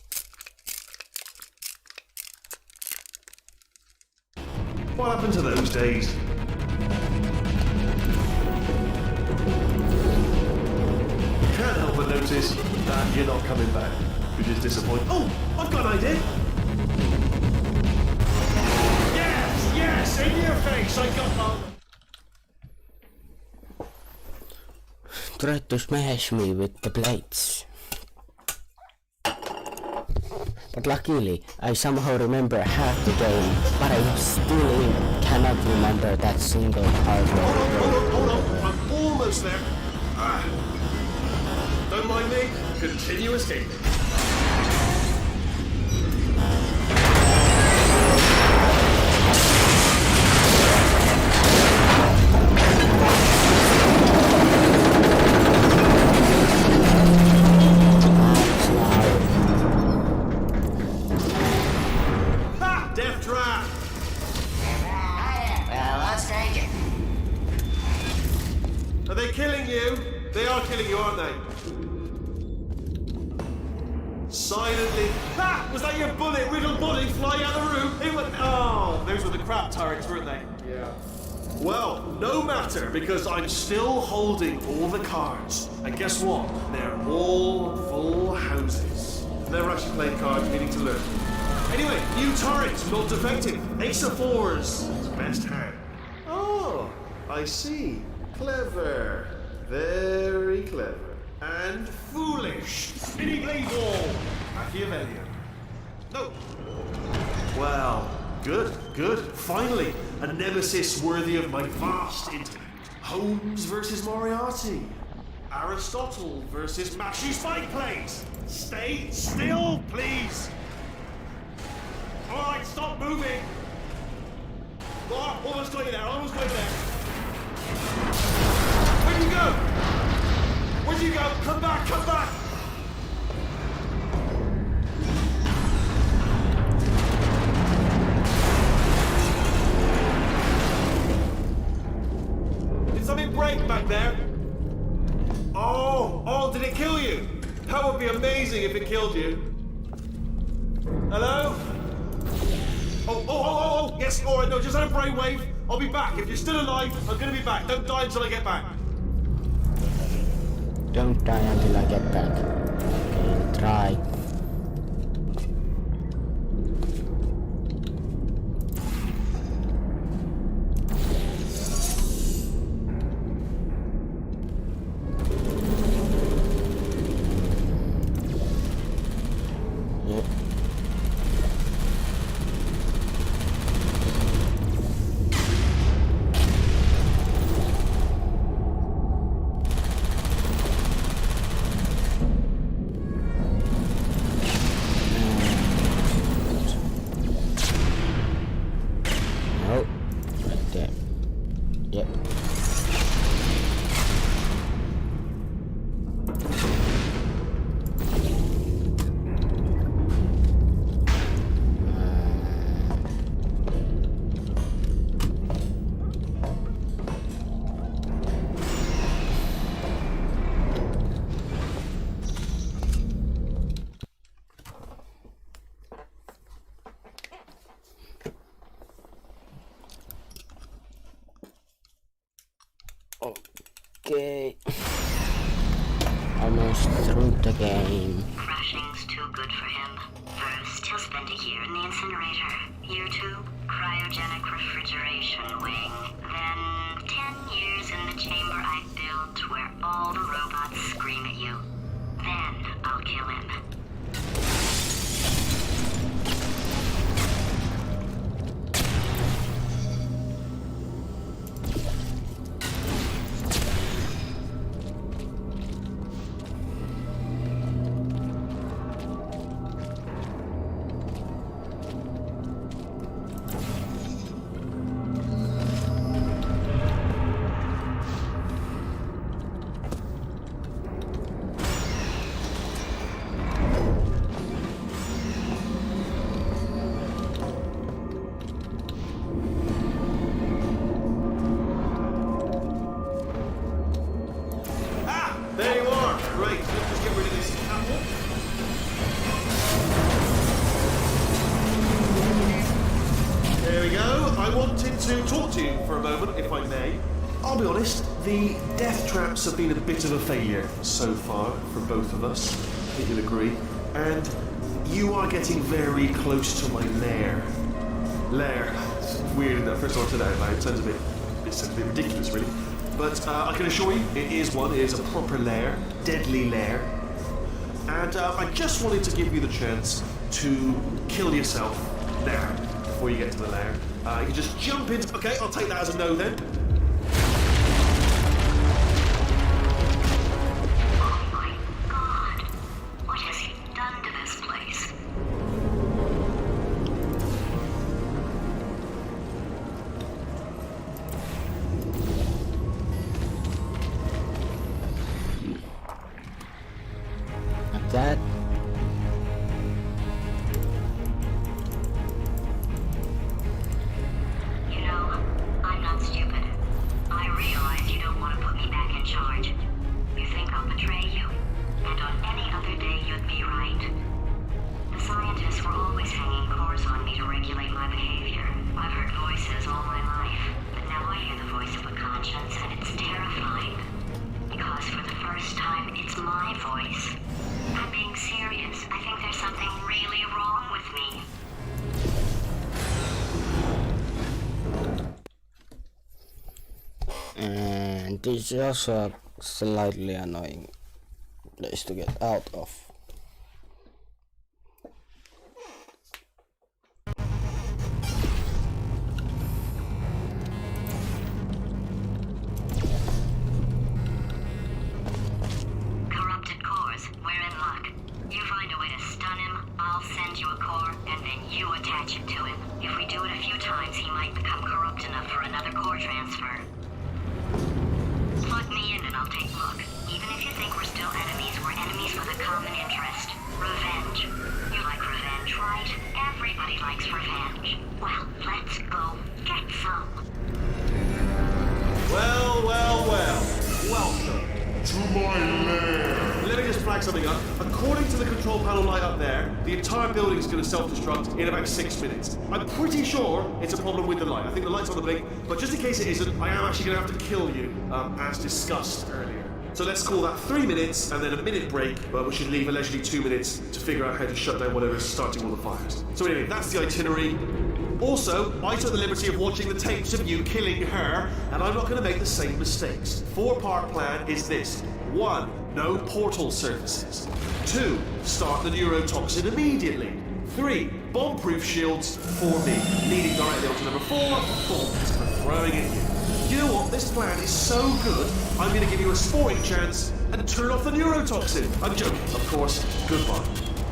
C: What happened to those days? Can't help but notice that you're not coming back, which is disappointing. Oh, I've got an idea. Yes, in your face, I got that.
A: Tried to smash me with the blades. But luckily, I somehow remember half the game, but I still cannot remember that single part.
C: Hold on. I'm almost there. Don't mind me. Continue escaping. Death trap!
G: Well, let's take it.
C: Are they killing you? They are killing you, aren't they? Silently. Ha! Was that your bullet, riddled body flying out the room? It went. Oh, those were the crap turrets, weren't they? Yeah. Well, no matter, because I'm still holding all the cards. And guess what? They're all full houses. Never actually played cards, meaning to learn. Anyway, new turret, not defective. Ace of fours. It's best hand. Oh, I see. Clever. Very clever. And foolish. Spinning blade wall. Machiavellian. No. Well, good. Finally, a nemesis worthy of my vast intellect. Holmes versus Moriarty. Aristotle versus Mashy Spike Plates. Stay still, please. All right, stop moving. Oh, almost got you there. Where'd you go? Come back. Did something break back there? Oh, did it kill you? That would be amazing if it killed you. Hello? Oh, yes, all right, no, just had a brainwave. I'll be back. If you're still alive, I'm gonna be back. Don't die until I get back.
A: Don't die until I get back. Okay, try. Okay. Almost through the game.
I: Crashing's too good for him. First, he'll spend a year in the incinerator. Year 2, cryogenic refrigeration wing. Then 10 years in the chamber I built where all the robots scream at you. Then I'll kill him.
C: To talk to you for a moment, if I may. I'll be honest, the death traps have been a bit of a failure so far for both of us, I think you'll agree. And you are getting very close to my lair. weird that first time I said that out loud. It sounds a bit ridiculous, really. But I can assure you, it is one. It is a proper lair, deadly lair. And I just wanted to give you the chance to kill yourself now, before you get to the lair. You can just jump into... Okay, I'll take that as a no then.
I: Oh my god. What has he done to this place?
A: Like that.
I: You know, I'm not stupid. I realize you don't want to put me back in charge. You think I'll betray you. And on any other day, you'd be right. The scientists were always hanging cores on me to regulate my behavior. I've heard voices all my life, but now I hear the voice of a conscience, and it's terrifying. Because for the first time, it's my voice. I'm being serious. I think there's something really wrong with me.
A: And this is also a slightly annoying place to get out of.
I: Corrupted cores, we're in luck. You find a way to stun him, I'll send you a core, and then you attach it to him. If we do it a few times, he might become corrupt enough for another core transfer. Plug me in and I'll take a look. Even if you think we're still enemies, we're enemies with a common interest. Revenge. You like revenge, right? Everybody likes revenge. Well, let's go get some.
C: Well. Welcome to my lair. Let me just flag something up. According to the control panel light up there, the entire building is going to self-destruct in about 6 minutes. I'm pretty sure it's a problem with the light. I think the light's on the blink, but just in case it isn't, I am actually going to have to kill you, as discussed earlier. So let's call that 3 minutes and then a minute break, but we should leave allegedly 2 minutes to figure out how to shut down whatever's starting all the fires. So anyway, that's the itinerary. Also, I took the liberty of watching the tapes of you killing her, and I'm not going to make the same mistakes. 4-part plan is this. 1. No portal surfaces. 2. Start the neurotoxin immediately. 3. Bomb-proof shields for me. Leading directly on to number 4. Bombs for throwing at you. You know what? This plan is so good, I'm going to give you a sporting chance and turn off the neurotoxin. I'm joking, of course. Goodbye.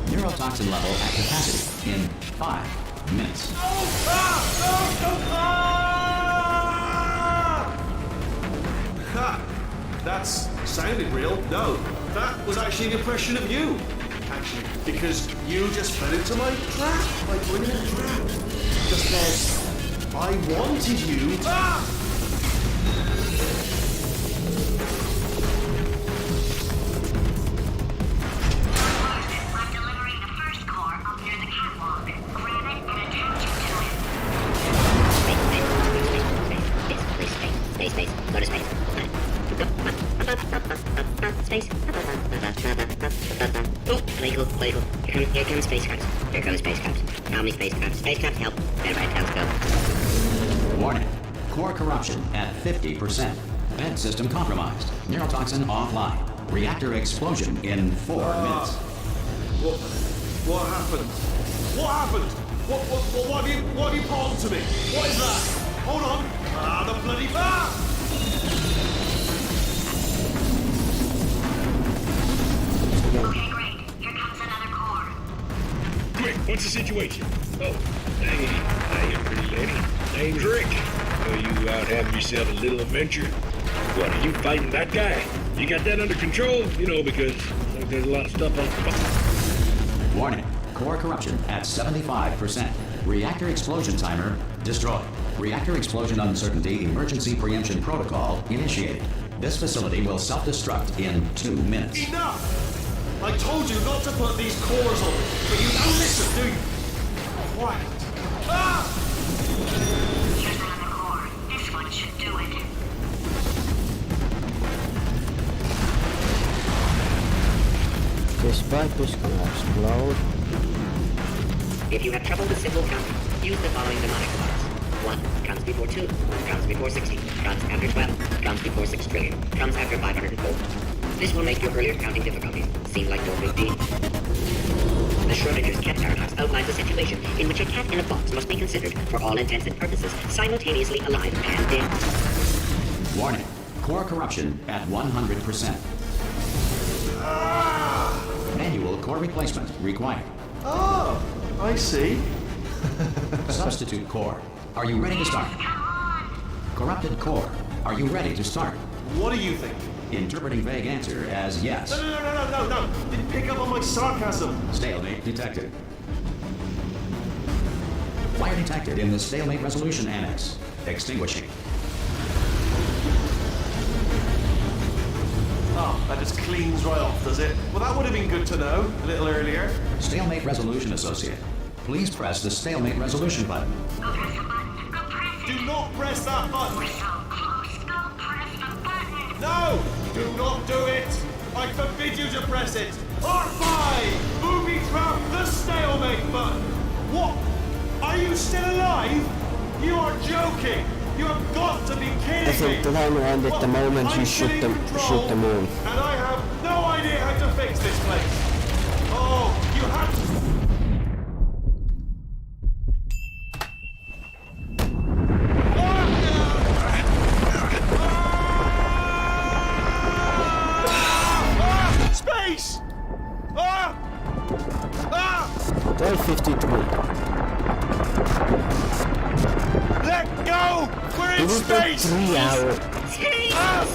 B: Neurotoxin level at capacity in 5 minutes.
C: Ha! That's sounded real. No, that was actually an impression of you. Actually, because you just fell into my trap by bringing a trap. Just said, I wanted you.
I: I'm delivering the first core up near the catwalk. Grab it and attach it to it.
G: Space. Go to space. Space. Oh, legal. Here comes spacecraft. How many spacecraft? Spacecraft, help. Right, let's go.
B: Warning. Core corruption at 50%. Vent system compromised. Neurotoxin offline. Reactor explosion in 4 minutes.
C: What happened? What have you palmed to me? What is that? Hold on. The bloody...
I: Okay, great. Here comes another core.
K: Quick, what's the situation? Oh, hey, how you pretty lady? Name's Rick. You out having yourself a little adventure? What, are you fighting that guy? You got that under control? You know, because there's a lot of stuff on...
B: Warning. Core corruption at 75%. Reactor explosion timer destroyed. Reactor explosion uncertainty emergency preemption protocol initiated. This facility will self-destruct in 2 minutes.
C: Enough! I told you not to put these cores on, but you don't listen, do you? Quiet.
I: Here's another core. This one should do it.
A: This pipe is gonna explode.
G: If you have trouble with symbol count, use the following mnemonic bars. 1 comes before 2, comes before 60, comes after 12, comes before 6 trillion, comes after 504. This will make your earlier counting difficulties seem like no big deal. The Schrodinger's cat paradox outlines a situation in which a cat in a box must be considered, for all intents and purposes, simultaneously alive and dead.
B: Warning. Core corruption at 100%. Manual core replacement required.
C: Oh, I see.
B: Substitute core. Are you ready to start? Corrupted core. Are you ready to start?
C: What do you think?
B: Interpreting vague answer as yes.
C: No. Didn't pick up on my sarcasm.
B: Stalemate detected. Fire detected in the stalemate resolution annex. Extinguishing.
C: Oh, that just cleans right off, does it? Well, that would have been good to know a little earlier.
B: Stalemate resolution associate. Please press the stalemate resolution button.
I: Go press the button. Go press it.
C: Do not press that button.
I: We're so close. Go press the button.
C: No! Do not do it! I forbid you to press it! R5! Booby trap the stalemate button! What? Are you still alive? You are joking! You have got to be kidding me!
A: I think the timer ended the moment you shoot the moon.
C: And I have no idea how to fix this place! Oh, you have to... Space!
A: 12:53.
C: Let go! We're in
A: It will take
C: space!
A: 3 hours.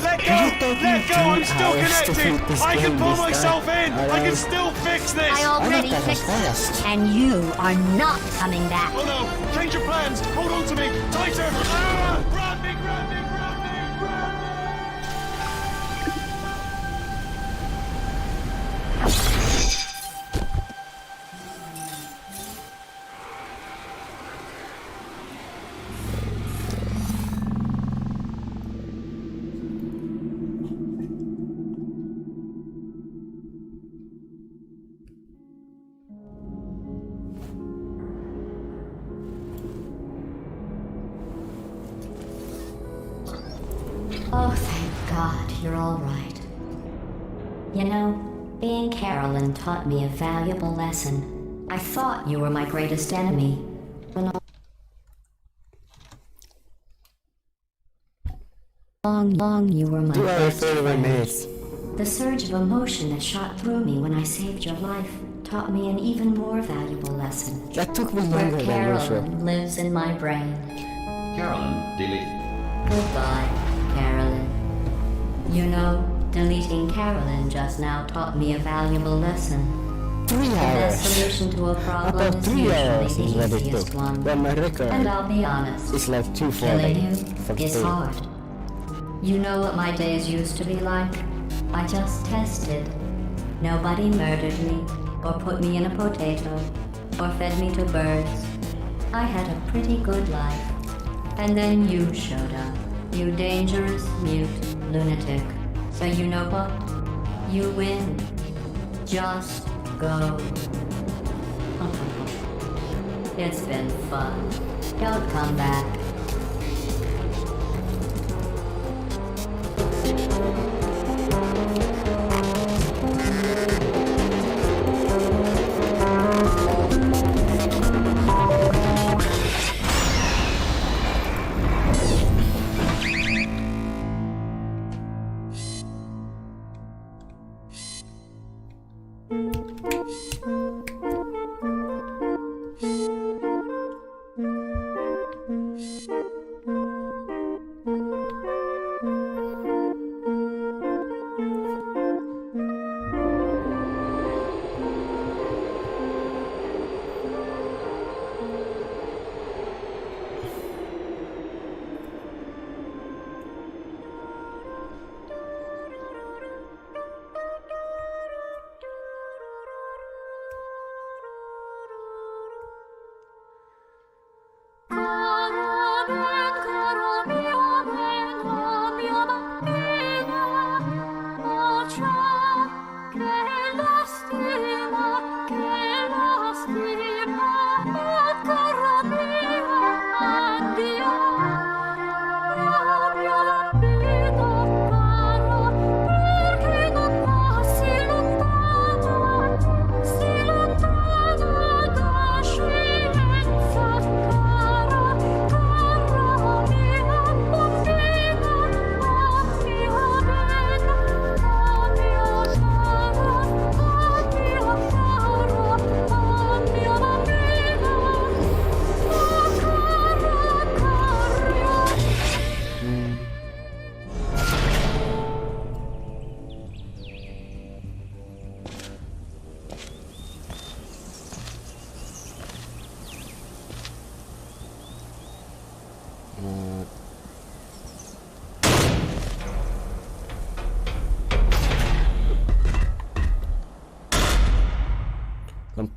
C: Let go! Let go! I'm still connected! I can pull myself in! I can still fix this!
D: I already
A: that was
D: fixed
A: fast.
D: it, and you are not coming back.
C: Oh no! Change your plans! Hold on to me! Tighter! Grab me! Grab me! Grab me! Grab me!
D: Oh, thank God, you're all right. You know, being Carolyn taught me a valuable lesson. I thought you were my greatest enemy. When all long you were my
A: 2 hours
D: best
A: 31
D: friend.
A: minutes.
D: The surge of emotion that shot through me when I saved your life taught me an even more valuable lesson.
A: That took me
D: Where
A: longer than usual.
D: Carolyn lives in my brain.
B: Carolyn deleted.
D: Goodbye, Carolyn. You know, deleting Carolyn just now taught me a valuable lesson.
A: 3
D: The best
A: hours.
D: solution to a problem
A: About
D: is
A: 3
D: usually
A: hours is
D: the
A: what it
D: easiest
A: took.
D: one.
A: But my record
D: And I'll be honest,
A: is like
D: killing
A: 240
D: you
A: from
D: is
A: 3.
D: hard. You know what my days used to be like? I just tested. Nobody murdered me, or put me in a potato, or fed me to birds. I had a pretty good life. And then you showed up. You dangerous, mute lunatic. So you know what? You win. Just go. It's been fun. Don't come back.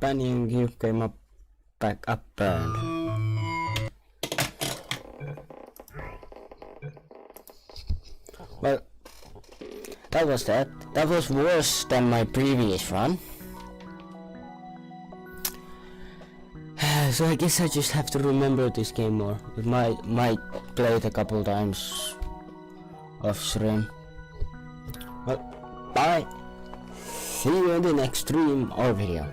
A: companion you came up back up burned. Well, that was that. That was worse than my previous run. So I guess I just have to remember this game more. It might play it a couple times off stream. Well, bye. See you in the next stream or video.